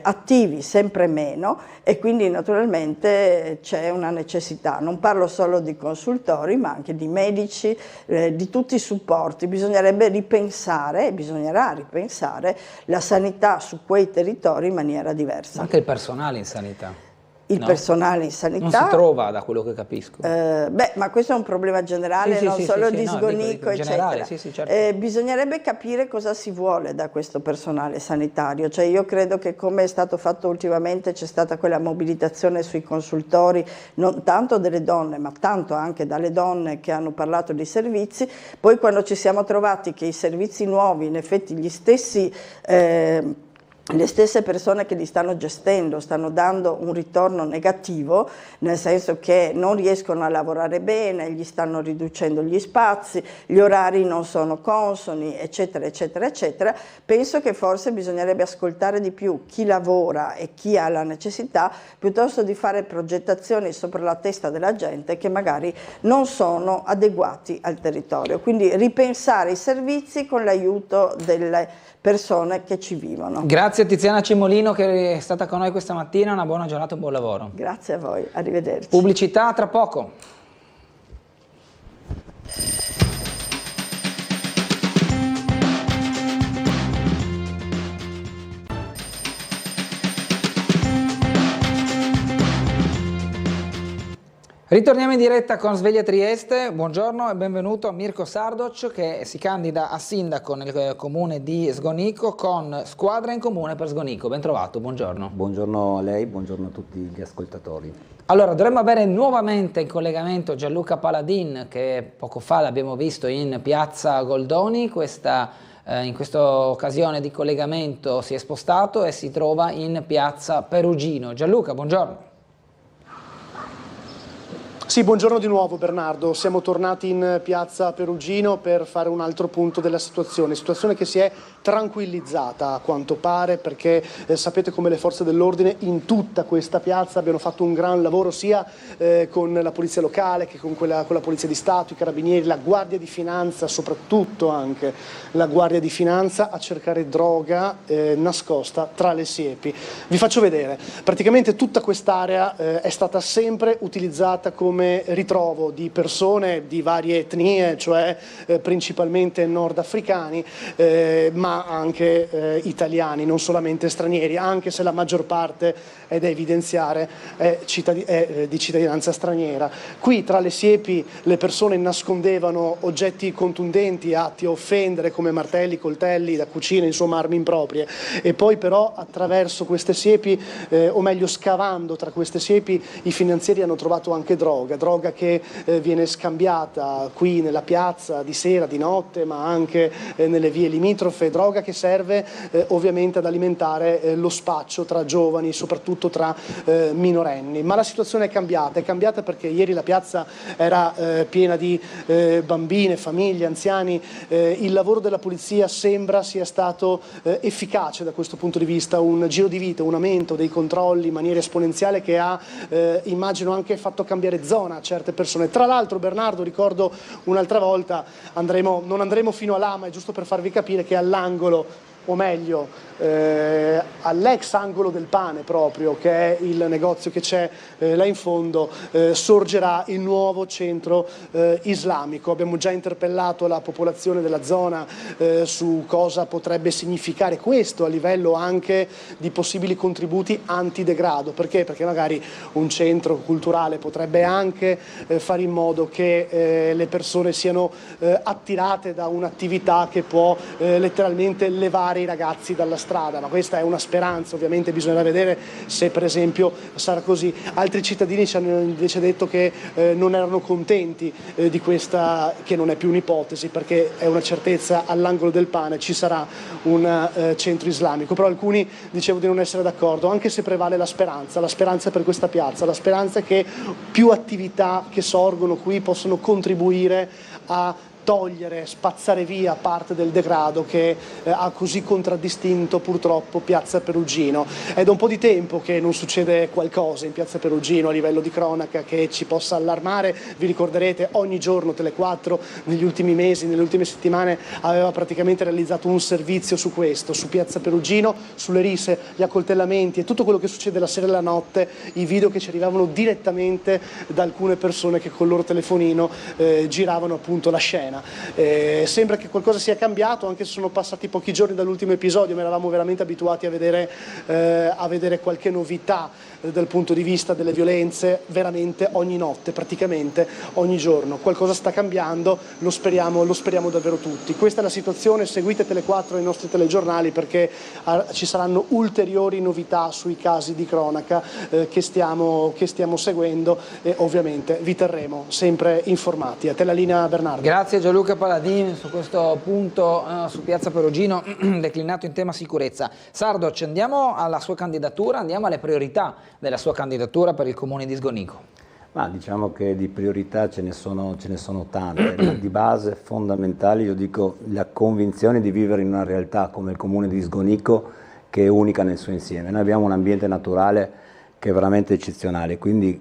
attivi, sempre meno, e quindi naturalmente c'è una necessità. Non parlo solo di consultori, ma anche di medici, di tutti i supporti. Bisognerebbe ripensare, bisognerà ripensare la sanità su quei territori in maniera diversa. Anche il personale in sanità. Il personale in sanità non si trova, da quello che capisco. Ma questo è un problema generale, sì, non sì, solo sì, di no, Sgonico, eccetera. Sì, certo. Bisognerebbe capire cosa si vuole da questo personale sanitario. Cioè, io credo che, come è stato fatto ultimamente, c'è stata quella mobilitazione sui consultori, non tanto delle donne, ma tanto anche dalle donne che hanno parlato di servizi. Poi quando ci siamo trovati che i servizi nuovi, in effetti le stesse persone che li stanno gestendo stanno dando un ritorno negativo, nel senso che non riescono a lavorare bene, gli stanno riducendo gli spazi, gli orari non sono consoni, eccetera, eccetera, eccetera. Penso che forse bisognerebbe ascoltare di più chi lavora e chi ha la necessità, piuttosto di fare progettazioni sopra la testa della gente che magari non sono adeguati al territorio. Quindi ripensare i servizi con l'aiuto delle persone che ci vivono. Grazie a Tiziana Cimolino che è stata con noi questa mattina, una buona giornata e un buon lavoro. Grazie a voi, arrivederci. Pubblicità tra poco. Ritorniamo in diretta con Sveglia Trieste. Buongiorno e benvenuto a Mirko Sardoc, che si candida a sindaco nel comune di Sgonico con Squadra in Comune per Sgonico. Ben trovato, buongiorno. Buongiorno a lei, buongiorno a tutti gli ascoltatori. Allora, dovremmo avere nuovamente in collegamento Gianluca Paladin, che poco fa l'abbiamo visto in piazza Goldoni. In questa occasione di collegamento si è spostato e si trova in piazza Perugino. Gianluca, buongiorno. Sì, buongiorno di nuovo Bernardo, siamo tornati in piazza Perugino per fare un altro punto della situazione che si è tranquillizzata a quanto pare, perché sapete come le forze dell'ordine in tutta questa piazza abbiano fatto un gran lavoro sia con la polizia locale che con la polizia di Stato, i carabinieri, la Guardia di Finanza, soprattutto anche la Guardia di Finanza, a cercare droga nascosta tra le siepi. Vi faccio vedere, praticamente tutta quest'area è stata sempre utilizzata come ritrovo di persone di varie etnie, cioè principalmente nordafricani, ma anche italiani, non solamente stranieri, anche se la maggior parte è da evidenziare è di cittadinanza straniera. Qui tra le siepi le persone nascondevano oggetti contundenti atti a offendere, come martelli, coltelli da cucina, insomma armi improprie, e poi però attraverso queste siepi, o meglio scavando tra queste siepi, i finanzieri hanno trovato anche droga. droga che viene scambiata qui nella piazza di sera, di notte, ma anche nelle vie limitrofe, droga che serve ovviamente ad alimentare lo spaccio tra giovani, soprattutto tra minorenni. Ma la situazione è cambiata perché ieri la piazza era piena di bambine, famiglie, anziani. Il lavoro della polizia sembra sia stato efficace da questo punto di vista, un giro di vita, un aumento dei controlli in maniera esponenziale che ha immagino anche fatto cambiare zona a certe persone. Tra l'altro, Bernardo, ricordo un'altra volta, non andremo fino a là, ma è giusto per farvi capire che all'angolo, o meglio all'ex angolo del pane proprio, che è il negozio che c'è là in fondo, sorgerà il nuovo centro islamico. Abbiamo già interpellato la popolazione della zona su cosa potrebbe significare questo a livello anche di possibili contributi antidegrado. Perché? Perché magari un centro culturale potrebbe anche fare in modo che le persone siano attirate da un'attività che può letteralmente levare i ragazzi dalla strada, ma questa è una speranza, ovviamente bisognerà vedere se per esempio sarà così. Altri cittadini ci hanno invece detto che non erano contenti di questa, che non è più un'ipotesi perché è una certezza, all'angolo del pane ci sarà un centro islamico, però alcuni dicevo di non essere d'accordo, anche se prevale la speranza per questa piazza, la speranza che più attività che sorgono qui possono contribuire a togliere, spazzare via parte del degrado che ha così contraddistinto purtroppo Piazza Perugino. È da un po' di tempo che non succede qualcosa in Piazza Perugino a livello di cronaca che ci possa allarmare. Vi ricorderete, ogni giorno Tele4 negli ultimi mesi, nelle ultime settimane aveva praticamente realizzato un servizio su questo, su Piazza Perugino, sulle risse, gli accoltellamenti e tutto quello che succede la sera e la notte, i video che ci arrivavano direttamente da alcune persone che col loro telefonino giravano appunto la scena. Sembra che qualcosa sia cambiato, anche se sono passati pochi giorni dall'ultimo episodio, ma eravamo veramente abituati a vedere qualche novità dal punto di vista delle violenze veramente ogni notte, praticamente ogni giorno. Qualcosa sta cambiando, lo speriamo davvero tutti. Questa è la situazione, seguite Tele4 e i nostri telegiornali perché ci saranno ulteriori novità sui casi di cronaca che stiamo seguendo e ovviamente vi terremo sempre informati. A te la linea, Bernardo. Grazie Gianluca Paladin su questo punto su Piazza Perugino declinato in tema sicurezza. Sardoc, andiamo alla sua candidatura, andiamo alle priorità della sua candidatura per il comune di Sgonico. Ma diciamo che di priorità ce ne sono tante, di base fondamentale io dico la convinzione di vivere in una realtà come il comune di Sgonico che è unica nel suo insieme. Noi abbiamo un ambiente naturale che è veramente eccezionale, quindi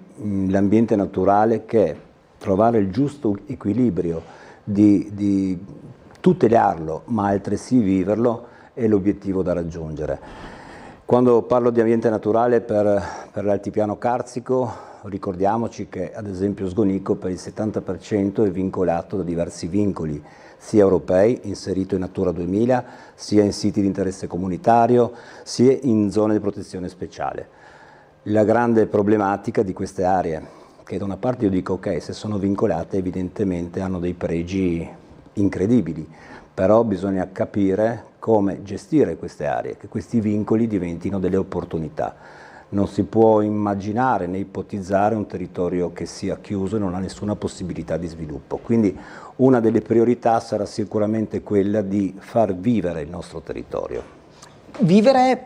l'ambiente naturale che trovare il giusto equilibrio di tutelarlo ma altresì viverlo è l'obiettivo da raggiungere. Quando parlo di ambiente naturale per l'altipiano carsico ricordiamoci che ad esempio Sgonico per il 70% è vincolato da diversi vincoli sia europei, inserito in Natura 2000, sia in siti di interesse comunitario, sia in zone di protezione speciale. La grande problematica di queste aree, che da una parte io dico ok, se sono vincolate evidentemente hanno dei pregi incredibili, però bisogna capire come gestire queste aree, che questi vincoli diventino delle opportunità. Non si può immaginare né ipotizzare un territorio che sia chiuso e non ha nessuna possibilità di sviluppo. Quindi una delle priorità sarà sicuramente quella di far vivere il nostro territorio. Vivere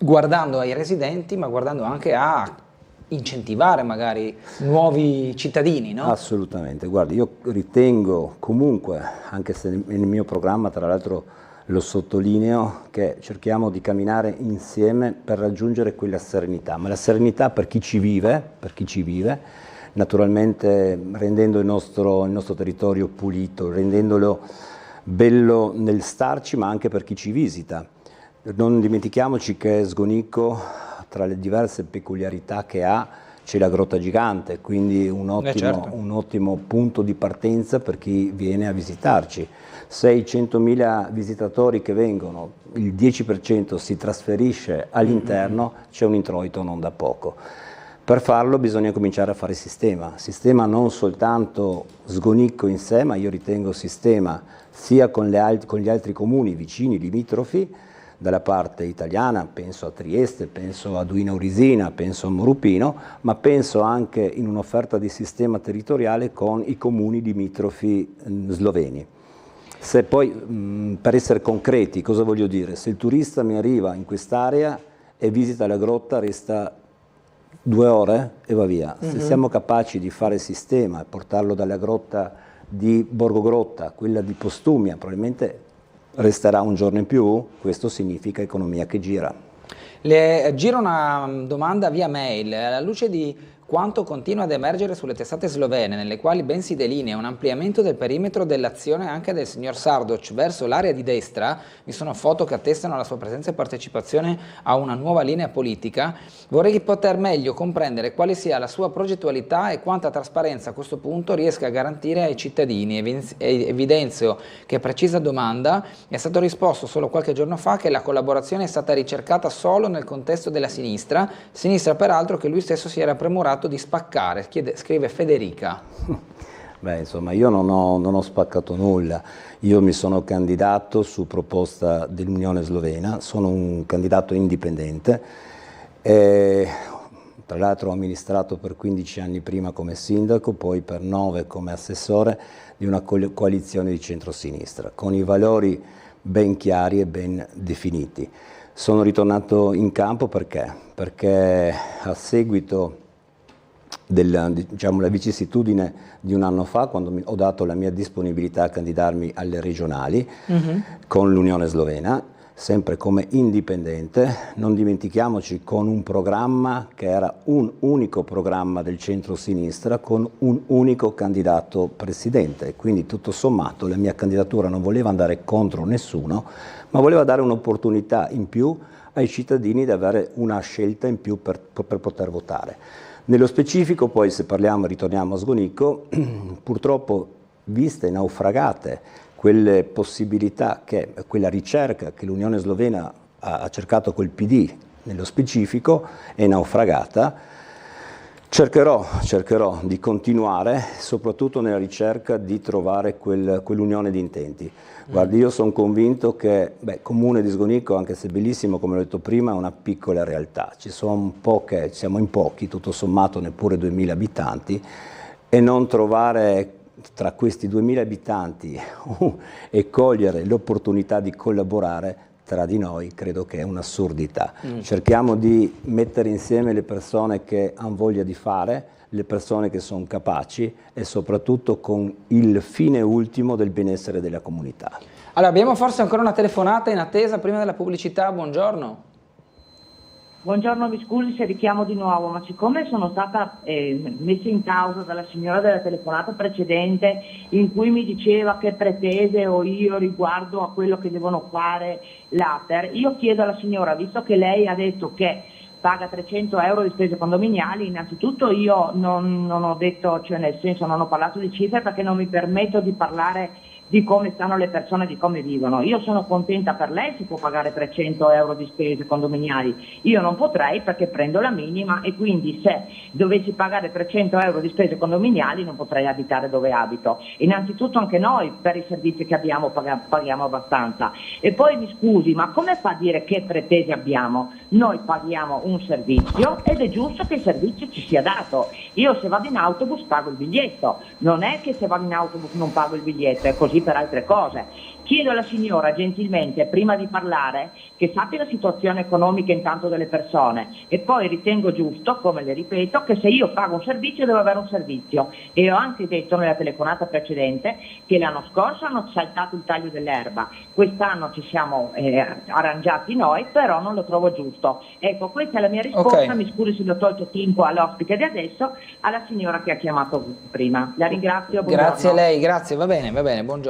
guardando ai residenti, ma guardando anche a incentivare magari nuovi cittadini, no? Assolutamente, guardi, io ritengo comunque, anche se nel mio programma tra l'altro lo sottolineo, che cerchiamo di camminare insieme per raggiungere quella serenità, ma la serenità per chi ci vive, naturalmente rendendo il nostro territorio pulito, rendendolo bello nel starci, ma anche per chi ci visita. Non dimentichiamoci che Sgonico, tra le diverse peculiarità che ha, c'è la Grotta Gigante, quindi un ottimo punto di partenza per chi viene a visitarci. 600.000 visitatori che vengono, il 10% si trasferisce all'interno, c'è un introito non da poco. Per farlo bisogna cominciare a fare sistema non soltanto Sgonico in sé, ma io ritengo sistema sia con gli altri comuni vicini, limitrofi, dalla parte italiana, penso a Trieste, penso a Duino Urisina, penso a Morupino, ma penso anche in un'offerta di sistema territoriale con i comuni limitrofi sloveni. Se poi, per essere concreti, cosa voglio dire? Se il turista mi arriva in quest'area e visita la grotta, resta 2 ore e va via. Se siamo capaci di fare sistema e portarlo dalla grotta di Borgogrotta a quella di Postumia, probabilmente resterà un giorno in più, questo significa economia che gira. Le giro una domanda via mail, alla luce di quanto continua ad emergere sulle testate slovene, nelle quali ben si delinea un ampliamento del perimetro dell'azione anche del signor Sardoc verso l'area di destra, vi sono foto che attestano la sua presenza e partecipazione a una nuova linea politica, vorrei poter meglio comprendere quale sia la sua progettualità e quanta trasparenza a questo punto riesca a garantire ai cittadini. Evidenzio che precisa domanda è stato risposto solo qualche giorno fa che la collaborazione è stata ricercata solo nel contesto della sinistra peraltro che lui stesso si era premurato di spaccare, scrive Federica. Beh, insomma, io non ho spaccato nulla, io mi sono candidato su proposta dell'Unione Slovena, sono un candidato indipendente, tra l'altro ho amministrato per 15 anni prima come sindaco, poi per 9 come assessore di una coalizione di centrosinistra, con i valori ben chiari e ben definiti. Sono ritornato in campo perché a seguito della vicissitudine di un anno fa, quando ho dato la mia disponibilità a candidarmi alle regionali con l'Unione Slovena, sempre come indipendente, non dimentichiamoci, con un programma che era un unico programma del centro-sinistra con un unico candidato presidente, quindi tutto sommato la mia candidatura non voleva andare contro nessuno, ma voleva dare un'opportunità in più ai cittadini di avere una scelta in più per poter votare. Nello specifico poi, se ritorniamo a Sgonico, purtroppo viste naufragate quelle possibilità, quella ricerca che l'Unione Slovena ha cercato col PD nello specifico è naufragata, cercherò di continuare soprattutto nella ricerca di trovare quell'unione di intenti. Guardi, io sono convinto che Comune di Sgonico, anche se bellissimo come ho detto prima, è una piccola realtà, siamo in pochi, tutto sommato neppure 2000 abitanti, e non trovare tra questi 2000 abitanti e cogliere l'opportunità di collaborare tra di noi credo che è un'assurdità. Cerchiamo di mettere insieme le persone che hanno voglia di fare, le persone che sono capaci e soprattutto con il fine ultimo del benessere della comunità. Allora, abbiamo forse ancora una telefonata in attesa prima della pubblicità, buongiorno. Buongiorno, mi scusi se richiamo di nuovo, ma siccome sono stata messa in causa dalla signora della telefonata precedente in cui mi diceva che pretese ho io riguardo a quello che devono fare l'ATER, io chiedo alla signora, visto che lei ha detto che paga 300 euro di spese condominiali, innanzitutto io non ho detto, cioè nel senso non ho parlato di cifre perché non mi permetto di parlare di come stanno le persone, di come vivono. Io sono contenta per lei, si può pagare 300 euro di spese condominiali, io non potrei perché prendo la minima e quindi se dovessi pagare 300 euro di spese condominiali non potrei abitare dove abito. Innanzitutto anche noi per i servizi che abbiamo paghiamo abbastanza. E poi mi scusi, ma come fa a dire che pretese abbiamo? Noi paghiamo un servizio ed è giusto che il servizio ci sia dato. Io se vado in autobus pago il biglietto, non è che se vado in autobus non pago il biglietto, è così per altre cose. Chiedo alla signora gentilmente, prima di parlare, che sappia la situazione economica intanto delle persone e poi ritengo giusto, come le ripeto, che se io pago un servizio devo avere un servizio. E ho anche detto nella telefonata precedente che l'anno scorso hanno saltato il taglio dell'erba, quest'anno ci siamo arrangiati noi, però non lo trovo giusto. Ecco, questa è la mia risposta, mi scusi se l'ho tolto tempo all'ospite di adesso, alla signora che ha chiamato prima. La ringrazio, buongiorno. Grazie a lei, grazie, va bene, buongiorno.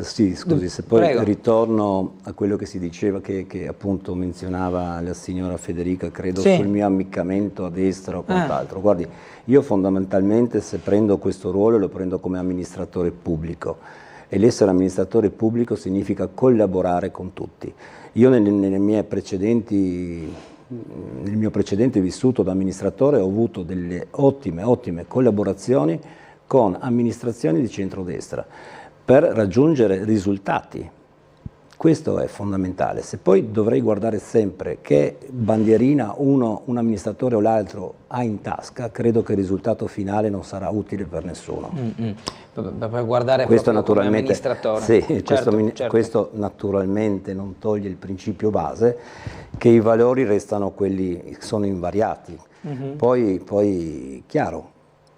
Sì, scusi, se poi ritorno a quello che si diceva, che appunto menzionava la signora Federica, credo sul mio ammiccamento a destra o quant'altro. Guardi, io fondamentalmente se prendo questo ruolo lo prendo come amministratore pubblico e l'essere amministratore pubblico significa collaborare con tutti. Io nel mio precedente vissuto da amministratore ho avuto delle ottime collaborazioni con amministrazioni di centrodestra per raggiungere risultati. questo è fondamentale. Se poi dovrei guardare sempre che bandierina un amministratore o l'altro ha in tasca, credo che il risultato finale non sarà utile per nessuno. Per guardare questo proprio come naturalmente, amministratore. sì, Certo. questo naturalmente non toglie il principio base, che i valori restano quelli, sono invariati. Poi, chiaro,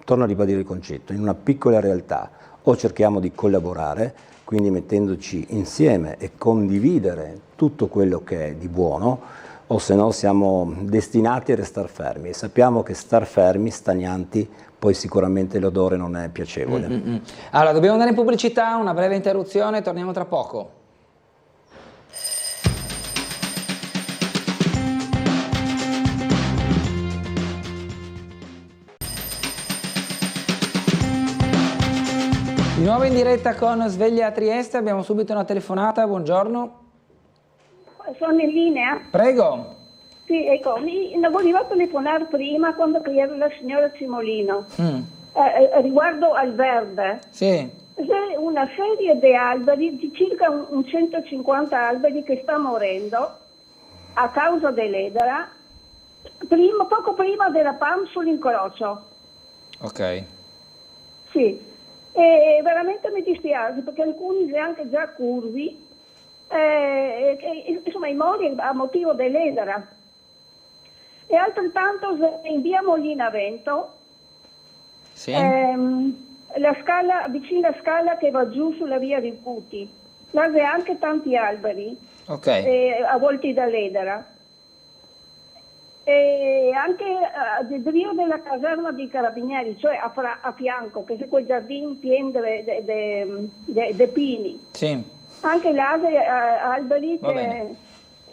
torno a ribadire il concetto, in una piccola realtà o cerchiamo di collaborare, quindi mettendoci insieme e condividere tutto quello che è di buono, o se no siamo destinati a restare fermi, e sappiamo che star fermi, stagnanti, poi sicuramente l'odore non è piacevole. Allora, dobbiamo andare in pubblicità, una breve interruzione, torniamo tra poco. Di nuovo in diretta con Sveglia a Trieste, abbiamo subito una telefonata, buongiorno. Sono in linea? Prego. Sì, ecco, volevo telefonare prima quando era la signora Cimolino, riguardo al verde. Sì. C'è una serie di alberi, di circa un 150 alberi che sta morendo a causa dell'edera, poco prima della PAM sull'incrocio. Ok. Sì. E veramente mi dispiace perché alcuni sono anche già curvi, insomma i mori a motivo dell'edera. E altrettanto in via Molina Vento, sì. La scala, vicino alla scala che va giù sulla via di Puti, là c'è anche tanti alberi avvolti dall'edera. E anche del rio della caserma dei carabinieri, cioè a fianco, che c'è quel giardino pieno di pini. Sì. Anche là alberi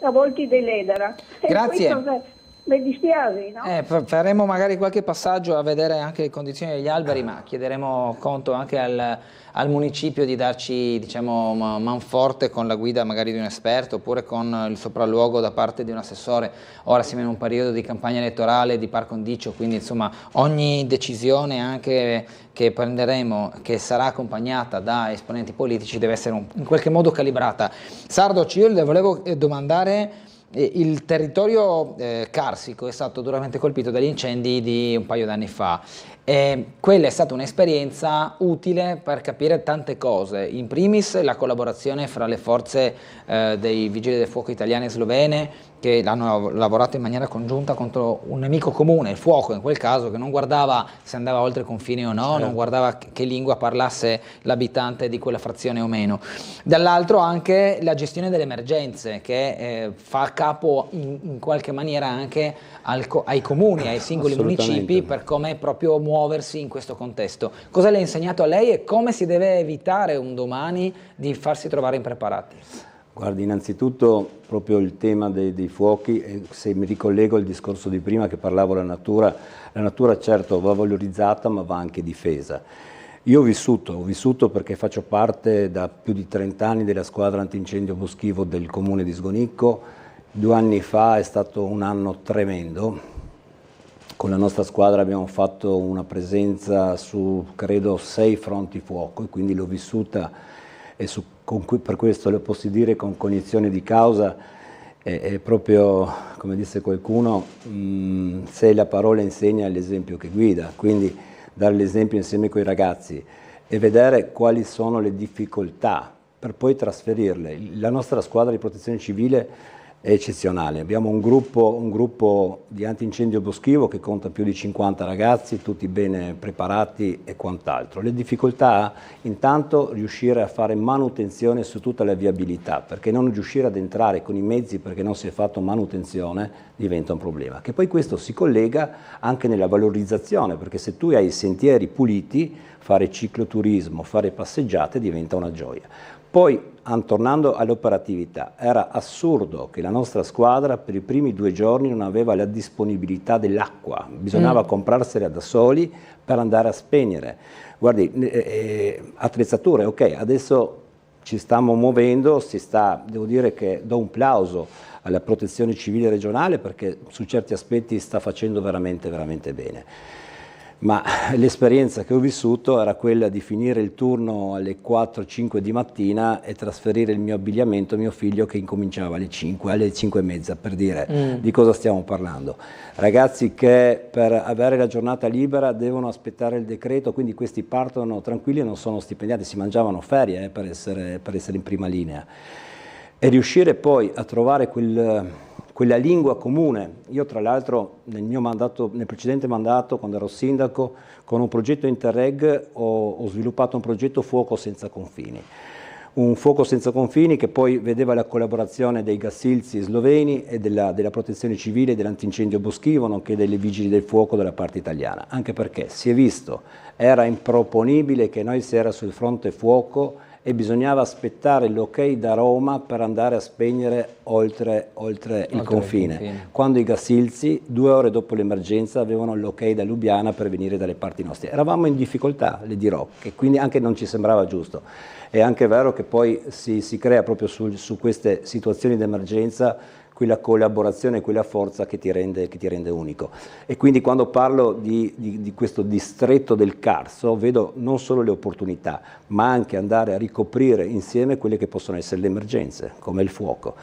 avvolti dell'edera. Grazie. Mi dispiace, no? Faremo magari qualche passaggio a vedere anche le condizioni degli alberi, ma chiederemo conto anche al municipio di darci, diciamo, manforte con la guida magari di un esperto oppure con il sopralluogo da parte di un assessore. Ora siamo in un periodo di campagna elettorale di par condicio, quindi insomma ogni decisione anche che prenderemo, che sarà accompagnata da esponenti politici, deve essere in qualche modo calibrata. Sardoc, io le volevo domandare. Il territorio carsico è stato duramente colpito dagli incendi di un paio d'anni fa. Quella è stata un'esperienza utile per capire tante cose, in primis la collaborazione fra le forze dei vigili del fuoco italiane e slovene, che hanno lavorato in maniera congiunta contro un nemico comune, il fuoco in quel caso, che non guardava se andava oltre i confini o no, certo. Non guardava che lingua parlasse l'abitante di quella frazione o meno. Dall'altro anche la gestione delle emergenze, che fa capo in qualche maniera anche ai comuni, ai singoli municipi, per come proprio muoversi in questo contesto. Cosa le ha insegnato a lei e come si deve evitare un domani di farsi trovare impreparati? Guardi, innanzitutto proprio il tema dei fuochi, e se mi ricollego al discorso di prima che parlavo della natura, la natura certo va valorizzata ma va anche difesa. Io ho vissuto perché faccio parte da più di 30 anni della squadra antincendio boschivo del comune di Sgonicco. 2 anni fa è stato un anno tremendo, con la nostra squadra abbiamo fatto una presenza su credo 6 fronti fuoco e quindi l'ho vissuta e per questo lo posso dire con cognizione di causa, è proprio come disse qualcuno, se la parola insegna è l'esempio che guida, quindi dare l'esempio insieme con i ragazzi e vedere quali sono le difficoltà per poi trasferirle. La nostra squadra di protezione civile è eccezionale, abbiamo un gruppo di antincendio boschivo che conta più di 50 ragazzi, tutti bene preparati e quant'altro. Le difficoltà intanto riuscire a fare manutenzione su tutta la viabilità, perché non riuscire ad entrare con i mezzi perché non si è fatto manutenzione diventa un problema, che poi questo si collega anche nella valorizzazione, perché se tu hai i sentieri puliti, fare cicloturismo, fare passeggiate diventa una gioia. Poi, tornando all'operatività, era assurdo che la nostra squadra per i primi 2 giorni non aveva la disponibilità dell'acqua, bisognava comprarsela da soli per andare a spegnere. Guardi, attrezzature, ok, adesso ci stiamo muovendo, devo dire che do un plauso alla protezione civile regionale perché su certi aspetti sta facendo veramente, veramente bene. Ma l'esperienza che ho vissuto era quella di finire il turno alle 4-5 di mattina e trasferire il mio abbigliamento a mio figlio che incominciava alle 5:30, per dire di cosa stiamo parlando. Ragazzi che per avere la giornata libera devono aspettare il decreto, quindi questi partono tranquilli e non sono stipendiati, si mangiavano ferie per essere in prima linea. E riuscire poi a trovare quella lingua comune. Io tra l'altro nel precedente mandato, quando ero sindaco, con un progetto Interreg ho sviluppato un progetto Fuoco Senza Confini. Un fuoco senza confini che poi vedeva la collaborazione dei gassilzi sloveni e della protezione civile e dell'antincendio boschivo, nonché dei vigili del fuoco dalla parte italiana, anche perché si è visto, era improponibile che noi si era sul fronte fuoco e bisognava aspettare l'ok da Roma per andare a spegnere oltre il confine, quando i gassilzi 2 ore dopo l'emergenza avevano l'ok da Lubiana per venire dalle parti nostre. Eravamo in difficoltà, le dirò, che quindi anche non ci sembrava giusto. È anche vero che poi si crea proprio su queste situazioni di emergenza quella collaborazione e quella forza che ti rende unico. E quindi quando parlo di questo distretto del Carso vedo non solo le opportunità, ma anche andare a ricoprire insieme quelle che possono essere le emergenze, come il fuoco.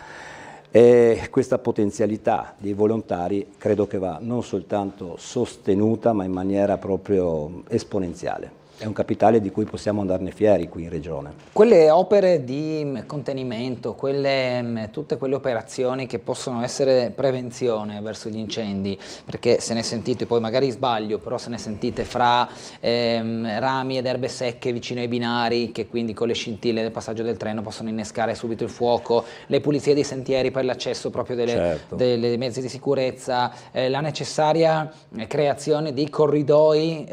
E questa potenzialità dei volontari credo che va non soltanto sostenuta, ma in maniera proprio esponenziale. È un capitale di cui possiamo andarne fieri qui in Regione. Quelle opere di contenimento, tutte quelle operazioni che possono essere prevenzione verso gli incendi, perché se ne sentite, poi magari sbaglio, però se ne sentite fra rami ed erbe secche vicino ai binari, che quindi con le scintille del passaggio del treno possono innescare subito il fuoco, le pulizie dei sentieri per l'accesso proprio dei mezzi di sicurezza, la necessaria creazione di corridoi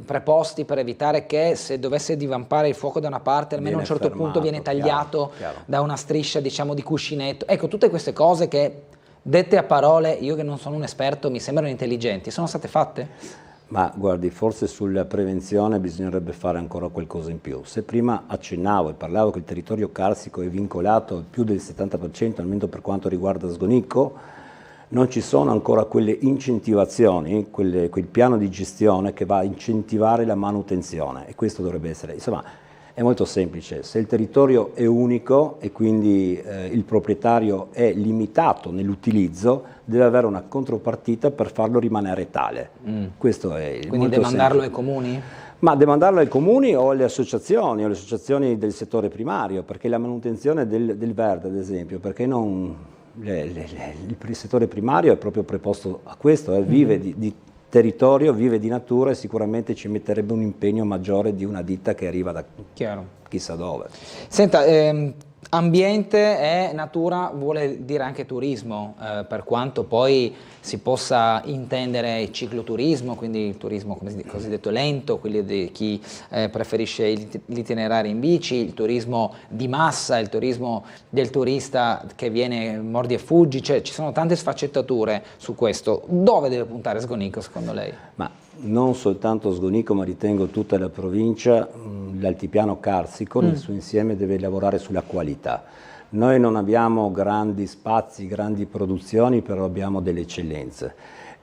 preposti per evitare che se dovesse divampare il fuoco da una parte almeno a un certo punto viene tagliato da una striscia, diciamo, di cuscinetto. Ecco, tutte queste cose che dette a parole, io che non sono un esperto, mi sembrano intelligenti, sono state fatte? Ma guardi, forse sulla prevenzione bisognerebbe fare ancora qualcosa in più. Se prima accennavo e parlavo che il territorio carsico è vincolato al più del 70%, almeno per quanto riguarda Sgonicco, non ci sono ancora quelle incentivazioni, quel piano di gestione che va a incentivare la manutenzione, e questo dovrebbe essere, insomma, è molto semplice. Se il territorio è unico e quindi il proprietario è limitato nell'utilizzo, deve avere una contropartita per farlo rimanere tale. Questo è quindi demandarlo ai comuni? Ma demandarlo ai comuni o alle associazioni del settore primario, perché la manutenzione del verde, ad esempio, perché non... Il settore primario è proprio preposto a questo, vive di territorio, vive di natura, e sicuramente ci metterebbe un impegno maggiore di una ditta che arriva da chissà dove. Senta, ambiente e natura vuole dire anche turismo, per quanto poi si possa intendere il cicloturismo, quindi il turismo cosiddetto lento, quelli di chi preferisce l'itinerario in bici, il turismo di massa, il turismo del turista che viene mordi e fuggi, cioè ci sono tante sfaccettature su questo. Dove deve puntare Sgonicco secondo lei? Ma non soltanto Sgonicco, ma ritengo tutta la provincia, l'altipiano carsico nel suo insieme deve lavorare sulla qualità. Noi non abbiamo grandi spazi, grandi produzioni, però abbiamo delle eccellenze.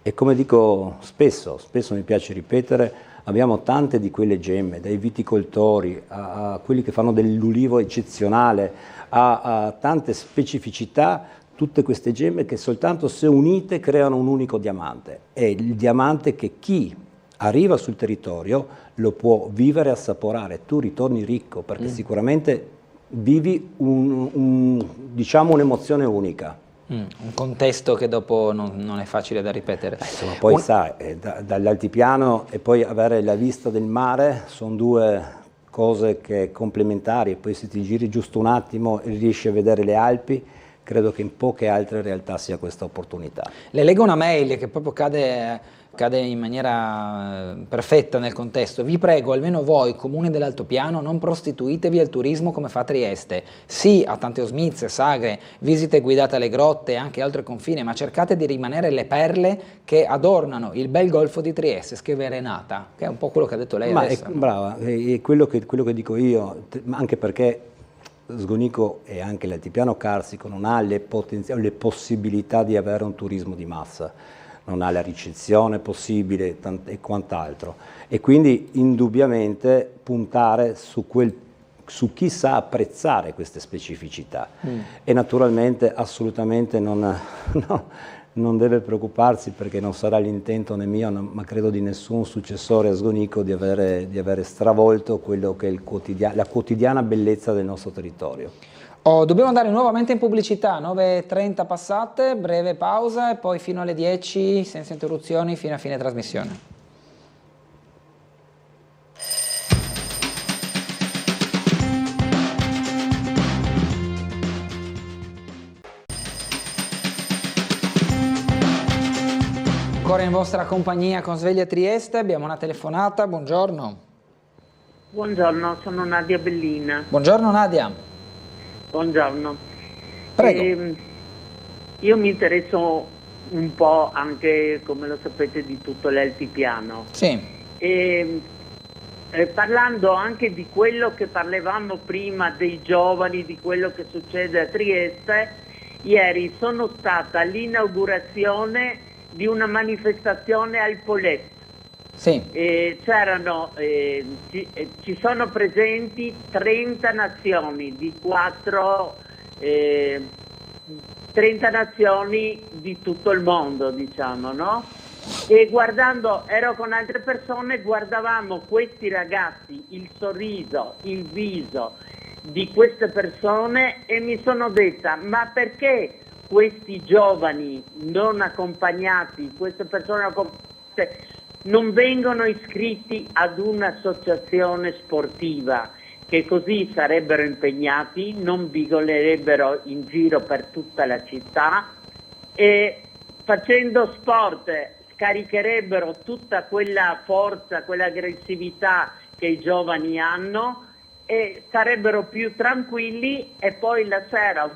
E come dico spesso mi piace ripetere, abbiamo tante di quelle gemme, dai viticoltori a quelli che fanno dell'ulivo eccezionale, a tante specificità, tutte queste gemme che soltanto se unite creano un unico diamante. È il diamante che chi arriva sul territorio lo può vivere e assaporare. Tu ritorni ricco perché sicuramente vivi diciamo un'emozione unica. Un contesto che dopo non è facile da ripetere. Insomma, poi sai, dall'altipiano e poi avere la vista del mare sono due cose che complementari, e poi se ti giri giusto un attimo e riesci a vedere le Alpi, credo che in poche altre realtà sia questa opportunità. Le leggo una mail che proprio cade in maniera perfetta nel contesto. Vi prego, almeno voi, Comune dell'Altopiano, non prostituitevi al turismo come fa Trieste. Sì a tante osmize, sagre, visite guidate alle grotte e anche altri confini, ma cercate di rimanere le perle che adornano il bel golfo di Trieste, scrive Renata, che è un po' quello che ha detto lei adesso. Brava, è quello che dico io, anche perché Sgonicco e anche l'altipiano carsico non ha le possibilità di avere un turismo di massa. non ha la ricezione possibile e quant'altro. E quindi indubbiamente puntare su chi sa apprezzare queste specificità. E naturalmente assolutamente non deve preoccuparsi, perché non sarà l'intento né mio, ma credo di nessun successore a Sgonico, di avere stravolto quello che è la quotidiana bellezza del nostro territorio. Dobbiamo andare nuovamente in pubblicità, 9:30 passate, breve pausa e poi fino alle 10 senza interruzioni fino a fine trasmissione. Ancora in vostra compagnia con Sveglia Trieste, abbiamo una telefonata, buongiorno. Buongiorno, sono Nadia Bellina. Buongiorno Nadia. Buongiorno. Prego. Io mi interesso un po' anche, come lo sapete, di tutto l'altipiano. Sì. Parlando anche di quello che parlavamo prima dei giovani, di quello che succede a Trieste, ieri sono stata all'inaugurazione di una manifestazione al Polet. Sì. Ci sono presenti 30 nazioni di 30 nazioni di tutto il mondo, diciamo, no? E ero con altre persone, guardavamo questi ragazzi, il sorriso, il viso di queste persone, e mi sono detta: ma perché questi giovani non accompagnati, queste persone non vengono iscritti ad un'associazione sportiva, che così sarebbero impegnati, non bigolerebbero in giro per tutta la città, e facendo sport scaricherebbero tutta quella forza, quell'aggressività che i giovani hanno, e sarebbero più tranquilli, e poi la sera,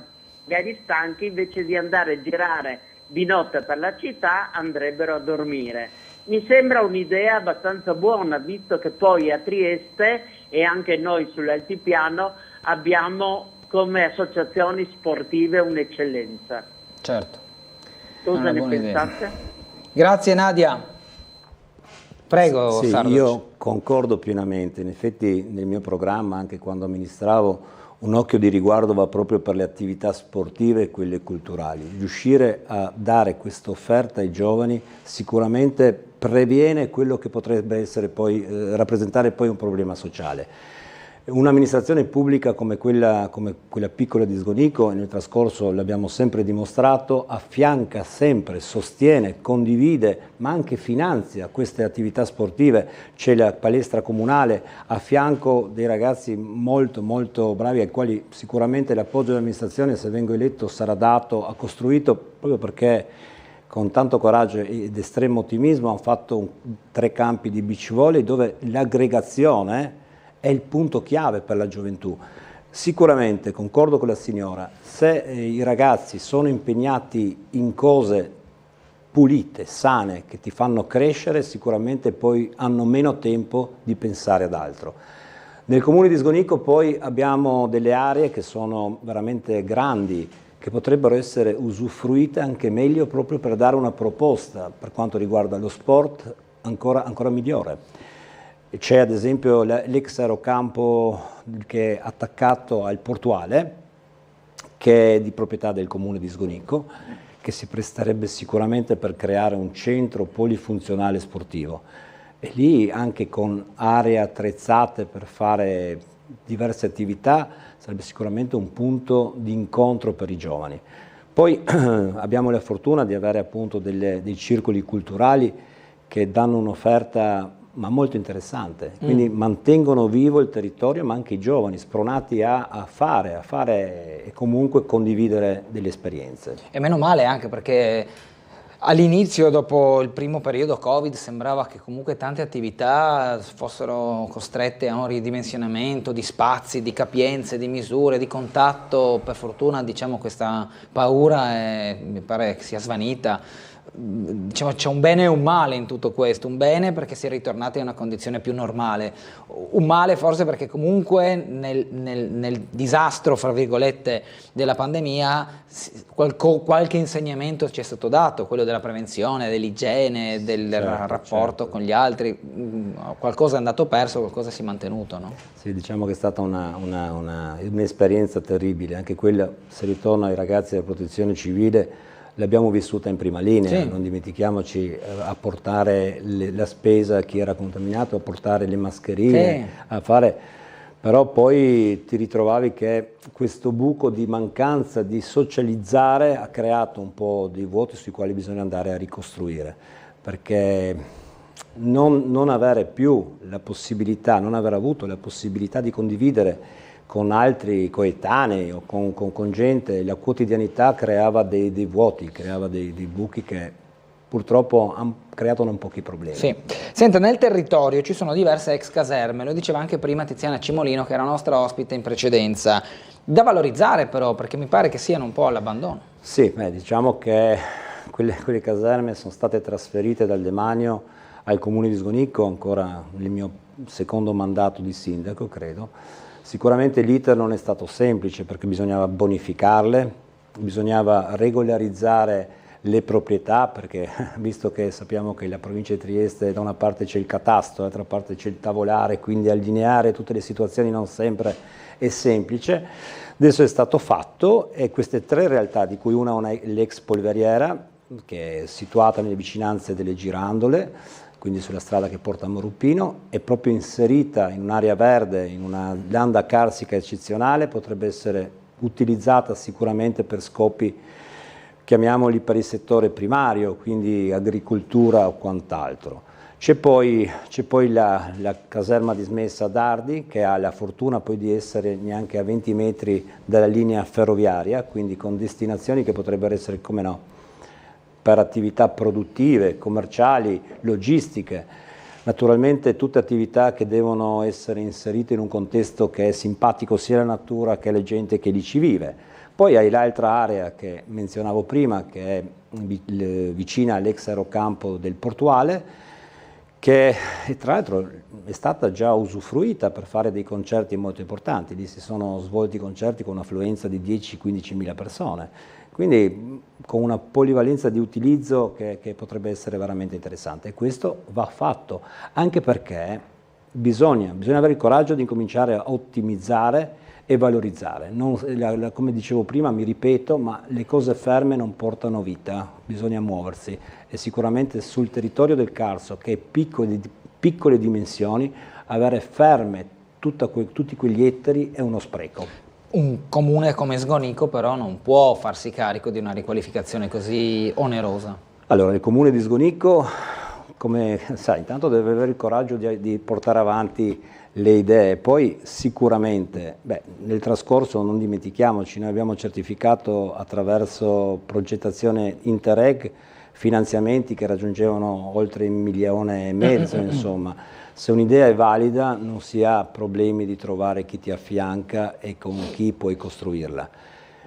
magari stanchi, invece di andare a girare di notte per la città, andrebbero a dormire. Mi sembra un'idea abbastanza buona, visto che poi a Trieste e anche noi sull'altipiano abbiamo come associazioni sportive un'eccellenza. Certo. Cosa ne pensate? Grazie Nadia. Prego. Sì, Sardos. io concordo pienamente. In effetti nel mio programma, anche quando amministravo, un occhio di riguardo va proprio per le attività sportive e quelle culturali. Riuscire a dare questa offerta ai giovani sicuramente previene quello che potrebbe essere poi, rappresentare poi un problema sociale. Un'amministrazione pubblica come quella piccola di Sgonico, nel trascorso l'abbiamo sempre dimostrato, affianca sempre, sostiene, condivide, ma anche finanzia queste attività sportive. C'è la palestra comunale a fianco dei ragazzi molto molto bravi, ai quali sicuramente l'appoggio dell'amministrazione, se vengo eletto, sarà dato, ha costruito, proprio perché con tanto coraggio ed estremo ottimismo hanno fatto 3 campi di beach volley, dove l'aggregazione è il punto chiave per la gioventù. Sicuramente, concordo con la signora, se i ragazzi sono impegnati in cose pulite, sane, che ti fanno crescere, sicuramente poi hanno meno tempo di pensare ad altro. Nel comune di Sgonico poi abbiamo delle aree che sono veramente grandi, che potrebbero essere usufruite anche meglio, proprio per dare una proposta per quanto riguarda lo sport ancora migliore. C'è ad esempio l'ex aerocampo che è attaccato al portuale, che è di proprietà del comune di Sgonico, che si presterebbe sicuramente per creare un centro polifunzionale sportivo. E lì, anche con aree attrezzate per fare diverse attività, sarebbe sicuramente un punto di incontro per i giovani. Poi abbiamo la fortuna di avere appunto dei circoli culturali che danno un'offerta ma molto interessante, quindi mantengono vivo il territorio, ma anche i giovani spronati a fare e comunque condividere delle esperienze. E meno male, anche perché all'inizio, dopo il primo periodo Covid, sembrava che comunque tante attività fossero costrette a un ridimensionamento di spazi, di capienze, di misure, di contatto. Per fortuna, diciamo, questa paura mi pare che sia svanita. diciamo, c'è un bene e un male in tutto questo. Un bene perché si è ritornati a una condizione più normale, un male forse perché comunque nel disastro, fra virgolette, della pandemia qualche insegnamento ci è stato dato, quello della prevenzione, dell'igiene, del rapporto con gli altri. Qualcosa è andato perso, qualcosa si è mantenuto, no? Sì, diciamo che è stata un'esperienza terribile, anche quella, se ritorno ai ragazzi della protezione civile, l'abbiamo vissuta in prima linea, non dimentichiamoci, a portare la spesa a chi era contaminato, a portare le mascherine, a fare... Però poi ti ritrovavi che questo buco di mancanza di socializzare ha creato un po' di vuoti sui quali bisogna andare a ricostruire, perché non avere più la possibilità, non aver avuto la possibilità di condividere con altri coetanei o con gente, la quotidianità creava dei vuoti, creava dei buchi che purtroppo hanno creato non pochi problemi. Sì. Senta, nel territorio ci sono diverse ex caserme, lo diceva anche prima Tiziana Cimolino, che era nostra ospite in precedenza, da valorizzare però, perché mi pare che siano un po' all'abbandono. Sì, diciamo che quelle caserme sono state trasferite dal demanio al comune di Sgonicco, ancora nel mio secondo mandato di sindaco, credo. Sicuramente l'iter non è stato semplice perché bisognava bonificarle, bisognava regolarizzare le proprietà, perché visto che sappiamo che la provincia di Trieste da una parte c'è il catasto, dall'altra parte c'è il tavolare, quindi allineare tutte le situazioni non sempre è semplice. Adesso è stato fatto e queste tre realtà, di cui una è l'ex polveriera, che è situata nelle vicinanze delle Girandole, quindi sulla strada che porta a Moruppino, è proprio inserita in un'area verde, in una landa carsica eccezionale, potrebbe essere utilizzata sicuramente per scopi, chiamiamoli per il settore primario, quindi agricoltura o quant'altro. C'è poi la caserma dismessa ad Ardi, che ha la fortuna poi di essere neanche a 20 metri dalla linea ferroviaria, quindi con destinazioni che potrebbero essere, come no, per attività produttive, commerciali, logistiche, naturalmente tutte attività che devono essere inserite in un contesto che è simpatico sia alla natura che alla gente che lì ci vive. Poi hai l'altra area che menzionavo prima, che è vicina all'ex aerocampo del Portuale, che tra l'altro è stata già usufruita per fare dei concerti molto importanti. Lì si sono svolti concerti con un'affluenza di 10-15 mila persone, quindi con una polivalenza di utilizzo che potrebbe essere veramente interessante. E questo va fatto, anche perché bisogna avere il coraggio di incominciare a ottimizzare e valorizzare. Come dicevo prima, mi ripeto, ma le cose ferme non portano vita, bisogna muoversi, e sicuramente sul territorio del Carso, che è piccole dimensioni, avere ferme tutti quegli ettari è uno spreco. Un comune come Sgonicco però non può farsi carico di una riqualificazione così onerosa. Allora, il comune di Sgonicco, come sai, intanto deve avere il coraggio di portare avanti le idee, poi sicuramente, nel trascorso non dimentichiamoci, noi abbiamo certificato attraverso progettazione Interreg finanziamenti che raggiungevano oltre 1,5 milioni, insomma. Se un'idea è valida non si ha problemi di trovare chi ti affianca e con chi puoi costruirla.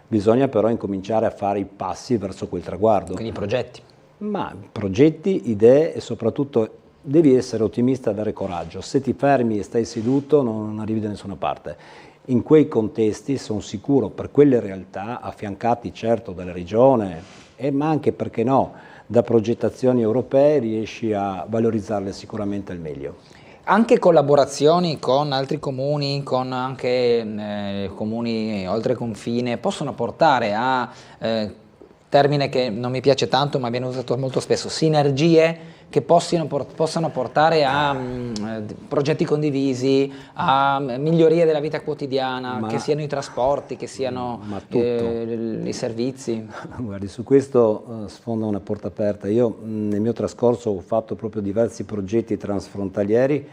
Bisogna però incominciare a fare i passi verso quel traguardo. Quindi progetti. Ma progetti, idee e soprattutto devi essere ottimista e avere coraggio. Se ti fermi e stai seduto non arrivi da nessuna parte. In quei contesti sono sicuro, per quelle realtà, affiancati certo dalla regione, ma anche, perché no, da progettazioni europee, riesci a valorizzarle sicuramente al meglio. Anche collaborazioni con altri comuni, con anche comuni oltre confine, possono portare a, termine che non mi piace tanto ma viene usato molto spesso, sinergie che possano portare a progetti condivisi, a migliorie della vita quotidiana, che siano i trasporti, che siano i servizi. Guardi, su questo sfonda una porta aperta. Io nel mio trascorso ho fatto proprio diversi progetti transfrontalieri,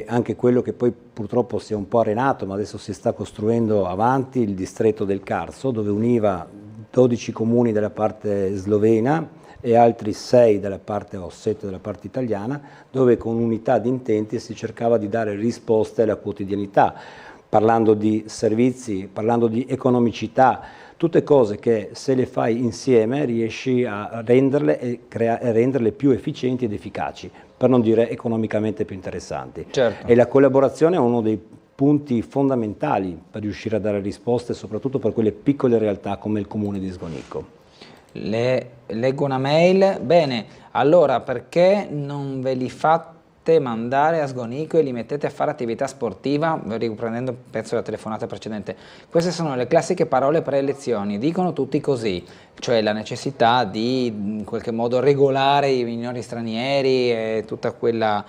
anche quello che poi purtroppo si è un po' arenato, ma adesso si sta costruendo avanti, il distretto del Carso, dove univa 12 comuni dalla parte slovena e altri 6 dalla parte, o 7 dalla parte italiana, dove con unità di intenti si cercava di dare risposte alla quotidianità, parlando di servizi, parlando di economicità, tutte cose che se le fai insieme riesci a renderle e renderle più efficienti ed efficaci, per non dire economicamente più interessanti. Certo. E la collaborazione è uno dei punti fondamentali per riuscire a dare risposte, soprattutto per quelle piccole realtà come il comune di Sgonicco. Leggo una mail. Bene, allora perché non ve li fate mandare a Sgonicco e li mettete a fare attività sportiva? Riprendendo penso la telefonata precedente, queste sono le classiche parole pre-elezioni, dicono tutti così, cioè la necessità di in qualche modo regolare i minori stranieri e tutta quella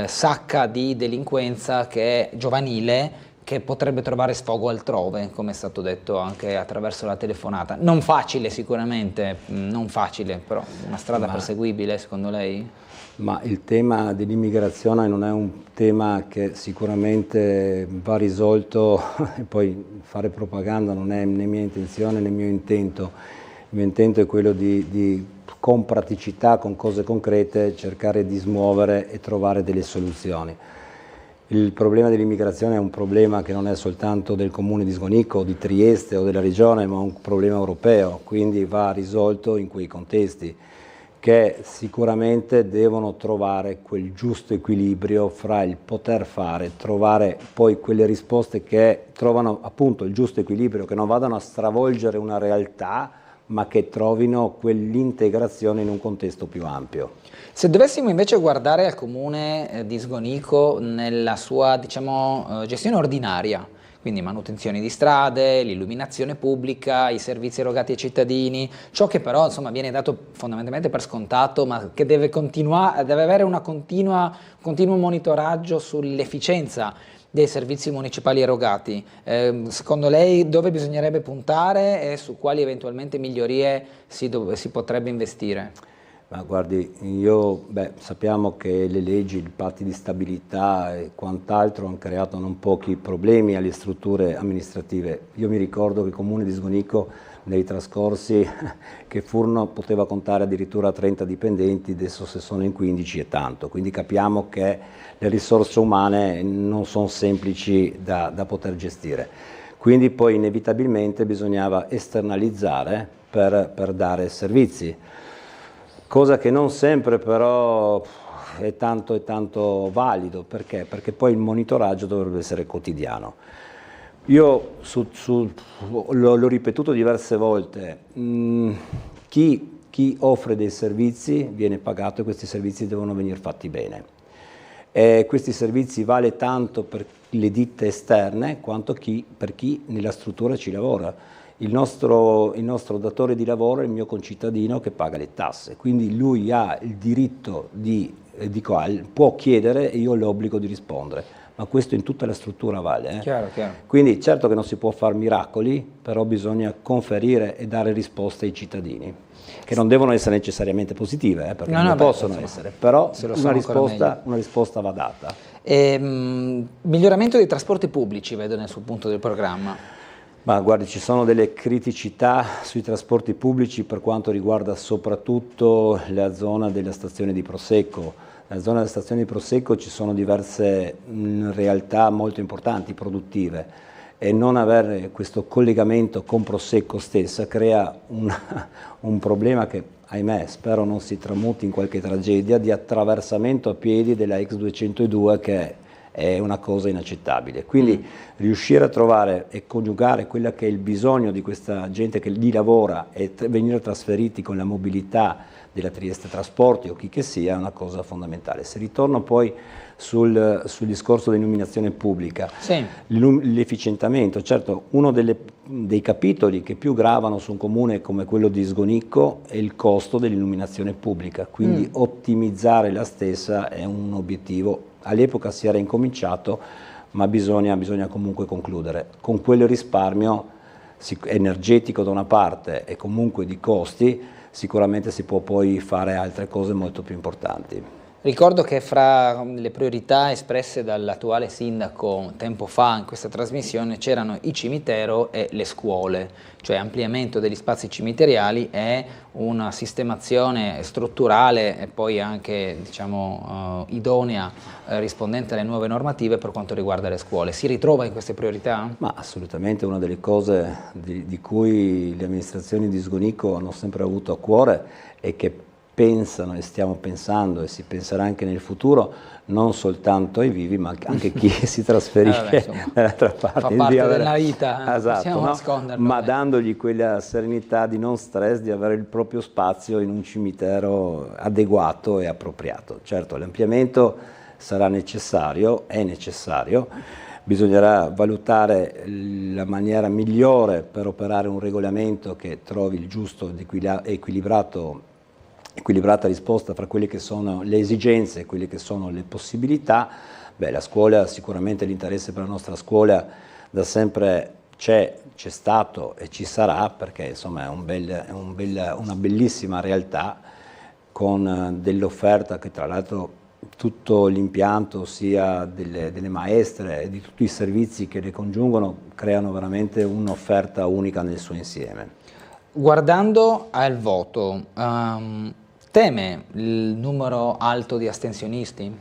sacca di delinquenza che è giovanile, che potrebbe trovare sfogo altrove, come è stato detto anche attraverso la telefonata. Non facile sicuramente, non facile, però una strada perseguibile secondo lei? Ma il tema dell'immigrazione non è un tema che sicuramente va risolto, e poi fare propaganda non è né mia intenzione né mio intento. Il mio intento è quello di con praticità, con cose concrete, cercare di smuovere e trovare delle soluzioni. Il problema dell'immigrazione è un problema che non è soltanto del comune di Sgonicco, di Trieste o della regione, ma un problema europeo, quindi va risolto in quei contesti che sicuramente devono trovare quel giusto equilibrio fra il poter fare, trovare poi quelle risposte che trovano appunto il giusto equilibrio, che non vadano a stravolgere una realtà, ma che trovino quell'integrazione in un contesto più ampio. Se dovessimo invece guardare al comune di Sgonicco nella sua, diciamo, gestione ordinaria, quindi manutenzione di strade, l'illuminazione pubblica, i servizi erogati ai cittadini, ciò che però insomma viene dato fondamentalmente per scontato, ma che deve avere un continuo monitoraggio sull'efficienza dei servizi municipali erogati. Secondo lei dove bisognerebbe puntare e su quali eventualmente migliorie si potrebbe investire? Ma guardi, sappiamo che le leggi, i patti di stabilità e quant'altro hanno creato non pochi problemi alle strutture amministrative. Io mi ricordo che il comune di Sgonicco nei trascorsi che furono poteva contare addirittura 30 dipendenti, adesso se sono in 15 è tanto, quindi capiamo che le risorse umane non sono semplici da poter gestire. Quindi poi inevitabilmente bisognava esternalizzare per dare servizi. Cosa che non sempre però è tanto valido, perché? Perché poi il monitoraggio dovrebbe essere quotidiano. Io l'ho ripetuto diverse volte, chi offre dei servizi viene pagato e questi servizi devono venire fatti bene. E questi servizi vale tanto per le ditte esterne quanto per chi nella struttura ci lavora. Il nostro datore di lavoro è il mio concittadino che paga le tasse, quindi lui ha il diritto può chiedere e io ho l'obbligo di rispondere, ma questo in tutta la struttura vale. Chiaro. Quindi certo che non si può fare miracoli, però bisogna conferire e dare risposte ai cittadini, che non devono essere necessariamente positive, perché non possono essere, però una risposta va data. Miglioramento dei trasporti pubblici, vedo nel suo punto del programma. Ma guardi, ci sono delle criticità sui trasporti pubblici per quanto riguarda soprattutto la zona della stazione di Prosecco. Nella zona della stazione di Prosecco ci sono diverse realtà molto importanti, produttive, e non avere questo collegamento con Prosecco stessa crea un problema che, ahimè, spero non si tramuti in qualche tragedia, di attraversamento a piedi della X202 che è una cosa inaccettabile. Quindi riuscire a trovare e coniugare quella che è il bisogno di questa gente che lì lavora e venire trasferiti con la mobilità della Trieste Trasporti o chi che sia è una cosa fondamentale. Se ritorno poi sul discorso dell'illuminazione pubblica, l'efficientamento, certo uno dei capitoli che più gravano su un comune come quello di Sgonicco è il costo dell'illuminazione pubblica, quindi ottimizzare la stessa è un obiettivo. All'epoca si era incominciato, ma bisogna comunque concludere. Con quel risparmio energetico da una parte e comunque di costi, sicuramente si può poi fare altre cose molto più importanti. Ricordo che fra le priorità espresse dall'attuale sindaco tempo fa in questa trasmissione c'erano il cimitero e le scuole, cioè ampliamento degli spazi cimiteriali e una sistemazione strutturale e poi anche idonea rispondente alle nuove normative per quanto riguarda le scuole. Si ritrova in queste priorità? Ma assolutamente, una delle cose di cui le amministrazioni di Sgonico hanno sempre avuto a cuore e che pensano e stiamo pensando e si penserà anche nel futuro non soltanto ai vivi ma anche chi si trasferisce dall'altra parte. Fa parte della vita, possiamo nasconderlo. Ma dandogli quella serenità di non stress, di avere il proprio spazio in un cimitero adeguato e appropriato. Certo, l'ampliamento sarà necessario, è necessario, bisognerà valutare la maniera migliore per operare un regolamento che trovi il giusto equilibrata risposta fra quelle che sono le esigenze e quelle che sono le possibilità. La scuola, sicuramente l'interesse per la nostra scuola da sempre c'è stato e ci sarà, perché insomma è una bellissima realtà con dell'offerta che tra l'altro tutto l'impianto sia delle maestre e di tutti i servizi che le congiungono creano veramente un'offerta unica nel suo insieme. Guardando al voto, teme il numero alto di astensionisti?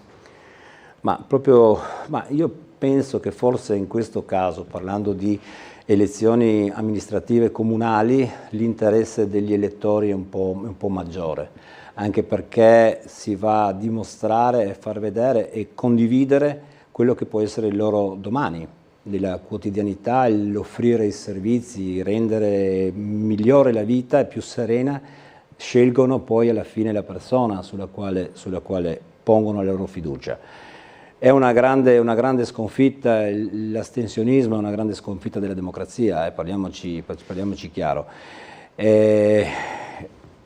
Io penso che forse in questo caso, parlando di elezioni amministrative comunali, l'interesse degli elettori è un po' maggiore, anche perché si va a dimostrare e far vedere e condividere quello che può essere il loro domani, della quotidianità, l'offrire i servizi, rendere migliore la vita e più serena. Scelgono poi alla fine la persona sulla quale pongono la loro fiducia. È una grande sconfitta, l'astensionismo è una grande sconfitta della democrazia, parliamoci chiaro.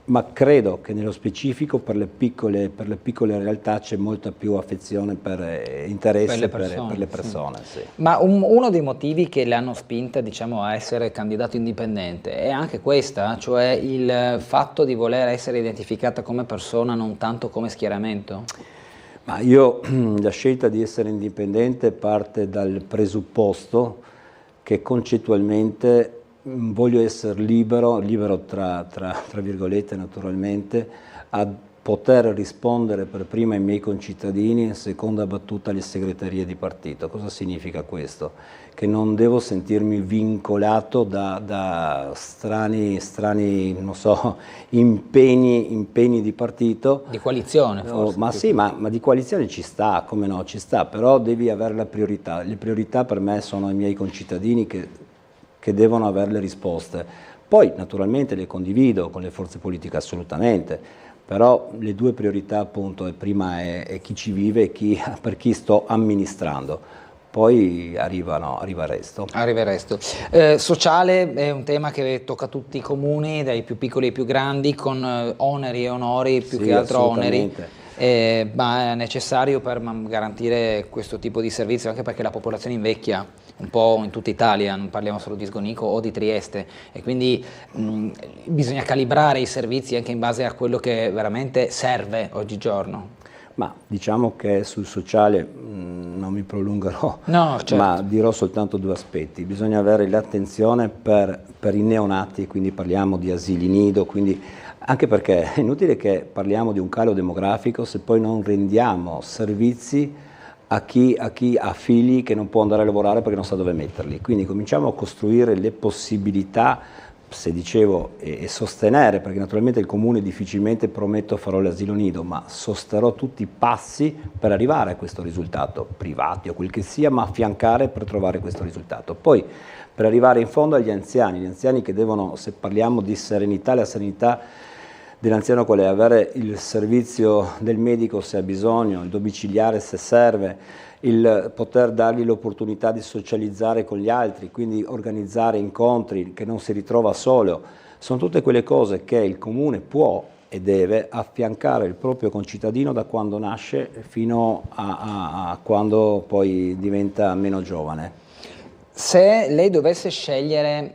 Ma credo che nello specifico per le piccole realtà c'è molta più affezione per interesse per le persone. Sì. Ma uno dei motivi che le hanno spinta a essere candidato indipendente è anche questa, cioè il fatto di voler essere identificata come persona, non tanto come schieramento? Ma la scelta di essere indipendente parte dal presupposto che concettualmente voglio essere libero tra virgolette naturalmente, a poter rispondere per prima ai miei concittadini e in seconda battuta alle segreterie di partito. Cosa significa questo? Che non devo sentirmi vincolato da strani non so, impegni di partito. Di coalizione forse. Ma sì, ma di coalizione ci sta, come no, ci sta, però devi avere la priorità. Le priorità per me sono i miei concittadini che devono avere le risposte. Poi naturalmente le condivido con le forze politiche assolutamente, però le due priorità appunto prima è chi ci vive e per chi sto amministrando, poi arriva il resto. Arriva il resto. Sociale è un tema che tocca tutti i comuni, dai più piccoli ai più grandi, con oneri e onori, più che altro oneri. Ma è necessario per garantire questo tipo di servizio, anche perché la popolazione invecchia un po' in tutta Italia, non parliamo solo di Sgonico o di Trieste, e quindi bisogna calibrare i servizi anche in base a quello che veramente serve oggigiorno. Ma diciamo che sul sociale non mi prolungherò, no, certo. Ma dirò soltanto due aspetti. Bisogna avere l'attenzione per i neonati, quindi parliamo di asili nido, quindi anche perché è inutile che parliamo di un calo demografico se poi non rendiamo servizi a chi ha figli che non può andare a lavorare perché non sa dove metterli. Quindi cominciamo a costruire le possibilità, se dicevo, e sostenere, perché naturalmente il comune difficilmente prometto farò l'asilo nido, ma sosterrò tutti i passi per arrivare a questo risultato, privati o quel che sia, ma affiancare per trovare questo risultato. Poi per arrivare in fondo agli anziani, gli anziani che devono, se parliamo di serenità, la serenità dell'anziano qual è? Avere il servizio del medico se ha bisogno, il domiciliare se serve, il poter dargli l'opportunità di socializzare con gli altri, quindi organizzare incontri, che non si ritrova solo. Sono tutte quelle cose che il comune può e deve affiancare il proprio concittadino da quando nasce fino a quando poi diventa meno giovane. Se lei dovesse scegliere,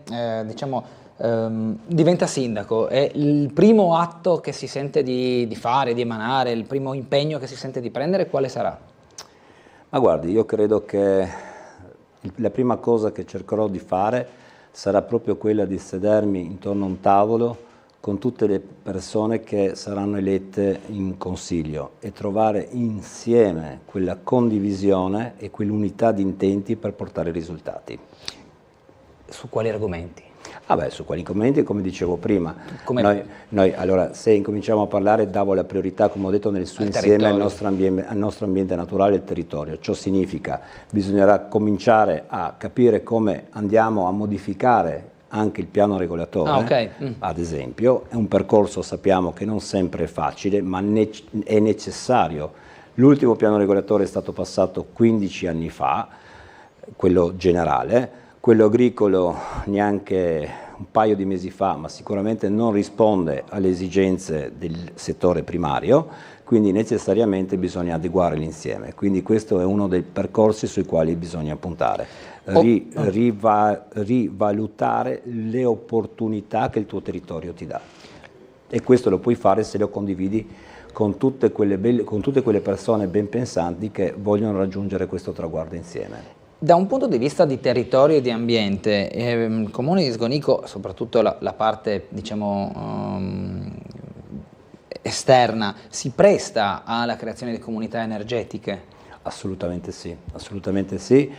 diventa sindaco, è il primo atto che si sente di fare, di emanare, il primo impegno che si sente di prendere, quale sarà? Ma guardi, io credo che la prima cosa che cercherò di fare sarà proprio quella di sedermi intorno a un tavolo con tutte le persone che saranno elette in consiglio e trovare insieme quella condivisione e quell'unità di intenti per portare risultati. Su quali argomenti? Su quali argomenti, come dicevo prima, noi allora, se incominciamo a parlare, davo la priorità, come ho detto, nel suo insieme al nostro ambiente naturale e al territorio. Ciò significa che bisognerà cominciare a capire come andiamo a modificare anche il piano regolatore, ad esempio. È un percorso, sappiamo, che non sempre è facile, ma è necessario. L'ultimo piano regolatore è stato passato 15 anni fa, quello generale. Quello agricolo neanche un paio di mesi fa, ma sicuramente non risponde alle esigenze del settore primario, quindi necessariamente bisogna adeguare l'insieme. Quindi questo è uno dei percorsi sui quali bisogna puntare, rivalutare le opportunità che il tuo territorio ti dà. E questo lo puoi fare se lo condividi con tutte quelle persone ben pensanti che vogliono raggiungere questo traguardo insieme. Da un punto di vista di territorio e di ambiente, il comune di Sgonico, soprattutto la parte, diciamo, esterna, si presta alla creazione di comunità energetiche? Assolutamente sì, assolutamente sì.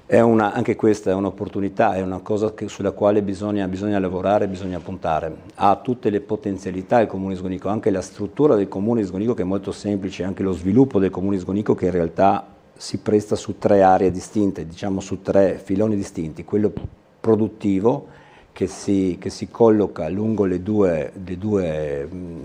Anche questa è un'opportunità, è una cosa sulla quale bisogna lavorare, bisogna puntare. Ha tutte le potenzialità il comune di Sgonico, anche la struttura del comune di Sgonico che è molto semplice, anche lo sviluppo del comune di Sgonico che in realtà si presta su 3 aree distinte, diciamo su 3 filoni distinti, quello produttivo che si colloca lungo le due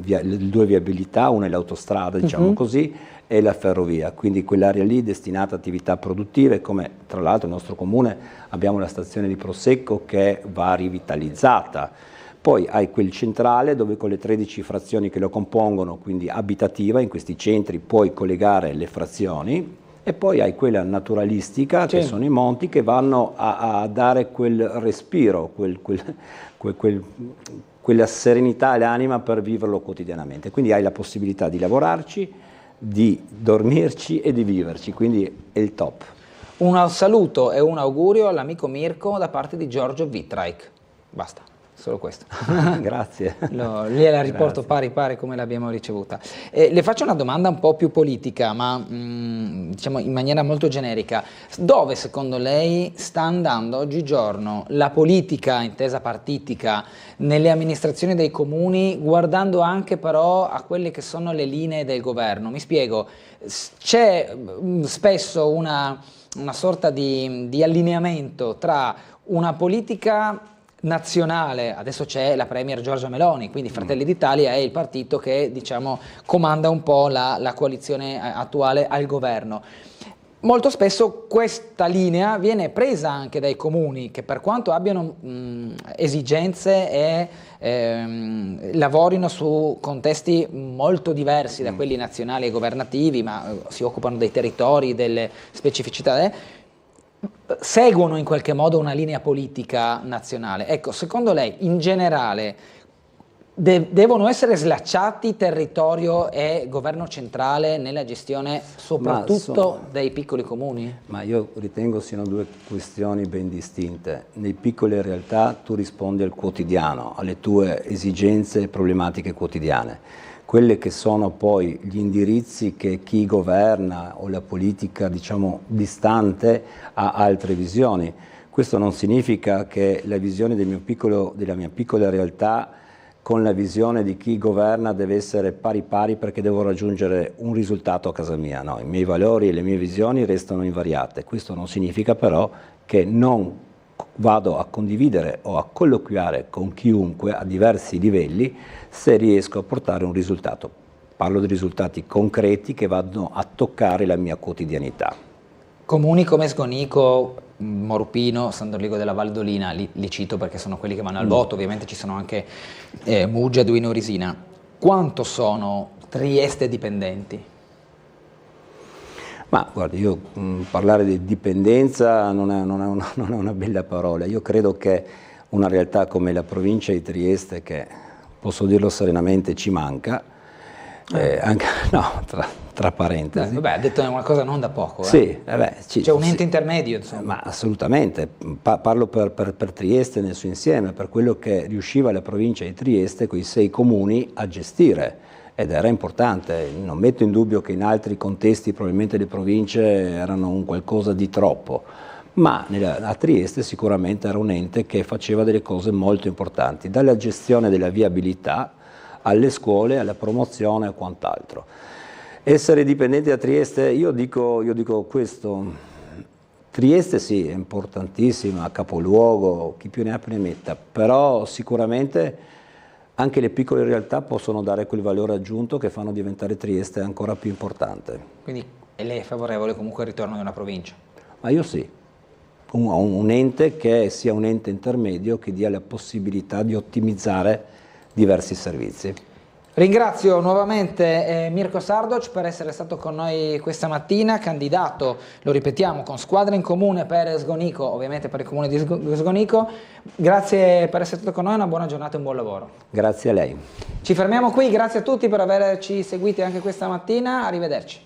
viabilità, una è l'autostrada, diciamo così, e la ferrovia, quindi quell'area lì destinata a attività produttive, come tra l'altro il nostro comune abbiamo la stazione di Prosecco che va rivitalizzata. Poi hai quel centrale dove con le 13 frazioni che lo compongono, quindi abitativa, in questi centri puoi collegare le frazioni. E poi hai quella naturalistica, che sono i monti, che vanno a dare quel respiro, quella serenità all'anima per viverlo quotidianamente. Quindi hai la possibilità di lavorarci, di dormirci e di viverci, quindi è il top. Un saluto e un augurio all'amico Mirko da parte di Giorgio Wittreich. Basta. Solo questo. Grazie. Gliela riporto pari come l'abbiamo ricevuta. Le faccio una domanda un po' più politica, ma diciamo in maniera molto generica. Dove secondo lei sta andando oggigiorno la politica intesa partitica nelle amministrazioni dei comuni, guardando anche però a quelle che sono le linee del governo? Mi spiego, c'è spesso una sorta di allineamento tra una politica nazionale, adesso c'è la Premier Giorgia Meloni, quindi Fratelli d'Italia è il partito che, diciamo, comanda un po' la coalizione attuale al governo. Molto spesso questa linea viene presa anche dai comuni che, per quanto abbiano esigenze e lavorino su contesti molto diversi da quelli nazionali e governativi, ma si occupano dei territori, delle specificità, seguono in qualche modo una linea politica nazionale. Ecco, secondo lei, in generale, devono essere slacciati territorio e governo centrale nella gestione soprattutto dei piccoli comuni? Ma io ritengo siano 2 questioni ben distinte. Nelle piccole realtà tu rispondi al quotidiano, alle tue esigenze e problematiche quotidiane. Quelle che sono poi gli indirizzi che chi governa o la politica, diciamo, distante ha altre visioni. Questo non significa che la visione della mia piccola realtà con la visione di chi governa deve essere pari pari perché devo raggiungere un risultato a casa mia. No, i miei valori e le mie visioni restano invariate. Questo non significa però che non vado a condividere o a colloquiare con chiunque a diversi livelli se riesco a portare un risultato. Parlo di risultati concreti che vanno a toccare la mia quotidianità. Comuni come Sgonico, Morupino, San Dorligo della Valdolina, li cito perché sono quelli che vanno al voto, ovviamente ci sono anche Muggia, Duino, Risina. Quanto sono Trieste dipendenti? Ma guardi, io parlare di dipendenza non è una bella parola. Io credo che una realtà come la provincia di Trieste, che posso dirlo serenamente ci manca, anche, no, tra parentesi. Vabbè, ha detto una cosa non da poco. Sì, c'è un ente intermedio, insomma. Ma assolutamente, parlo per Trieste nel suo insieme, per quello che riusciva la provincia di Trieste, quei 6 comuni, a gestire, ed era importante. Non metto in dubbio che in altri contesti probabilmente le province erano un qualcosa di troppo, ma a Trieste sicuramente era un ente che faceva delle cose molto importanti, dalla gestione della viabilità alle scuole, alla promozione e quant'altro. Essere dipendenti da Trieste, io dico questo: Trieste sì, è importantissima, capoluogo, chi più ne ha più ne metta, però sicuramente anche le piccole realtà possono dare quel valore aggiunto che fanno diventare Trieste ancora più importante. Quindi lei è favorevole comunque al ritorno di una provincia? Ma io sì, un ente che sia un ente intermedio, che dia la possibilità di ottimizzare diversi servizi. Ringrazio nuovamente Mirko Sardoc per essere stato con noi questa mattina, candidato, lo ripetiamo, con Squadra in Comune per Sgonico, ovviamente per il comune di Sgonico. Grazie per essere stato con noi, una buona giornata e un buon lavoro. Grazie a lei. Ci fermiamo qui, grazie a tutti per averci seguiti anche questa mattina, arrivederci.